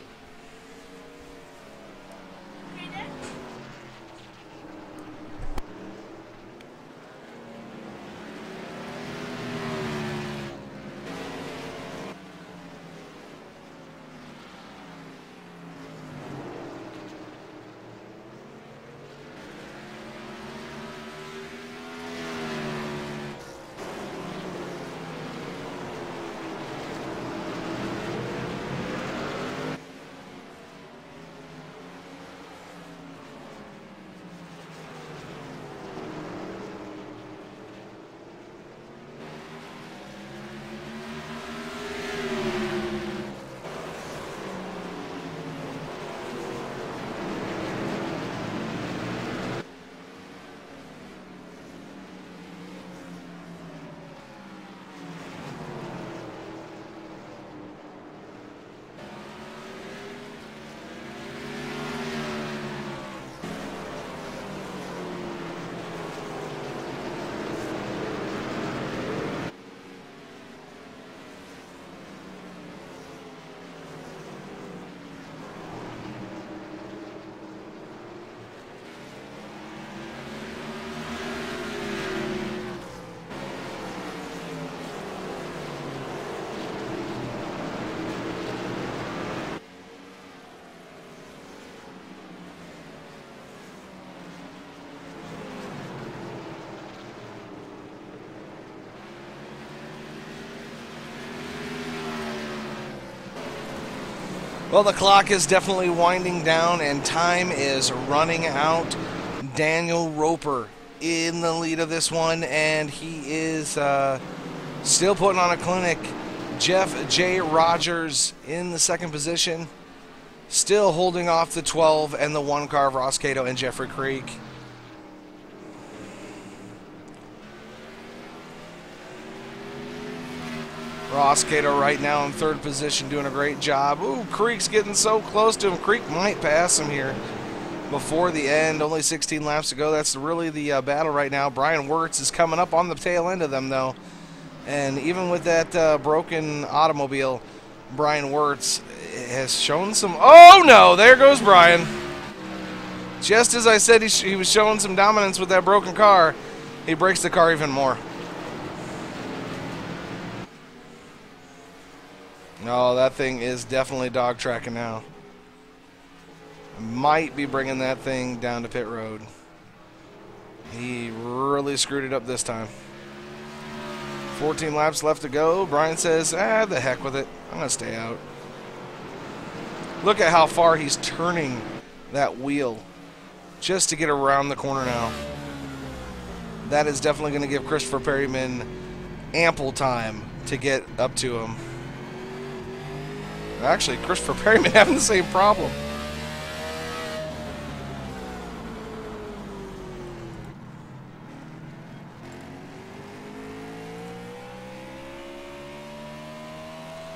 Well, the clock is definitely winding down and time is running out. Daniel Roper in the lead of this one, and he is still putting on a clinic. Jeff J. Rogers in the second position, still holding off the 12 and the 1 car of Ross Cato and Jeffrey Creek. Ross Cato right now in third position, doing a great job. Ooh, Creek's getting so close to him. Creek might pass him here before the end. Only 16 laps to go. That's really the battle right now. Brian Wirtz is coming up on the tail end of them, though. And even with that broken automobile, Brian Wirtz has shown some... Oh, no! There goes Brian. Just as I said he was showing some dominance with that broken car, he breaks the car even more. No, that thing is definitely dog tracking now. Might be bringing that thing down to pit road. He really screwed it up this time. 14 laps left to go. Brian says, the heck with it. I'm going to stay out. Look at how far he's turning that wheel just to get around the corner now. That is definitely going to give Christopher Perryman ample time to get up to him. Actually, Christopher Perryman having the same problem.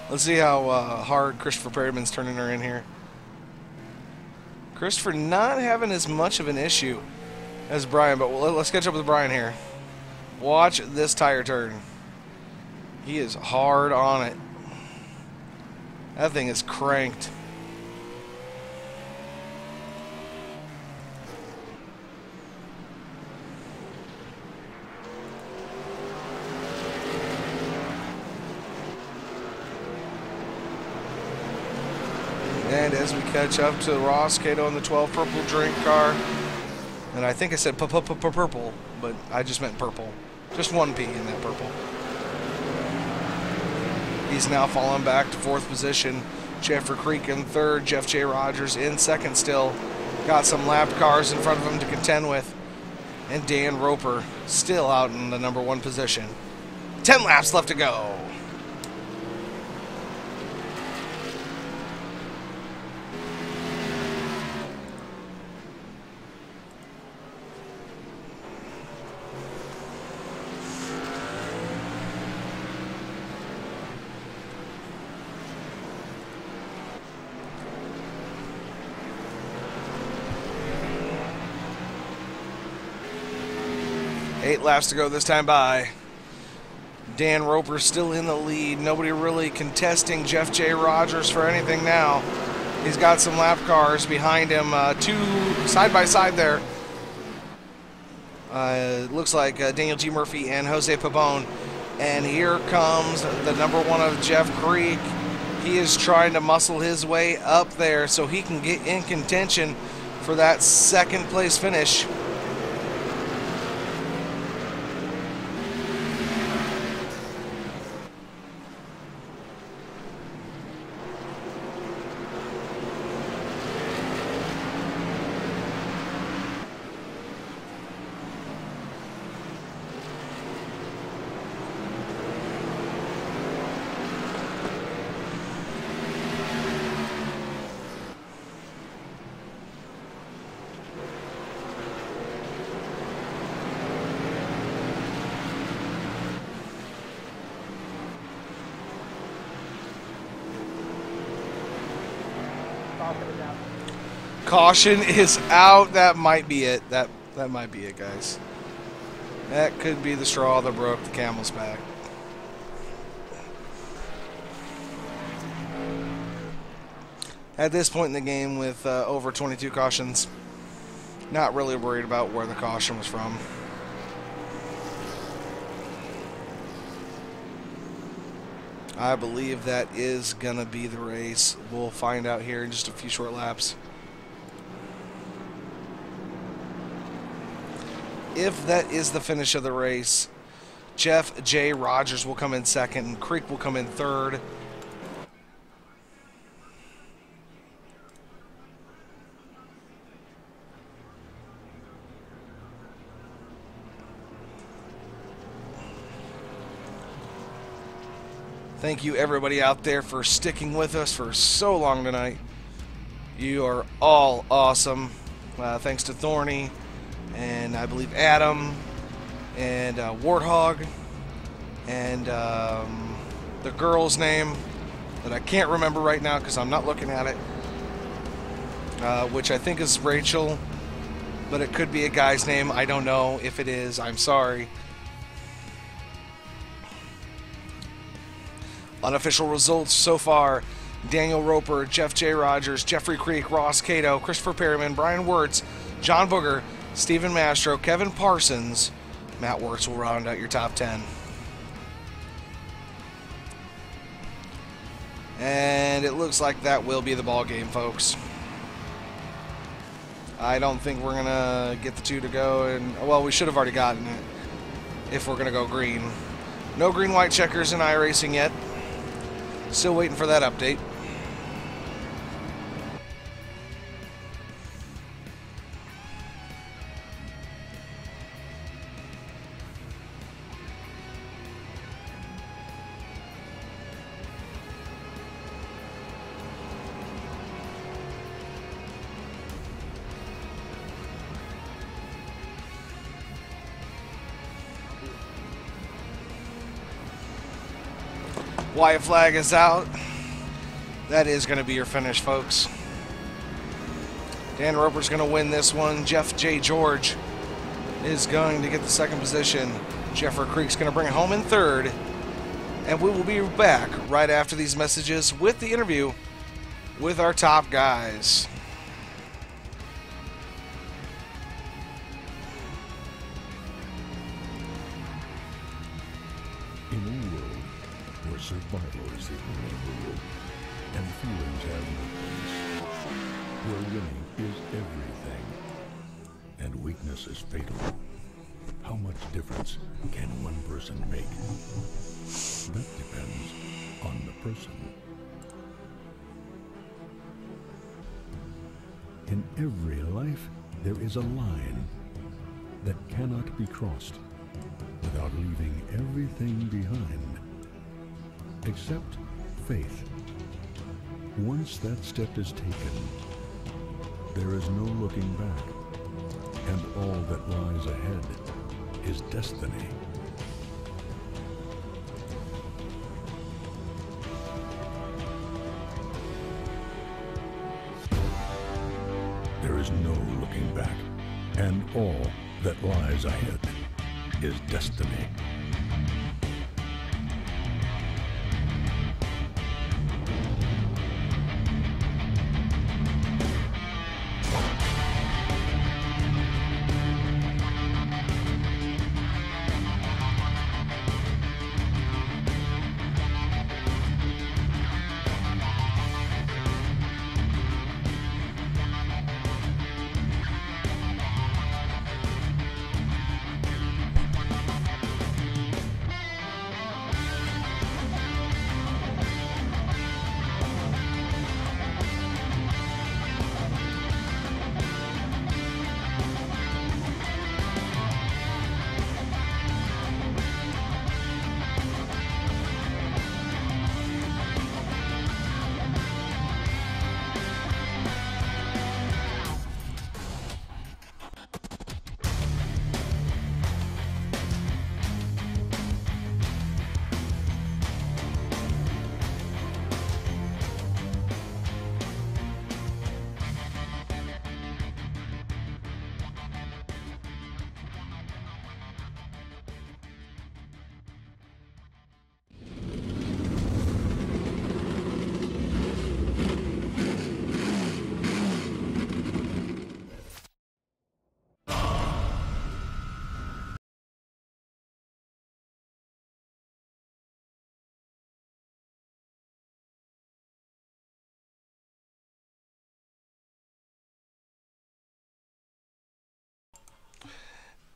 Let's see how hard Christopher Perryman's turning her in here. Christopher not having as much of an issue as Brian, but let's catch up with Brian here. Watch this tire turn. He is hard on it. That thing is cranked. And as we catch up to Ross Cato in the 12 purple drink car, and I think I said purple, but I just meant purple. Just one P in that purple. He's now fallen back to fourth position. Jeffrey Creek in third. Jeff J. Rogers in second still. Got some lapped cars in front of him to contend with. And Dan Roper still out in the number 1 position. 10 laps left to go. Eight laps to go this time by. Dan Roper still in the lead. Nobody really contesting Jeff J. Rogers for anything now. He's got some lap cars behind him, 2 side by side there. It looks like Daniel G. Murphy and Jose Pabon. And here comes the number 1 of Jeff Creek. He is trying to muscle his way up there so he can get in contention for that second place finish. Caution is out. That might be it. That might be it, guys. That could be the straw that broke the camel's back. At this point in the game with over 22 cautions, not really worried about where the caution was from. I believe that is going to be the race. We'll find out here in just a few short laps. If that is the finish of the race, Jeff J. Rogers will come in second, and Creek will come in third. Thank you, everybody out there, for sticking with us for so long tonight. You are all awesome. Thanks to Thorny, and I believe Adam, and Warthog, and the girl's name that I can't remember right now because I'm not looking at it, which I think is Rachel, but it could be a guy's name. I don't know. If it is, I'm sorry. Unofficial results so far: Daniel Roper, Jeff J. Rogers, Jeffrey Creek, Ross Cato, Christopher Perryman, Brian Wirtz, John Booger, Stephen Mastro, Kevin Parsons. Matt Wirtz will round out your top 10. And it looks like that will be the ball game, folks. I don't think we're going to get the two to go. And well, we should have already gotten it if we're going to go green. No green-white checkers in iRacing yet. Still waiting for that update. White flag is out. That is going to be your finish, folks. Dan Roper's going to win this one. Jeff J. George is going to get the second position. Jeffrey Creek's going to bring it home in third. And we will be back right after these messages with the interview with our top guys. In a world where survival is the only rule and feelings have no place, where winning is everything and weakness is fatal, how much difference can one person make? That depends on the person. In every life, there is a line that cannot be crossed without leaving everything behind, except faith. Once that step is taken, there is no looking back, and all that lies ahead is destiny. There is no looking back, and all that lies ahead is destiny.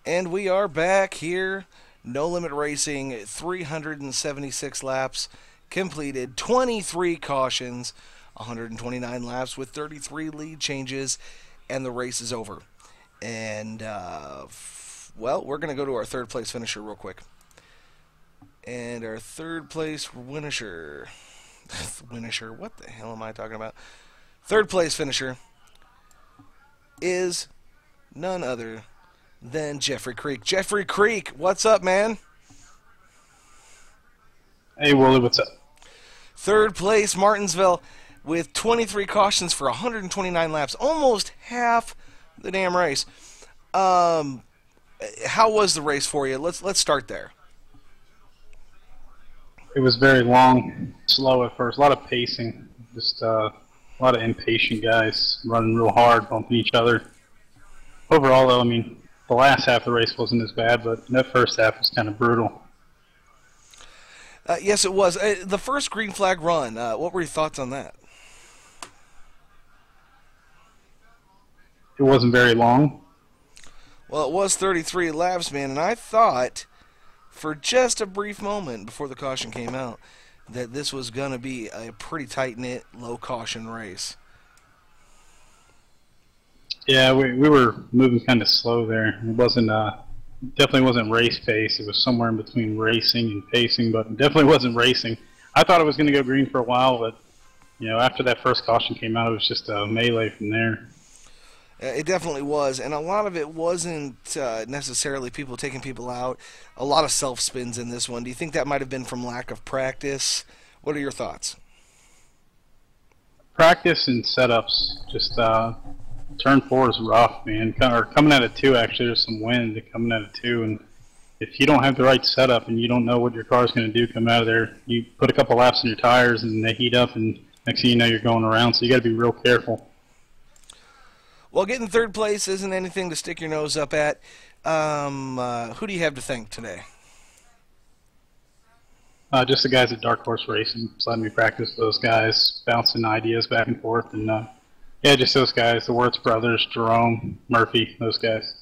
And we are back here. No Limit Racing, 376 laps completed, 23 cautions, 129 laps with 33 lead changes, and the race is over. And, well, we're going to go to our third place finisher real quick. And our third place finisher. What the hell am I talking about? Third place finisher is none other than Jeffrey Creek. Jeffrey Creek, what's up, man? Hey, Wooly, what's up? Third place, Martinsville, with 23 cautions for 129 laps, almost half the damn race. How was the race for you? Let's start there. It was very long, slow at first, a lot of pacing, just a lot of impatient guys running real hard, bumping each other. Overall, though, I mean, the last half of the race wasn't as bad, but that first half was kind of brutal. Yes, it was. The first green flag run, what were your thoughts on that? It wasn't very long. Well, it was 33 laps, man, and I thought for just a brief moment before the caution came out that this was going to be a pretty tight-knit, low-caution race. Yeah, we were moving kind of slow there. It wasn't definitely wasn't race pace. It was somewhere in between racing and pacing, but it definitely wasn't racing. I thought it was going to go green for a while, but you know, after that first caution came out, it was just a melee from there. It definitely was, and a lot of it wasn't necessarily people taking people out. A lot of self-spins in this one. Do you think that might have been from lack of practice? What are your thoughts? Practice and setups. Just turn 4 is rough, man. Or coming out of 2, actually, there's some wind coming out of 2, and if you don't have the right setup and you don't know what your car is going to do come out of there, you put a couple laps in your tires and they heat up, and next thing you know, you're going around. So you got to be real careful. Well, getting third place isn't anything to stick your nose up at. Who do you have to thank today? Just the guys at Dark Horse Racing, just letting me practice those guys, bouncing ideas back and forth, and yeah, just those guys, the Wirtz brothers, Jerome, Murphy, those guys.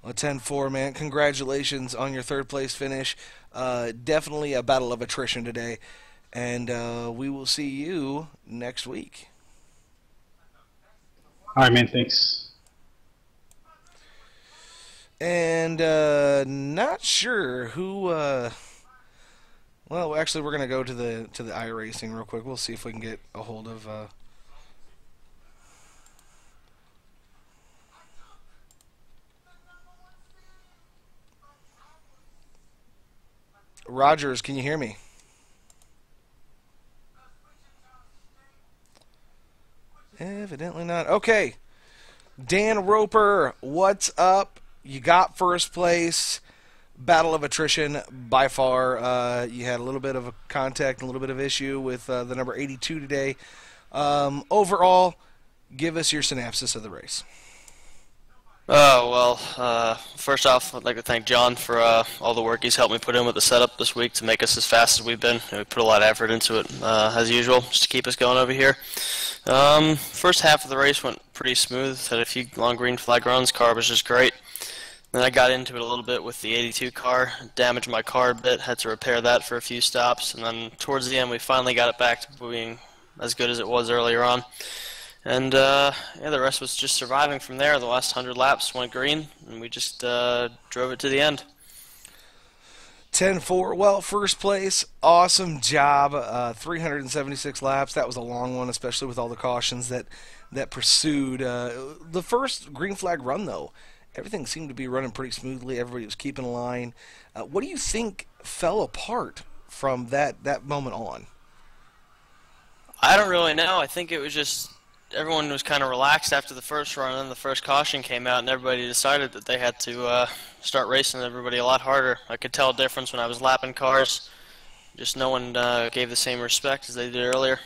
Well, 10-4, man. Congratulations on your third place finish. Definitely a battle of attrition today, and we will see you next week. All right, man. Thanks. And not sure who. Well, actually, we're gonna go to the iRacing real quick. We'll see if we can get a hold of. Rogers, can you hear me? Evidently not. Okay. Dan Roper, what's up? You got first place. Battle of attrition by far. You had a little bit of a contact, a little bit of issue with the number 82 today. Overall, give us your synopsis of the race. Oh, well, first off, I'd like to thank John for all the work he's helped me put in with the setup this week to make us as fast as we've been. We put a lot of effort into it, as usual, just to keep us going over here. First half of the race went pretty smooth. Had a few long green flag runs. Car was just great. Then I got into it a little bit with the 82 car, damaged my car a bit, had to repair that for a few stops, and then towards the end we finally got it back to being as good as it was earlier on. And yeah, the rest was just surviving from there. The last 100 laps went green, and we just drove it to the end. 10-4. Well, first place, awesome job. 376 laps. That was a long one, especially with all the cautions that pursued. The first green flag run, though, everything seemed to be running pretty smoothly. Everybody was keeping a line. What do you think fell apart from that moment on? I don't really know. I think it was just everyone was kind of relaxed after the first run, and then the first caution came out, and everybody decided that they had to start racing everybody a lot harder. I could tell a difference when I was lapping cars. Just no one gave the same respect as they did earlier.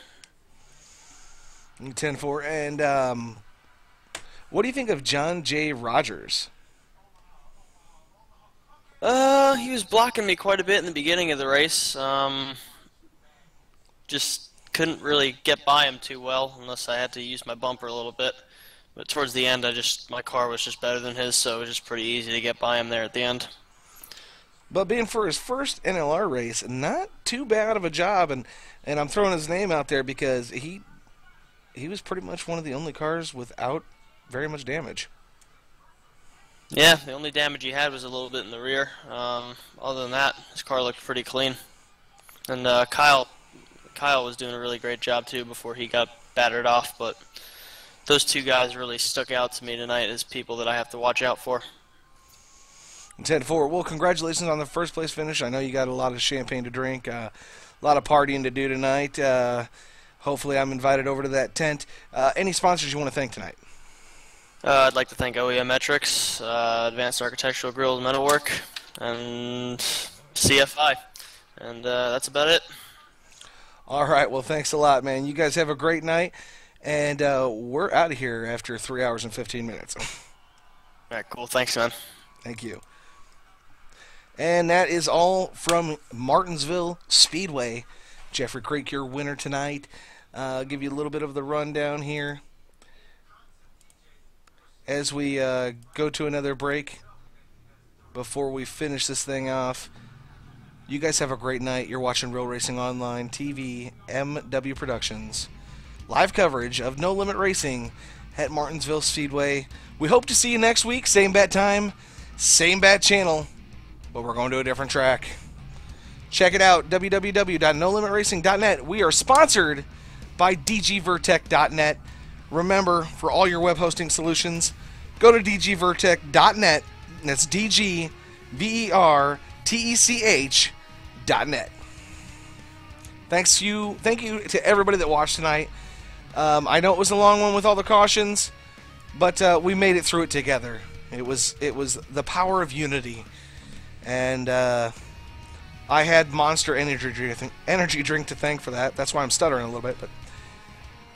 10-4. And what do you think of John J. Rogers? He was blocking me quite a bit in the beginning of the race. Just couldn't really get by him too well unless I had to use my bumper a little bit. But towards the end, my car was just better than his, so it was just pretty easy to get by him there at the end. But being for his first NLR race, not too bad of a job, and I'm throwing his name out there because he was pretty much one of the only cars without very much damage. Yeah, the only damage he had was a little bit in the rear. Other than that, his car looked pretty clean. And Kyle was doing a really great job too before he got battered off. But those two guys really stuck out to me tonight as people that I have to watch out for. 10-4. Well, congratulations on the first place finish. I know you got a lot of champagne to drink, a lot of partying to do tonight. Hopefully I'm invited over to that tent. Any sponsors you want to thank tonight? I'd like to thank OEM Metrics, Advanced Architectural Grills Metalwork, and CFI. And that's about it. All right. Well, thanks a lot, man. You guys have a great night. And we're out of here after 3 hours and 15 minutes. All right, cool. Thanks, man. Thank you. And that is all from Martinsville Speedway. Jeffrey Creek, your winner tonight. I'll give you a little bit of the rundown here as we go to another break before we finish this thing off. You guys have a great night. You're watching Real Racing Online TV, MW Productions. Live coverage of No Limit Racing at Martinsville Speedway. We hope to see you next week. Same bat time, same bat channel, but we're going to a different track. Check it out, www.nolimitracing.net. We are sponsored by dgvertech.net. Remember, for all your web hosting solutions, go to dgvertech.net. That's dgvertech.net. Thank you to everybody that watched tonight. I know it was a long one with all the cautions, but we made it through it together. It was the power of unity, and I had Monster energy drink to thank for that. That's why I'm stuttering a little bit. But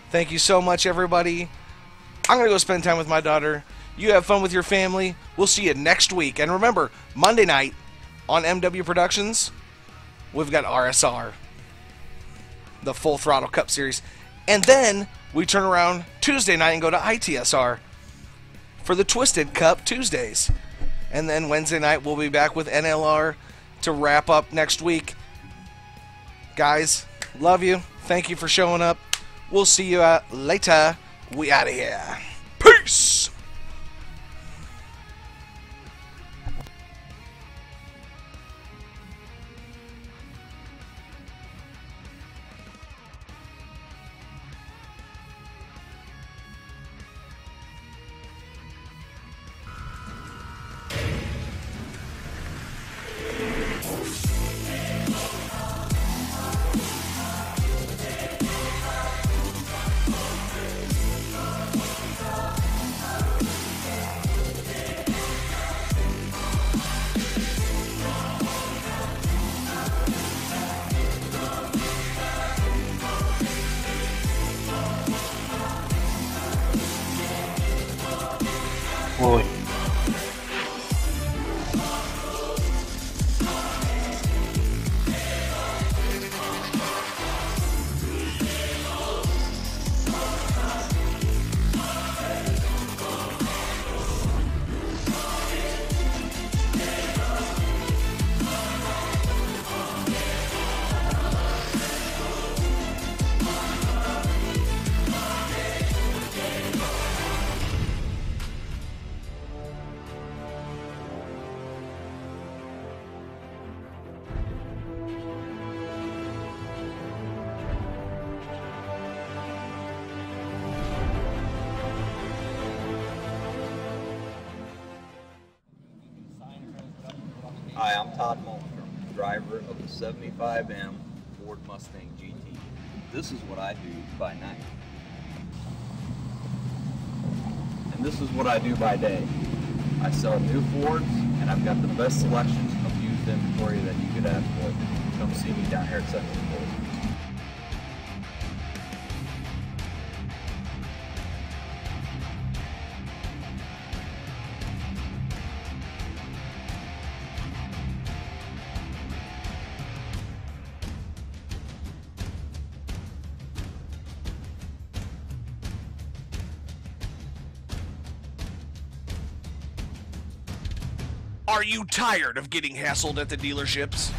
thank you so much, everybody. I'm gonna go spend time with my daughter. You have fun with your family. We'll see you next week. And remember, Monday night on MW Productions, we've got RSR, the Full Throttle Cup Series. And then we turn around Tuesday night and go to ITSR for the Twisted Cup Tuesdays. And then Wednesday night we'll be back with NLR to wrap up next week. Guys, love you. Thank you for showing up. We'll see you later. We out of here. Peace! Wooly. Hi, I'm Todd Malmstrom, driver of the 75M Ford Mustang GT. This is what I do by night. And this is what I do by day. I sell new Fords, and I've got the best selections of used inventory that you could ask for. Come see me down here at 74. Are you tired of getting hassled at the dealerships?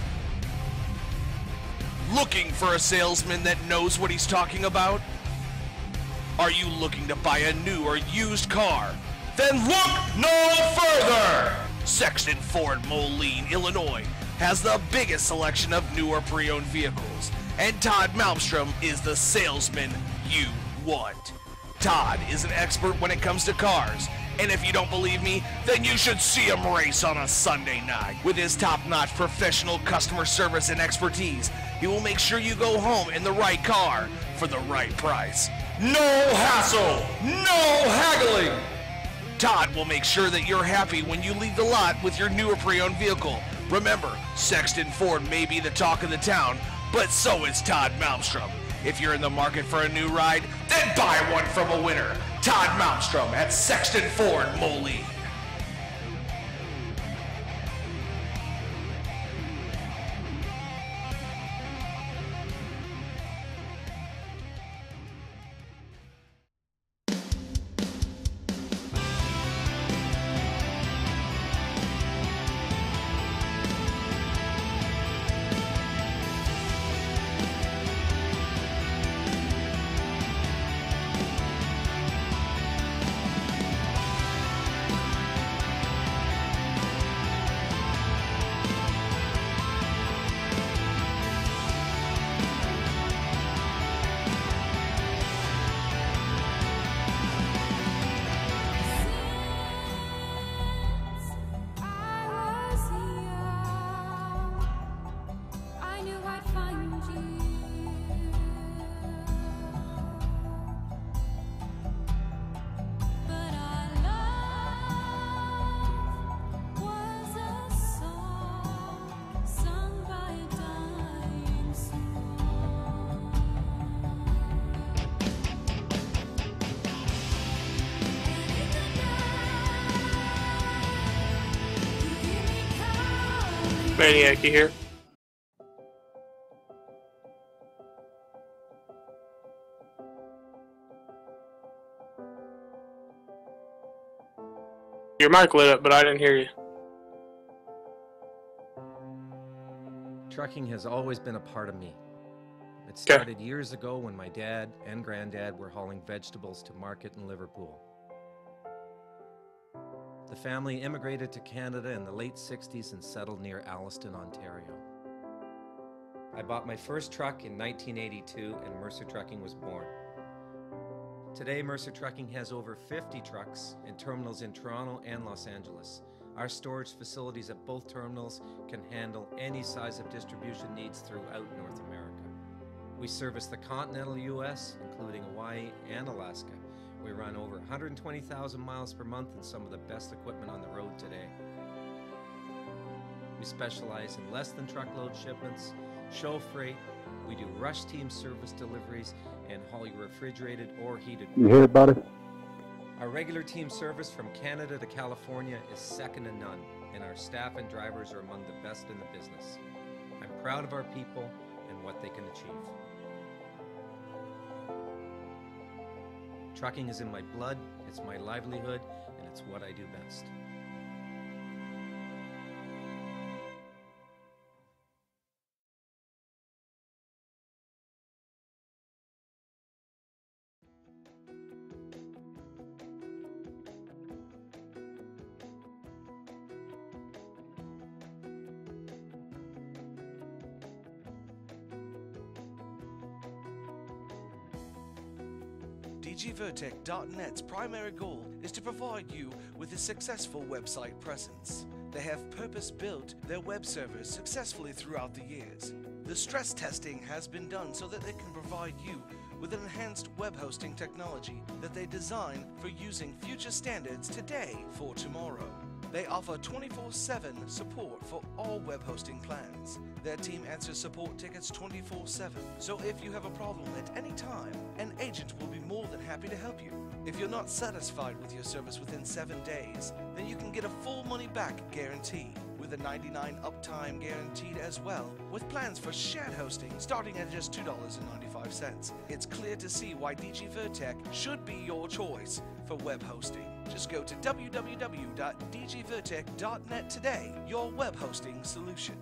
Looking for a salesman that knows what he's talking about? Are you looking to buy a new or used car then look no further! Sexton Ford Moline, Illinois has the biggest selection of newer pre-owned vehicles, and Todd Malmstrom is the salesman you want. Todd is an expert when it comes to cars, and if you don't believe me, then you should see him race on a Sunday night. With his top-notch professional customer service and expertise, he will make sure you go home in the right car for the right price. No hassle, no haggling. Todd will make sure that you're happy when you leave the lot with your newer pre-owned vehicle. Remember, Sexton Ford may be the talk of the town, but so is Todd Malmstrom. If you're in the market for a new ride, then buy one from a winner. Todd Malmstrom at Sexton Ford Moline. Maniac, you here? Your mic lit up, but I didn't hear you. Trucking has always been a part of me. It started years ago when my dad and granddad were hauling vegetables to market in Liverpool. The family immigrated to Canada in the late 60s and settled near Alliston, Ontario. I bought my first truck in 1982 and Mercer Trucking was born. Today, Mercer Trucking has over 50 trucks and terminals in Toronto and Los Angeles. Our storage facilities at both terminals can handle any size of distribution needs throughout North America. We service the continental U.S., including Hawaii and Alaska. We run over 120,000 miles per month and some of the best equipment on the road today. We specialize in less than truckload shipments, show freight, we do rush team service deliveries, and haul your refrigerated or heated. You hear it, buddy? Our regular team service from Canada to California is second to none, and our staff and drivers are among the best in the business. I'm proud of our people and what they can achieve. Trucking is in my blood, it's my livelihood, and it's what I do best. DGVertec.net's primary goal is to provide you with a successful website presence. They have purpose-built their web servers successfully throughout the years. The stress testing has been done so that they can provide you with an enhanced web hosting technology that they design for using future standards today for tomorrow. They offer 24/7 support for all web hosting plans. Their team answers support tickets 24/7, so if you have a problem at any time, an agent will be more than happy to help you. If you're not satisfied with your service within 7 days, then you can get a full money-back guarantee, with a 99 uptime guaranteed as well, with plans for shared hosting starting at just $2.95. It's clear to see why DGVertec should be your choice for web hosting. Just go to www.dgvertec.net today, your web hosting solution.